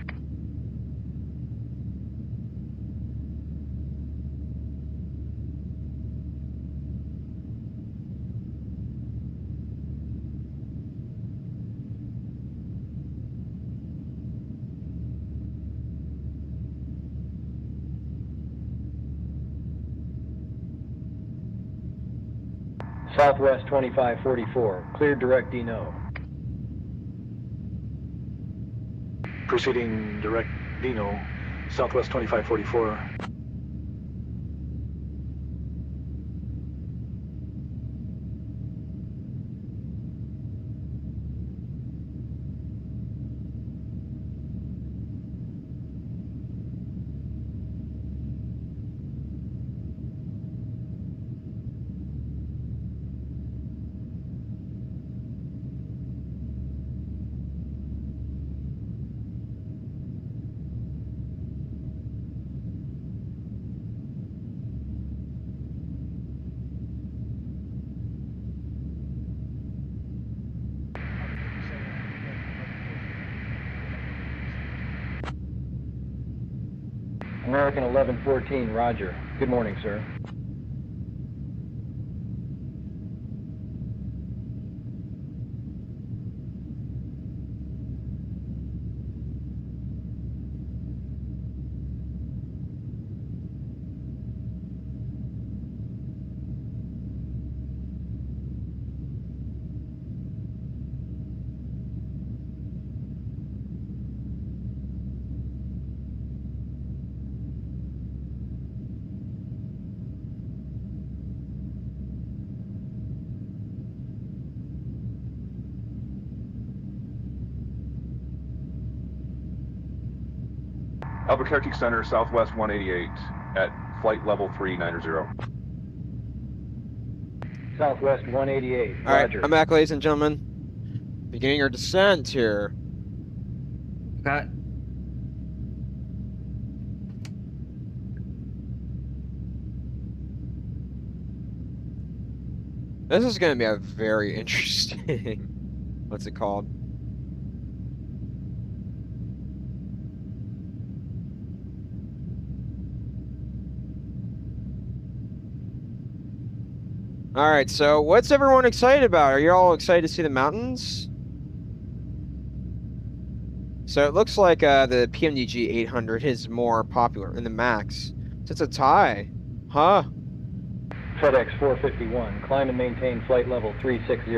G: Southwest 2544, cleared direct Dino.
J: Proceeding direct Dino, Southwest 2544.
G: American 1114, roger. Good morning, sir.
L: Albuquerque Center, Southwest 188 at flight level 390.
G: Southwest 188,
A: All right,
G: roger.
A: I'm back, ladies and gentlemen. Beginning our descent here.
B: Okay.
A: This is going to be a very interesting, what's it called? All right, so what's everyone excited about? Are you all excited to see the mountains? So it looks like the PMDG 800 is more popular than the MAX. So it's a tie. Huh?
G: FedEx 451, climb and maintain flight level 360.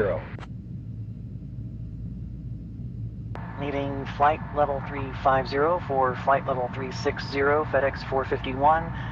K: Needing flight level 350 for flight level 360, FedEx 451.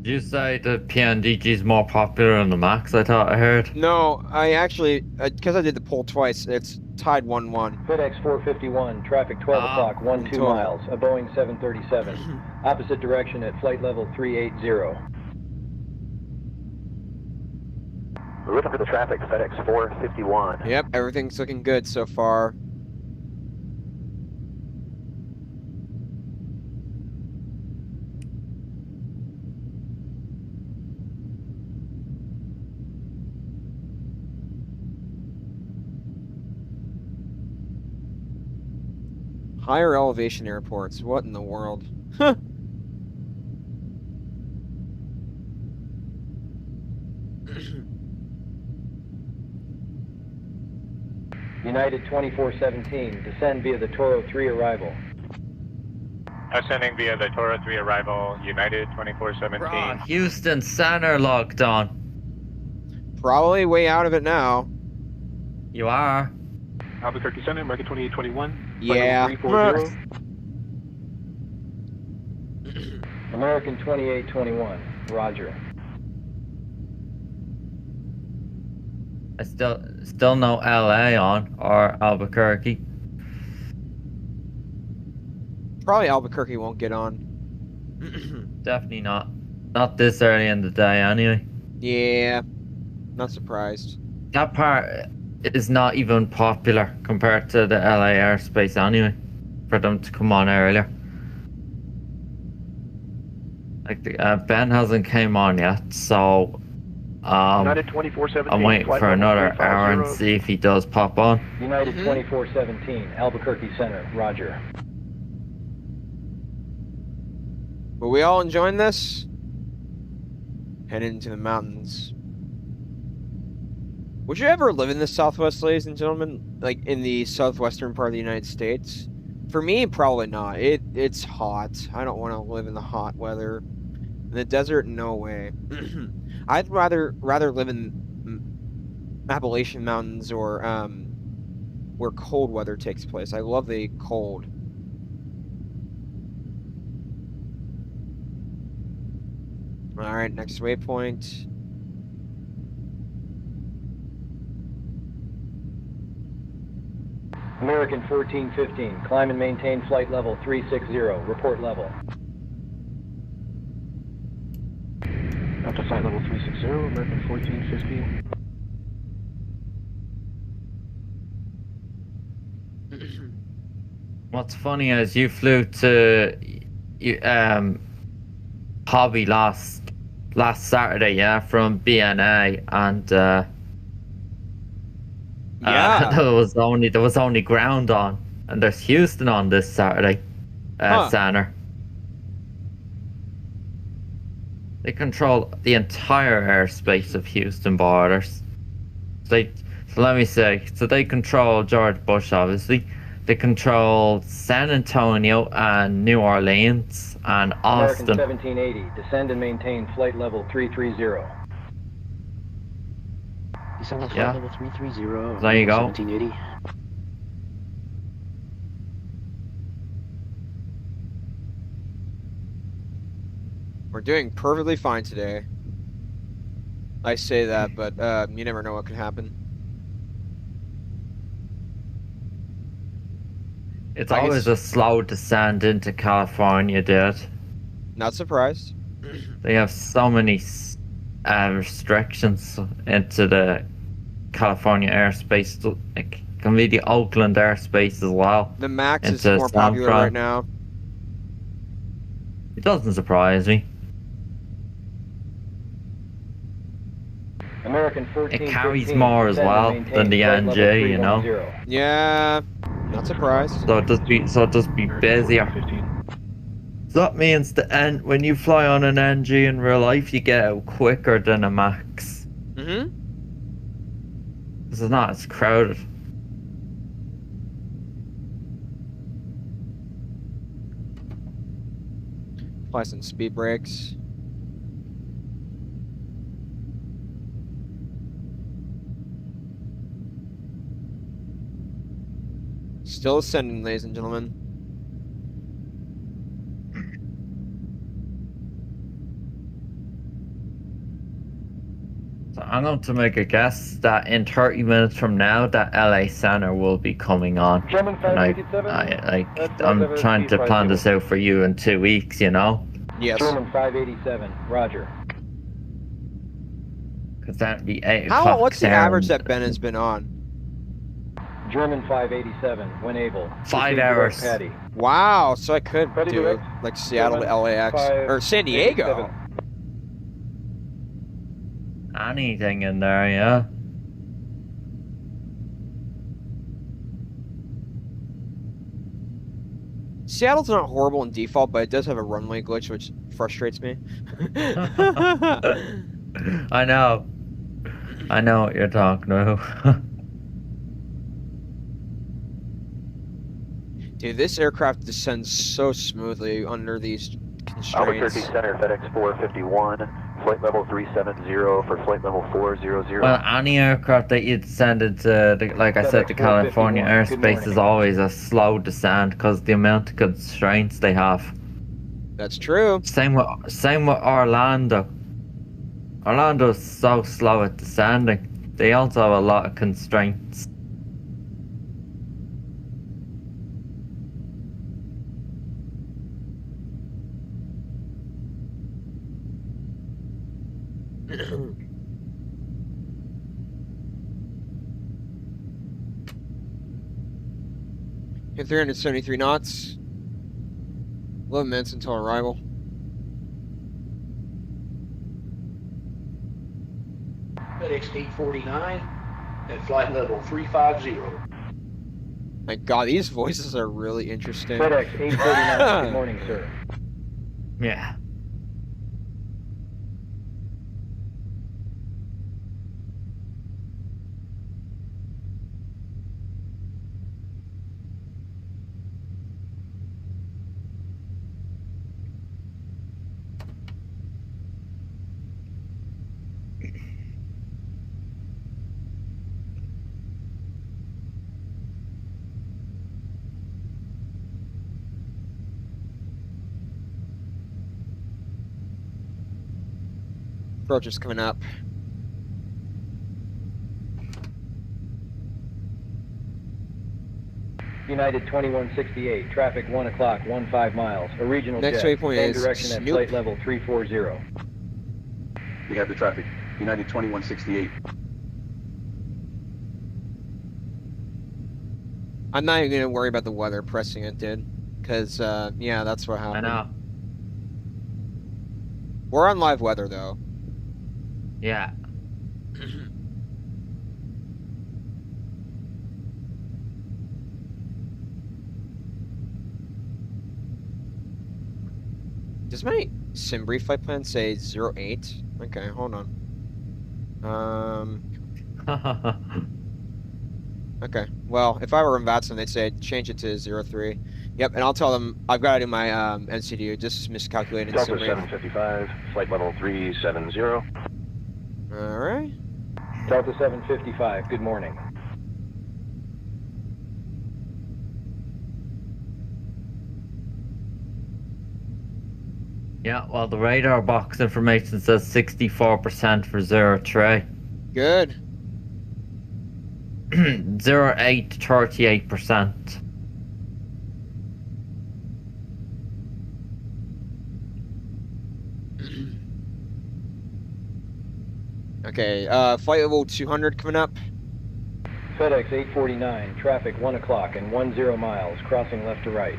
B: Did you say the PMDG is more popular than the MAX? I thought I heard.
A: No, I actually, because I did the poll twice, it's tied 1-1.
G: FedEx 451, traffic 12 o'clock, 12 miles, a Boeing 737. Opposite direction at flight level 380.
H: We're looking for the traffic, FedEx 451.
A: Yep, everything's looking good so far. Higher elevation airports. What in the world? Huh.
G: United 2417, descend via the Toro 3 arrival.
U: Ascending via the Toro 3 arrival, United 2417.
B: Bro, Houston Center locked on.
A: Probably way out of it now.
B: You are.
O: Albuquerque Center, American 2821.
A: Yeah.
O: 340.
G: American 2821, roger.
B: I still no LA on, or Albuquerque.
A: Probably Albuquerque won't get on.
B: Definitely not. Not this early in the day anyway.
A: Yeah. Not surprised.
B: That part is not even popular compared to the LA airspace anyway, for them to come on earlier. Like Ben hasn't came on yet, so
C: United 2417.
B: I'm waiting
C: flight
B: for
C: level
B: another hour and
C: 350.
B: see if he does pop on.
G: United 2417, Albuquerque Center, roger.
A: Were we all enjoying this? Heading into the mountains. Would you ever live in the Southwest, ladies and gentlemen? Like in the southwestern part of the United States? For me, probably not. It's hot. I don't want to live in the hot weather. In the desert, no way. I'd rather live in Appalachian Mountains or where cold weather takes place. I love the cold. All right, next waypoint.
G: American 1415, climb and maintain flight level 360, report level.
E: Up to flight level 360, American 1415.
B: What's funny is you flew to Hobby last Saturday, yeah, from BNA, and
A: yeah,
B: there was only ground on, and there's Houston on this Saturday, center. They control the entire airspace of Houston borders. So let me say, so they control George Bush, obviously. They control San Antonio and New Orleans and Austin.
G: American 1780, descend and maintain flight level 330.
E: Descend on flight
B: Yeah.
E: level 330.
B: There you go.
E: 1780.
A: We're doing perfectly fine today. I say that, but you never know what could happen.
B: It's always a slow descent into California, dude.
A: Not surprised.
B: They have so many restrictions into the California airspace. It can be the Oakland airspace as well.
A: The Max is
B: into
A: more
B: San
A: popular
B: Fran.
A: right now.
B: It doesn't surprise me.
G: American 1415,
B: It carries more as
G: descend and
B: well
G: maintain
B: than the
G: flight level
B: NG, you know.
G: 310.
A: Yeah, not surprised.
B: So it does be busier. So that means when you fly on an NG in real life, you get out quicker than a Max.
A: Mm-hmm.
B: Because it's not as crowded.
A: Apply some speed brakes. Still ascending, ladies and gentlemen.
B: So I'm going to make a guess that in 30 minutes from now, that LA Center will be coming on.
G: German
B: And
G: 587.
B: I'm trying to plan this out for you in 2 weeks, you know?
A: Yes.
G: German 587, roger.
B: Because that'd be 8 o'clock.
A: What's the
B: there.
A: average that Ben has been on?
G: German 587, when able.
B: 5
G: Proceed
B: hours.
G: direct Patty.
A: Wow, so I could
G: Ready
A: do
G: direct.
A: like Seattle to
G: German
A: LAX or San Diego.
G: 587.
B: Anything in there, yeah?
A: Seattle's not horrible in default, but it does have a runway glitch, which frustrates me.
B: I know what you're talking about.
A: Dude, this aircraft descends so smoothly under these
H: Albuquerque
A: constraints.
H: Center, FedEx 451, flight level 370 for flight level 400.
B: Well, any aircraft that you send into, like I said, the California airspace is always a slow descent because the amount of constraints they have.
A: That's true.
B: Same with Orlando. Orlando's so slow at descending. They also have a lot of constraints.
A: Hit 373 knots. 11 minutes until arrival.
N: FedEx 849 at flight level 350.
A: My God, these voices are really interesting.
G: FedEx 849, good morning, sir.
B: Yeah.
A: Approach is coming up.
G: United 2168, traffic 1 o'clock, 15 miles. A regional
A: Next
G: jet,
A: waypoint
G: same
A: is
G: direction at
A: Snoop.
G: flight level 340.
L: We have the traffic. United 2168.
A: I'm not even gonna worry about the weather pressing it, dude. Because, yeah, that's what happened.
B: I know.
A: We're on live weather, though.
B: Yeah.
A: Does my sim brief flight plan say 08? Okay, hold on. Okay, well, if I were in VATSIM, they'd say change it to 03. Yep, and I'll tell them I've got to do my NCDU, just miscalculated sim
L: Delta
A: brief.
L: 755, flight level 370.
A: Alright.
G: Delta 755, good morning.
B: Yeah, well, the radar box information says 64% for 03.
A: Good.
B: 08 to 38%.
A: Okay, flight level 200 coming up.
G: FedEx 849, traffic 1 o'clock and 10 miles, crossing left to right.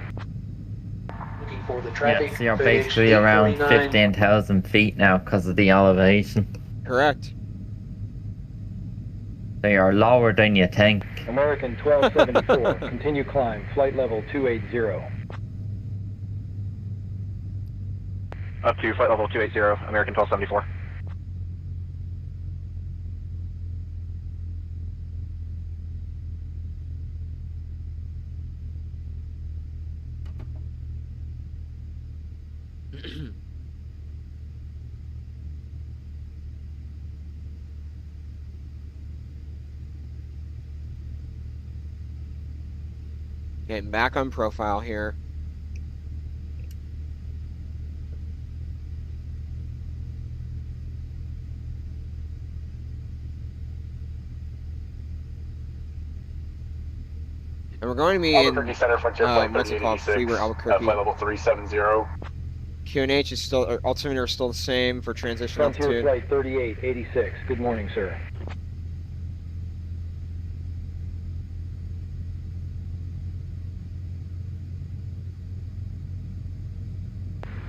N: Looking for the traffic.
B: Yeah, so you're
N: FedEx
B: basically around
N: 849.
B: 15,000 feet now because of the elevation.
A: Correct.
B: They are lower than you think.
G: American 1274, continue climb, flight level 280.
H: Up to flight level 280, American 1274.
A: Getting back on profile here. And we're going to be
L: Albuquerque Center, Frontier Flight
A: what's it called?
L: 3886,
A: Freeware Albuquerque.
L: flight level 370.
A: QNH is still, or altimeter is still the same for transition
G: Frontier
A: altitude.
G: flight 3886, good morning, sir.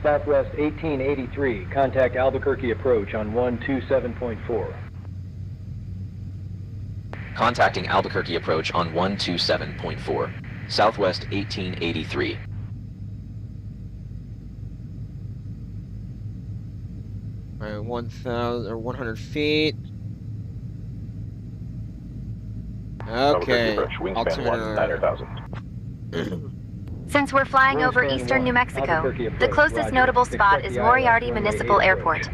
G: Southwest 1883, contact Albuquerque approach on 127.4.
Q: Contacting Albuquerque approach on 127.4. Southwest 1883.
A: Alright, 1,000 or 100 feet. Okay. Altimeter.
P: Since we're flying over eastern New Mexico, the closest notable spot is Moriarty Municipal Airport.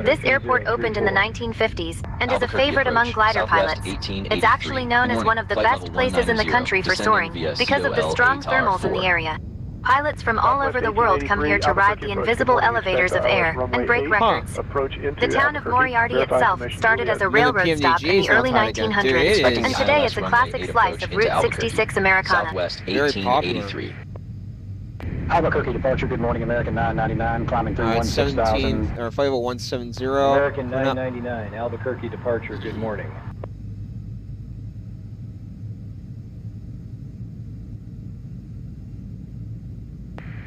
P: This airport opened in the 1950s and is a favorite among glider pilots. It's actually known as one of the best places in the country for soaring because of the strong thermals in the area. Pilots from all over the world come here to ride the invisible elevators of air and break records. The town of Moriarty itself started as a railroad stop in the early 1900s, and today it's a classic slice of Route 66 Americana.
Q: Southwest 1883.
S: Albuquerque departure, good morning, American 999, climbing 316,000.
A: Or flight level 170.
G: American 999, Albuquerque departure, good morning.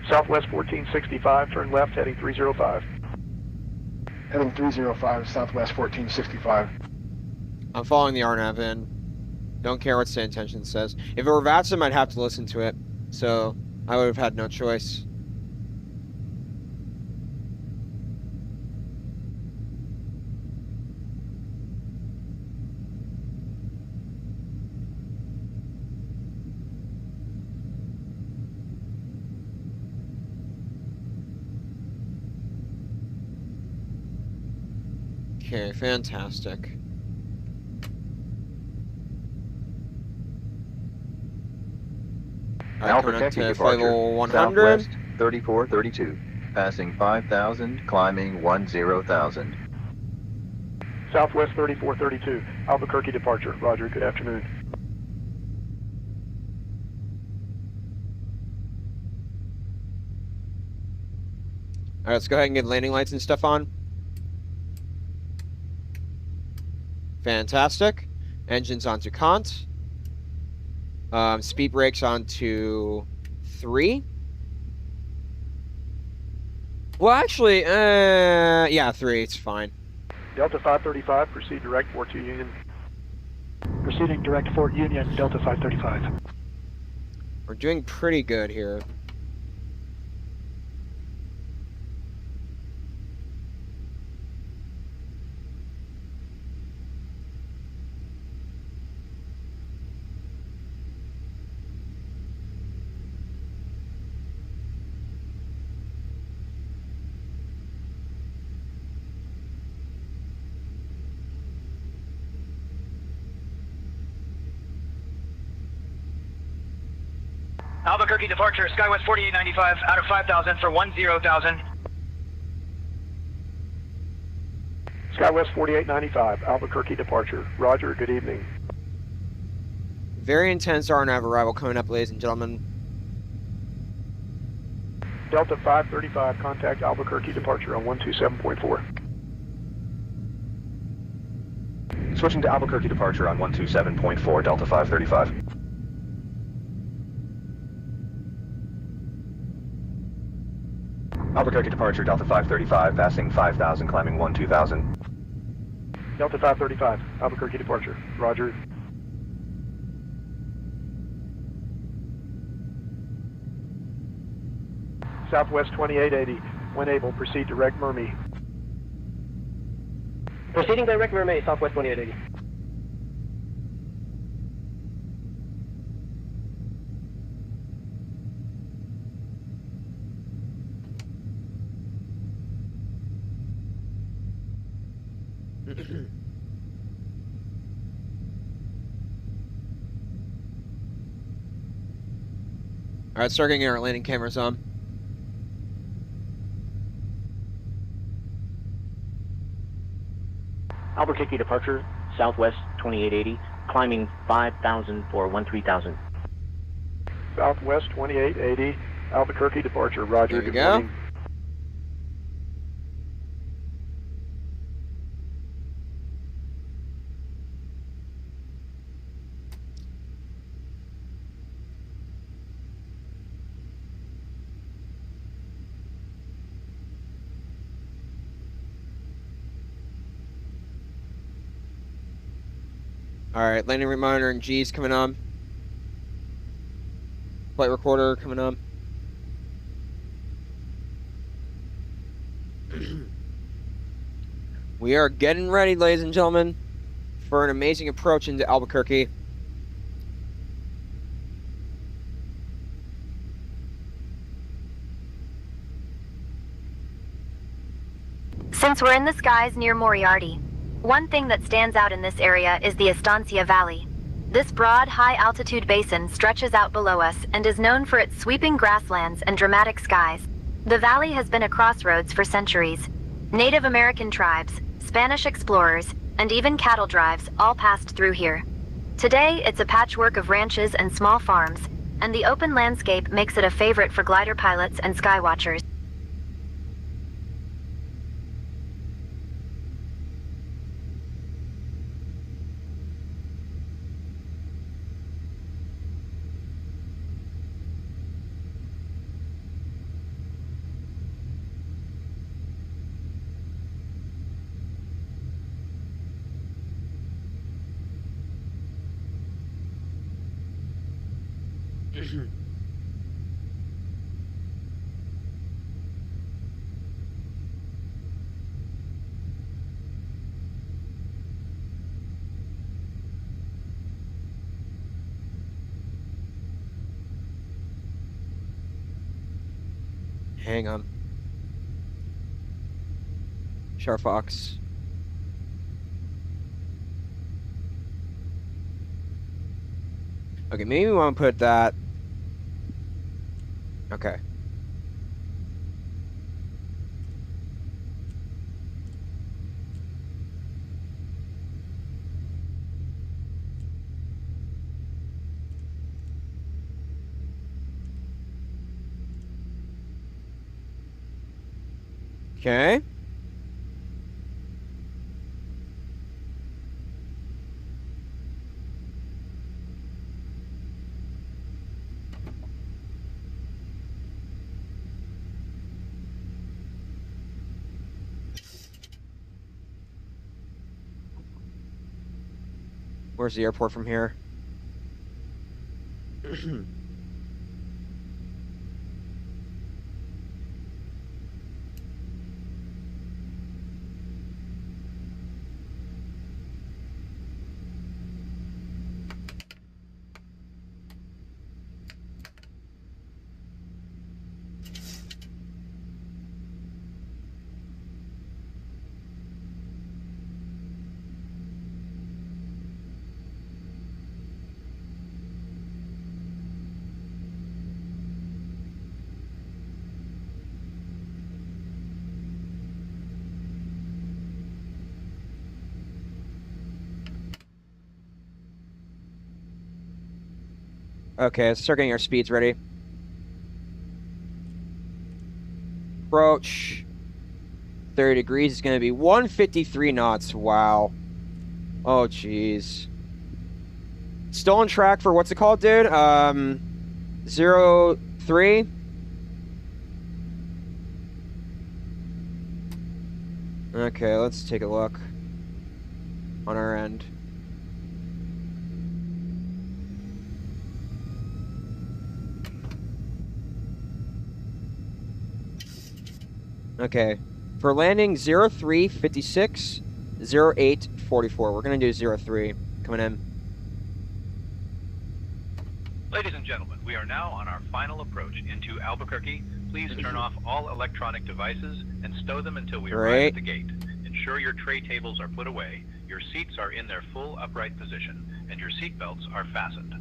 J: Southwest 1465, turn left, heading 305.
E: Heading 305, Southwest 1465.
A: I'm following the RNAV in. Don't care what state intention says. If it were VATSIM, I'd have to listen to it. So I would have had no choice. Okay, fantastic.
L: Albuquerque departure,
A: 100.
L: Southwest 3432, passing 5,000, climbing 10,000.
J: Southwest 3432, Albuquerque departure. Roger, good afternoon.
A: All right, let's go ahead and get landing lights and stuff on. Fantastic. Engines onto cont. Speed brakes onto 3. Well, actually, yeah, 3. It's fine.
J: Delta 535, proceed direct Fort Union. Proceeding direct Fort Union, Delta 535.
A: We're doing pretty good here.
K: Albuquerque departure, Skywest 4895, out of 5,000 for 10,000.
J: Skywest 4895, Albuquerque departure. Roger, good evening.
A: Very intense RNAV arrival coming up, ladies and gentlemen.
J: Delta 535, contact Albuquerque departure on 127.4.
L: Switching to Albuquerque departure on 127.4, Delta 535. Albuquerque departure, Delta 535, passing 5,000, climbing 12,000.
J: Delta 535, Albuquerque departure. Roger. Southwest 2880, when able, proceed direct Mermy.
E: Proceeding direct Mermy, Southwest 2880.
A: All right, start getting our landing cameras on.
E: Albuquerque departure, Southwest 2880, climbing 5,000 for 13,000.
J: Southwest 2880, Albuquerque departure. Roger,
A: There we
J: good
A: go.
J: morning.
A: All right, landing rate monitor and G's coming on. Flight recorder coming on. We are getting ready, ladies and gentlemen, for an amazing approach into Albuquerque.
P: Since we're in the skies near Moriarty, one thing that stands out in this area is the Estancia Valley. This broad, high-altitude basin stretches out below us and is known for its sweeping grasslands and dramatic skies. The valley has been a crossroads for centuries. Native American tribes, Spanish explorers, and even cattle drives all passed through here. Today, it's a patchwork of ranches and small farms, and the open landscape makes it a favorite for glider pilots and skywatchers.
A: Hang on. Fox. Okay, maybe we want to put that. Okay. Okay. Where's the airport from here? Okay, let's start getting our speeds ready. Approach. 30 degrees is going to be 153 knots. Wow. Oh, jeez. Still on track for what's it called, dude? 03. Okay, let's take a look on our end. Okay, for landing 0356, 0844. We're gonna do 03 coming in.
D: Ladies and gentlemen, we are now on our final approach into Albuquerque. Please turn off all electronic devices and stow them until we arrive at the gate. Ensure your tray tables are put away, your seats are in their full upright position, and your seat belts are fastened.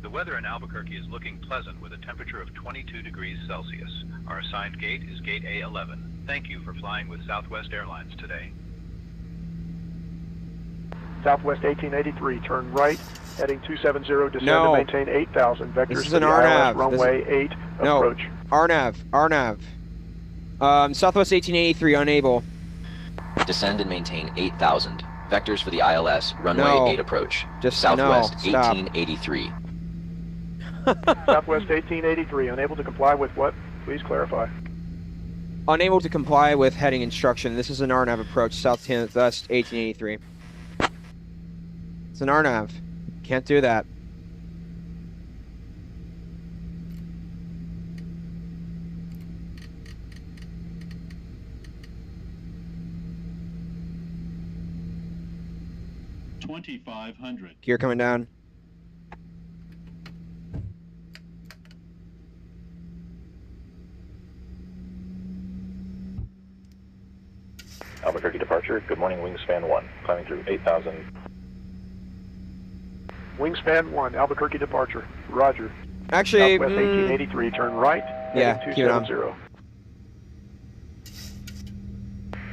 D: The weather in Albuquerque is looking pleasant with a temperature of 22 degrees Celsius. Our assigned gate is gate A11. Thank you for flying with Southwest Airlines today.
J: Southwest 1883, turn right, heading 270, descend and maintain 8,000. Vectors
A: this is
J: to
A: an
J: the
A: RNAV.
J: ILS runway 8, approach.
A: RNAV. Southwest 1883, unable.
Q: Descend and maintain 8,000. Vectors for the ILS, runway 8 approach.
A: Just
Q: Southwest 1883.
J: Southwest 1883, unable to comply with what? Please clarify.
A: Unable to comply with heading instruction. This is an RNAV approach, Southwest 1883. It's an RNAV. Can't do that.
F: $2,500.
A: Gear coming down.
R: Albuquerque departure. Good morning, Wingspan 1. Climbing through 8,000.
J: Wingspan 1, Albuquerque departure. Roger.
A: Actually,
J: Southwest 1883, turn right,
A: yeah,
J: heading 270.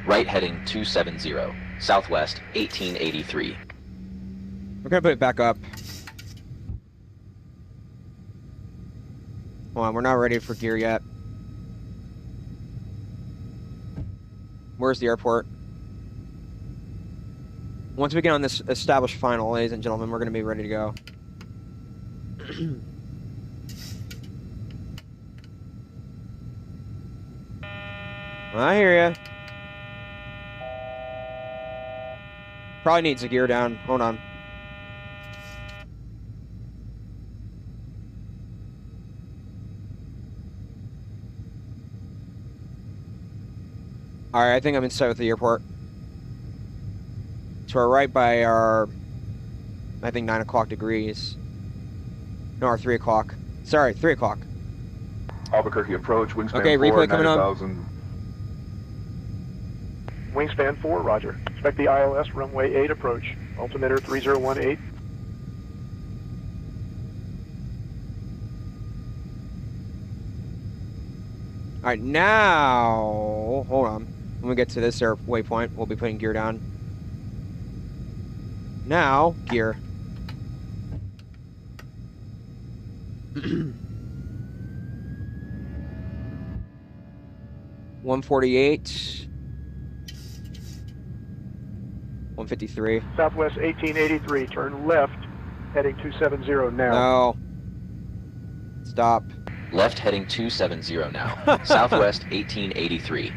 Q: Right heading 270. Southwest 1883.
A: We're gonna put it back up. Hold on, we're not ready for gear yet. Where's the airport? Once we get on this established final, ladies and gentlemen, we're gonna be ready to go. I hear ya. Probably needs a gear down. Hold on. All right, I think I'm in sight with the airport. To our right by our, I think 9 o'clock degrees. No, our 3 o'clock. Sorry, 3 o'clock.
L: Albuquerque approach, wingspan
A: Okay,
L: 4,
A: replay coming on.
L: 90,000.
E: Wingspan 4, roger. Expect the ILS runway 8 approach. Altimeter 3018.
A: All right, now, hold on. When we get to this waypoint, we'll be putting gear down. Now, gear. 148. 153.
E: Southwest 1883, turn left, heading 270 now.
A: No. Stop.
Q: Left heading 270 now. Southwest 1883.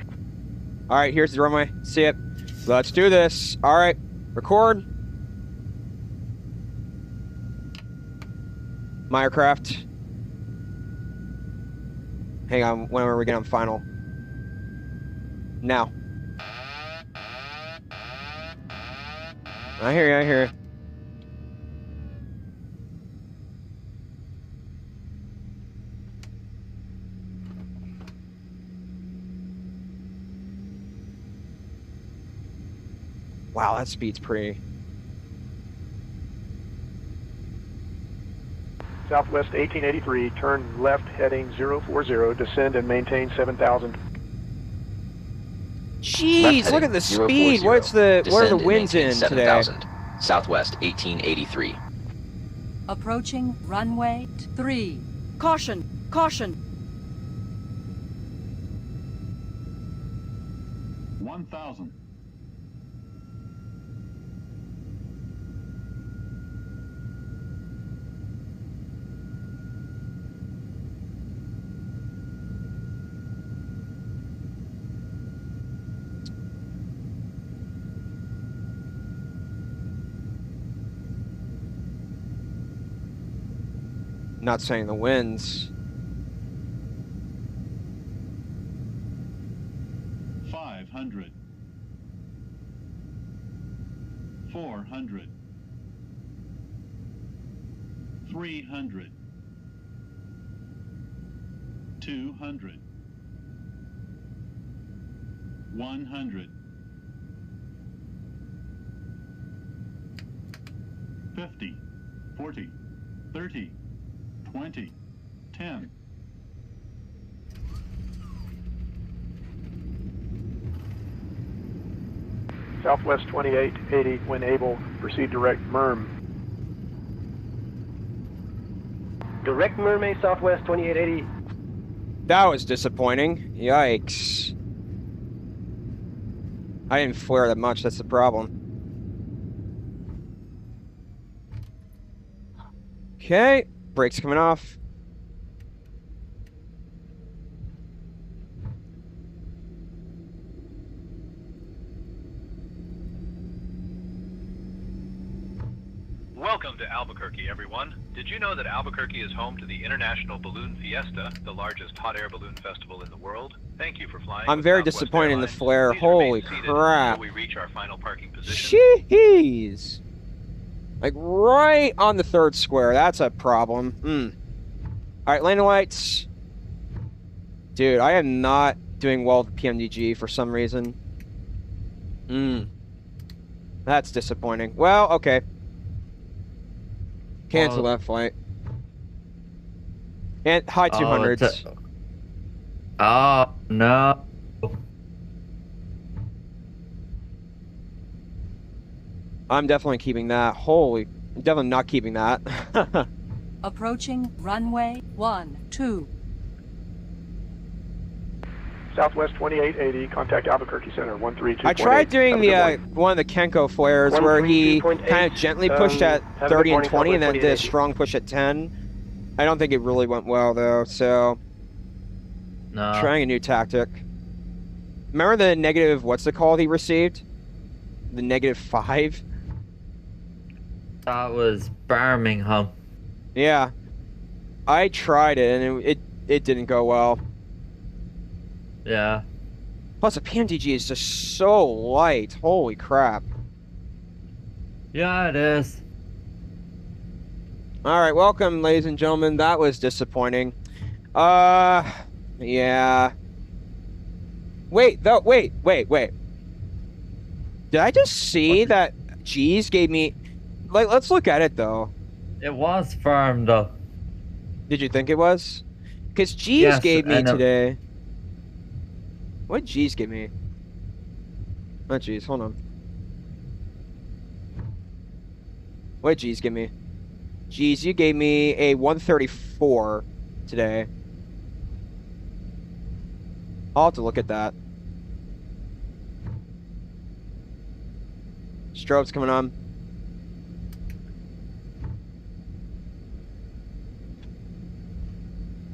A: All right, here's the runway. See it. Let's do this. All right, record. My aircraft. Hang on, whenever we get on final. Now. I hear you, I hear you. Wow, that speed's pretty.
E: Southwest 1883, turn left heading 040, descend and maintain 7,000.
A: Jeez, look at the speed. What are the winds in today?
Q: Southwest 1883.
T: Approaching runway 3. Caution, caution.
F: 1,000.
A: Not saying the winds.
F: 500. 400. 300. 200. 100. 50. 40. 30. 20, 10.
E: Southwest 2880, when able, proceed direct MERM.
G: Direct MERM, Southwest 2880.
A: That was disappointing. Yikes. I didn't flare that much, that's the problem. Okay. Brakes coming off.
D: Welcome to Albuquerque, everyone. Did you know that Albuquerque is home to the International Balloon Fiesta, the largest hot air balloon festival in the world? Thank you for flying.
A: I'm very disappointed in the flare. Holy crap.
D: We reach our final parking position.
A: Jeez. Like right on the 3rd square. That's a problem. All right, landing lights. Dude, I am not doing well with PMDG for some reason. That's disappointing. Well, okay. Cancel that flight. And high 200s.
B: Oh, no.
A: I'm definitely keeping that. Holy, I'm definitely not keeping that.
T: Approaching runway 12.
E: Southwest 2880, contact Albuquerque Center, 132.
A: I tried doing the one of the Kenko flares where he kind of gently pushed at 30 and 20 and then did a strong push at 10. I don't think it really went well though, so trying a new tactic. Remember the negative, what's the call he received? The -5?
B: That was Birmingham.
A: Yeah. I tried it and it didn't go well.
B: Yeah.
A: Plus, the PMDG is just so light. Holy crap.
B: Yeah, it is.
A: All right, welcome, ladies and gentlemen. That was disappointing. Yeah. Wait. Did I just see that G's gave me... Like, let's look at it, though.
B: It was firm, though.
A: Did you think it was? Because G's gave me today... What did G's give me? Oh, G's, hold on. What did G's give me? G's, you gave me a 134 today. I'll have to look at that. Strobe's coming on.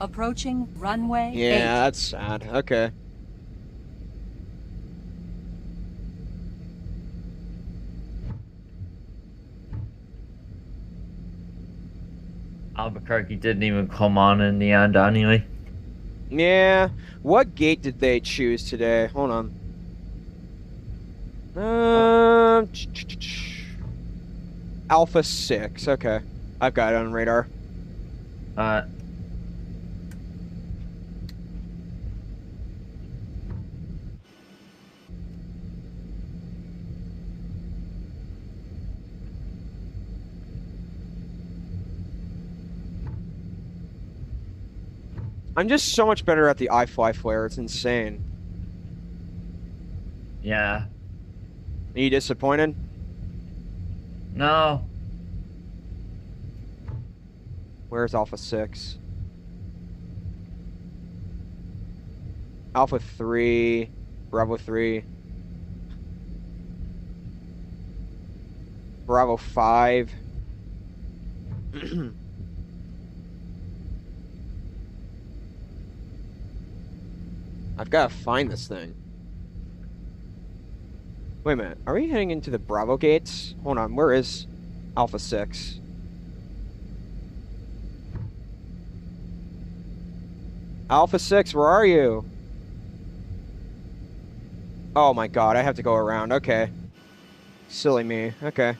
T: Approaching runway 8.
A: Yeah, that's sad. Okay.
B: Albuquerque didn't even come on in the end anyway.
A: Yeah. What gate did they choose today? Hold on. Alpha 6. Okay. I've got it on radar. I'm just so much better at the iFly flare. It's insane.
B: Yeah.
A: Are you disappointed?
B: No.
A: Where's Alpha 6? Alpha 3. Bravo 3. Bravo 5. I've got to find this thing. Wait a minute. Are we heading into the Bravo gates? Hold on. Where is Alpha 6? Alpha 6, where are you? Oh my god, I have to go around. Okay. Silly me. Okay.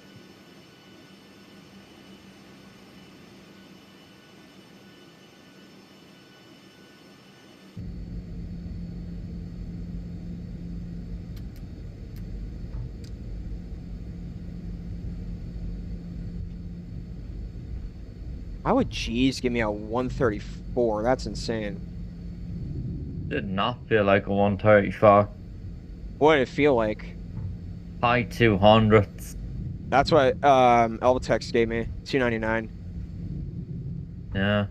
A: Why would G's give me a 134? That's insane.
B: Did not feel like a 134.
A: What did it feel like?
B: High 200s.
A: That's what Elvatex gave me. 299.
B: Yeah.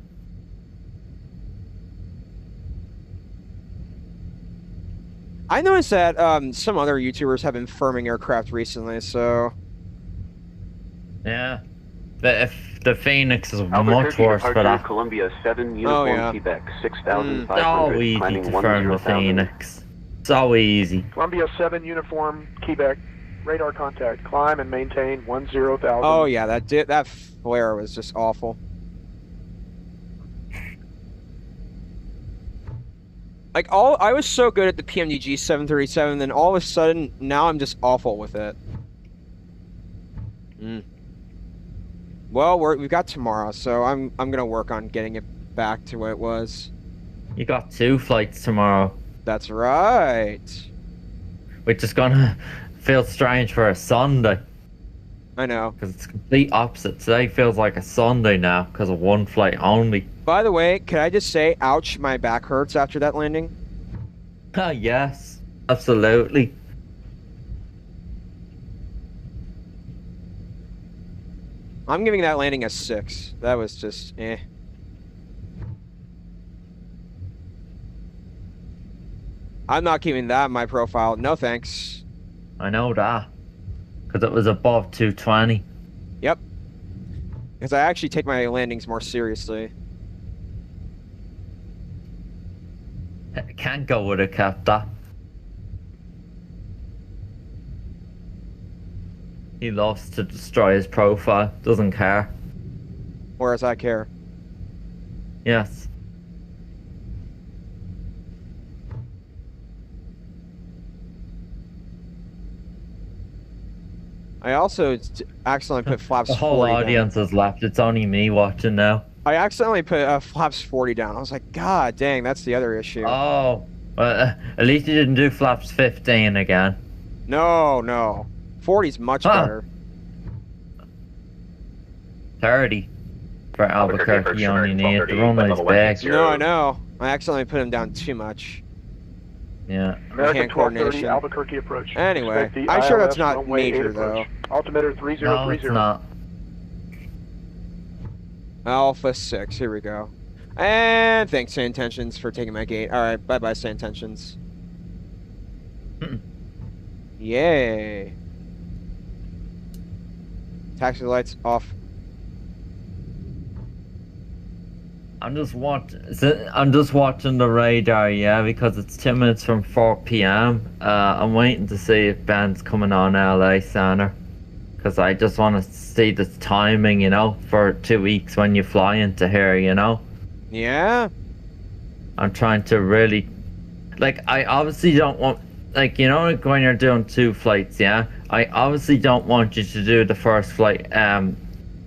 A: I noticed that some other YouTubers have been firming aircraft recently, so...
B: Yeah. If the Phoenix is much
I: Albuquerque
B: worse for
I: departure,
B: that.
I: Columbia 7, uniform Quebec, 6,500,
B: So easy
I: climbing
B: to firm the
I: 10,000.
B: Phoenix. So easy.
E: Columbia 7, uniform, Quebec, radar contact, climb and maintain 10,000.
A: Oh yeah, that flare was just awful. Like I was so good at the PMDG 737, then all of a sudden now I'm just awful with it. Well, we've got tomorrow, so I'm gonna work on getting it back to what it was.
B: You got 2 flights tomorrow.
A: That's right.
B: Which is gonna feel strange for a Sunday.
A: I know.
B: Because it's complete opposite. Today feels like a Sunday now because of 1 flight only.
A: By the way, can I just say, ouch, my back hurts after that landing?
B: Yes, absolutely.
A: I'm giving that landing a 6. That was just, eh. I'm not keeping that in my profile. No thanks.
B: I know that. Because it was above 220.
A: Yep. Because I actually take my landings more seriously.
B: Can't go with a kept that. He loves to destroy his profile. Doesn't care.
A: Whereas I care.
B: Yes.
A: I also accidentally put flaps 40
B: The whole audience has left. It's only me watching now.
A: I accidentally put flaps 40 down. I was like, God dang, that's the other issue.
B: Oh, at least you didn't do flaps 15 again.
A: No. 40's much better.
B: 30 for Albuquerque. You only need the runway's back.
A: No, I know. I accidentally put him down too much.
B: Yeah.
E: American 1230 Albuquerque approach.
A: Anyway, I'm sure that's not major
E: though. Altimeter 3030.
B: No, it's not.
A: Alpha 6, here we go. And thanks, Say Intentions, for taking my gate. Alright, bye-bye, Say Intentions. Yay. Taxi lights off.
B: I'm just watching the radar, yeah, because it's 10 minutes from 4 p.m. I'm waiting to see if Ben's coming on LA Center. Because I just want to see the timing, you know, for 2 weeks when you fly into here, you know?
A: Yeah.
B: I'm trying to really... Like, I obviously don't want... Like, you know, like when you're doing 2 flights, yeah? I obviously don't want you to do the first flight,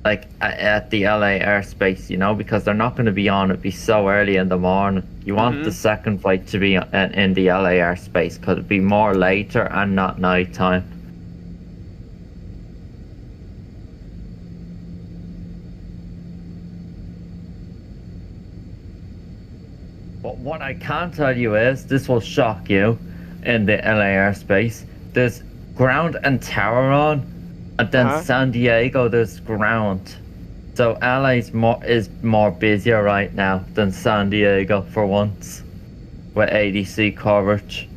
B: like, at the LA airspace, you know? Because they're not going to be on. It'd be so early in the morning. You want the second flight to be in the LA airspace, because it'd be more later and not nighttime. But what I can tell you is, this will shock you, in the LA airspace, there's ground and tower on, and then San Diego there's ground. So LA is more busier right now than San Diego for once, with ADC coverage.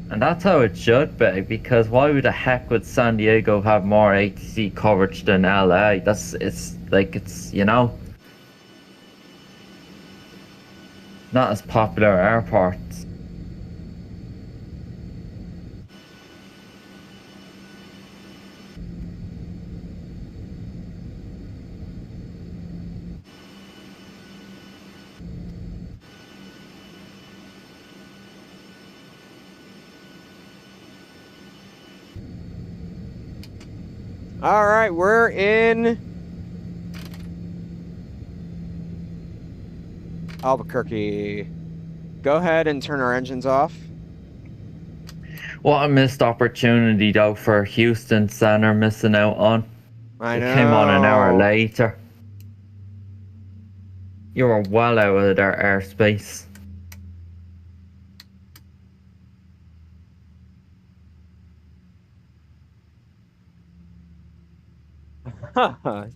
B: And that's how it should be, because why would the heck would San Diego have more ADC coverage than LA? It's you know, not as popular airports.
A: All right, we're in Albuquerque. Go ahead and turn our engines off.
B: What a missed opportunity though for Houston Center missing out on.
A: I know.
B: It came on an hour later. You were well out of their airspace.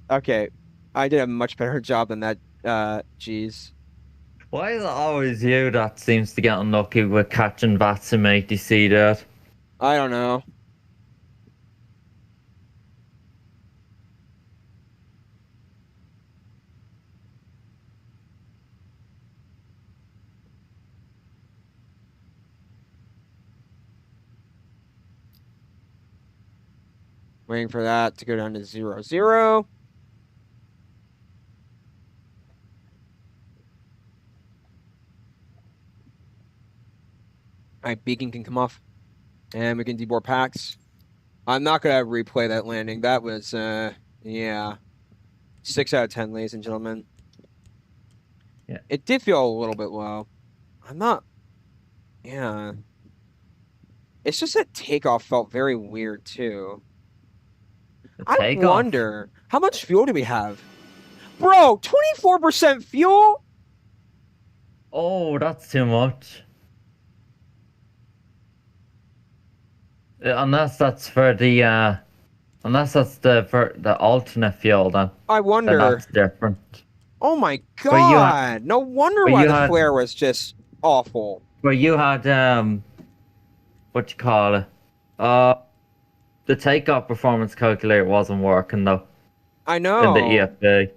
A: Okay, I did a much better job than that, jeez.
B: Why is it always you that seems to get unlucky with catching VATSIM ATC, dude?
A: I don't know. Waiting for that to go down to 0-0. All right, beacon can come off. And we can deboard packs. I'm not going to replay that landing. That was, yeah. 6 out of 10, ladies and gentlemen.
B: Yeah.
A: It did feel a little bit low. I'm not... Yeah. It's just that takeoff felt very weird, too. I wonder, how much fuel do we have? Bro, 24% fuel?
B: Oh, that's too much. Unless that's for the, unless that's for the alternate fuel, then.
A: I wonder.
B: Then that's different.
A: Oh my god! No wonder why the flare was just awful.
B: But you had, what you call it? The takeoff performance calculator wasn't working though.
A: I know.
B: In the EFB.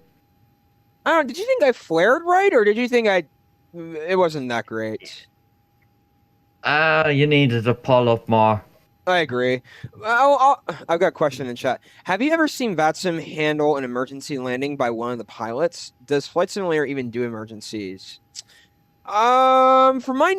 A: I don't know, did you think I flared right, or did you think it wasn't that great?
B: You needed to pull up more.
A: I agree. I've got a question in chat. Have you ever seen VATSIM handle an emergency landing by one of the pilots? Does Flight Simulator even do emergencies? From my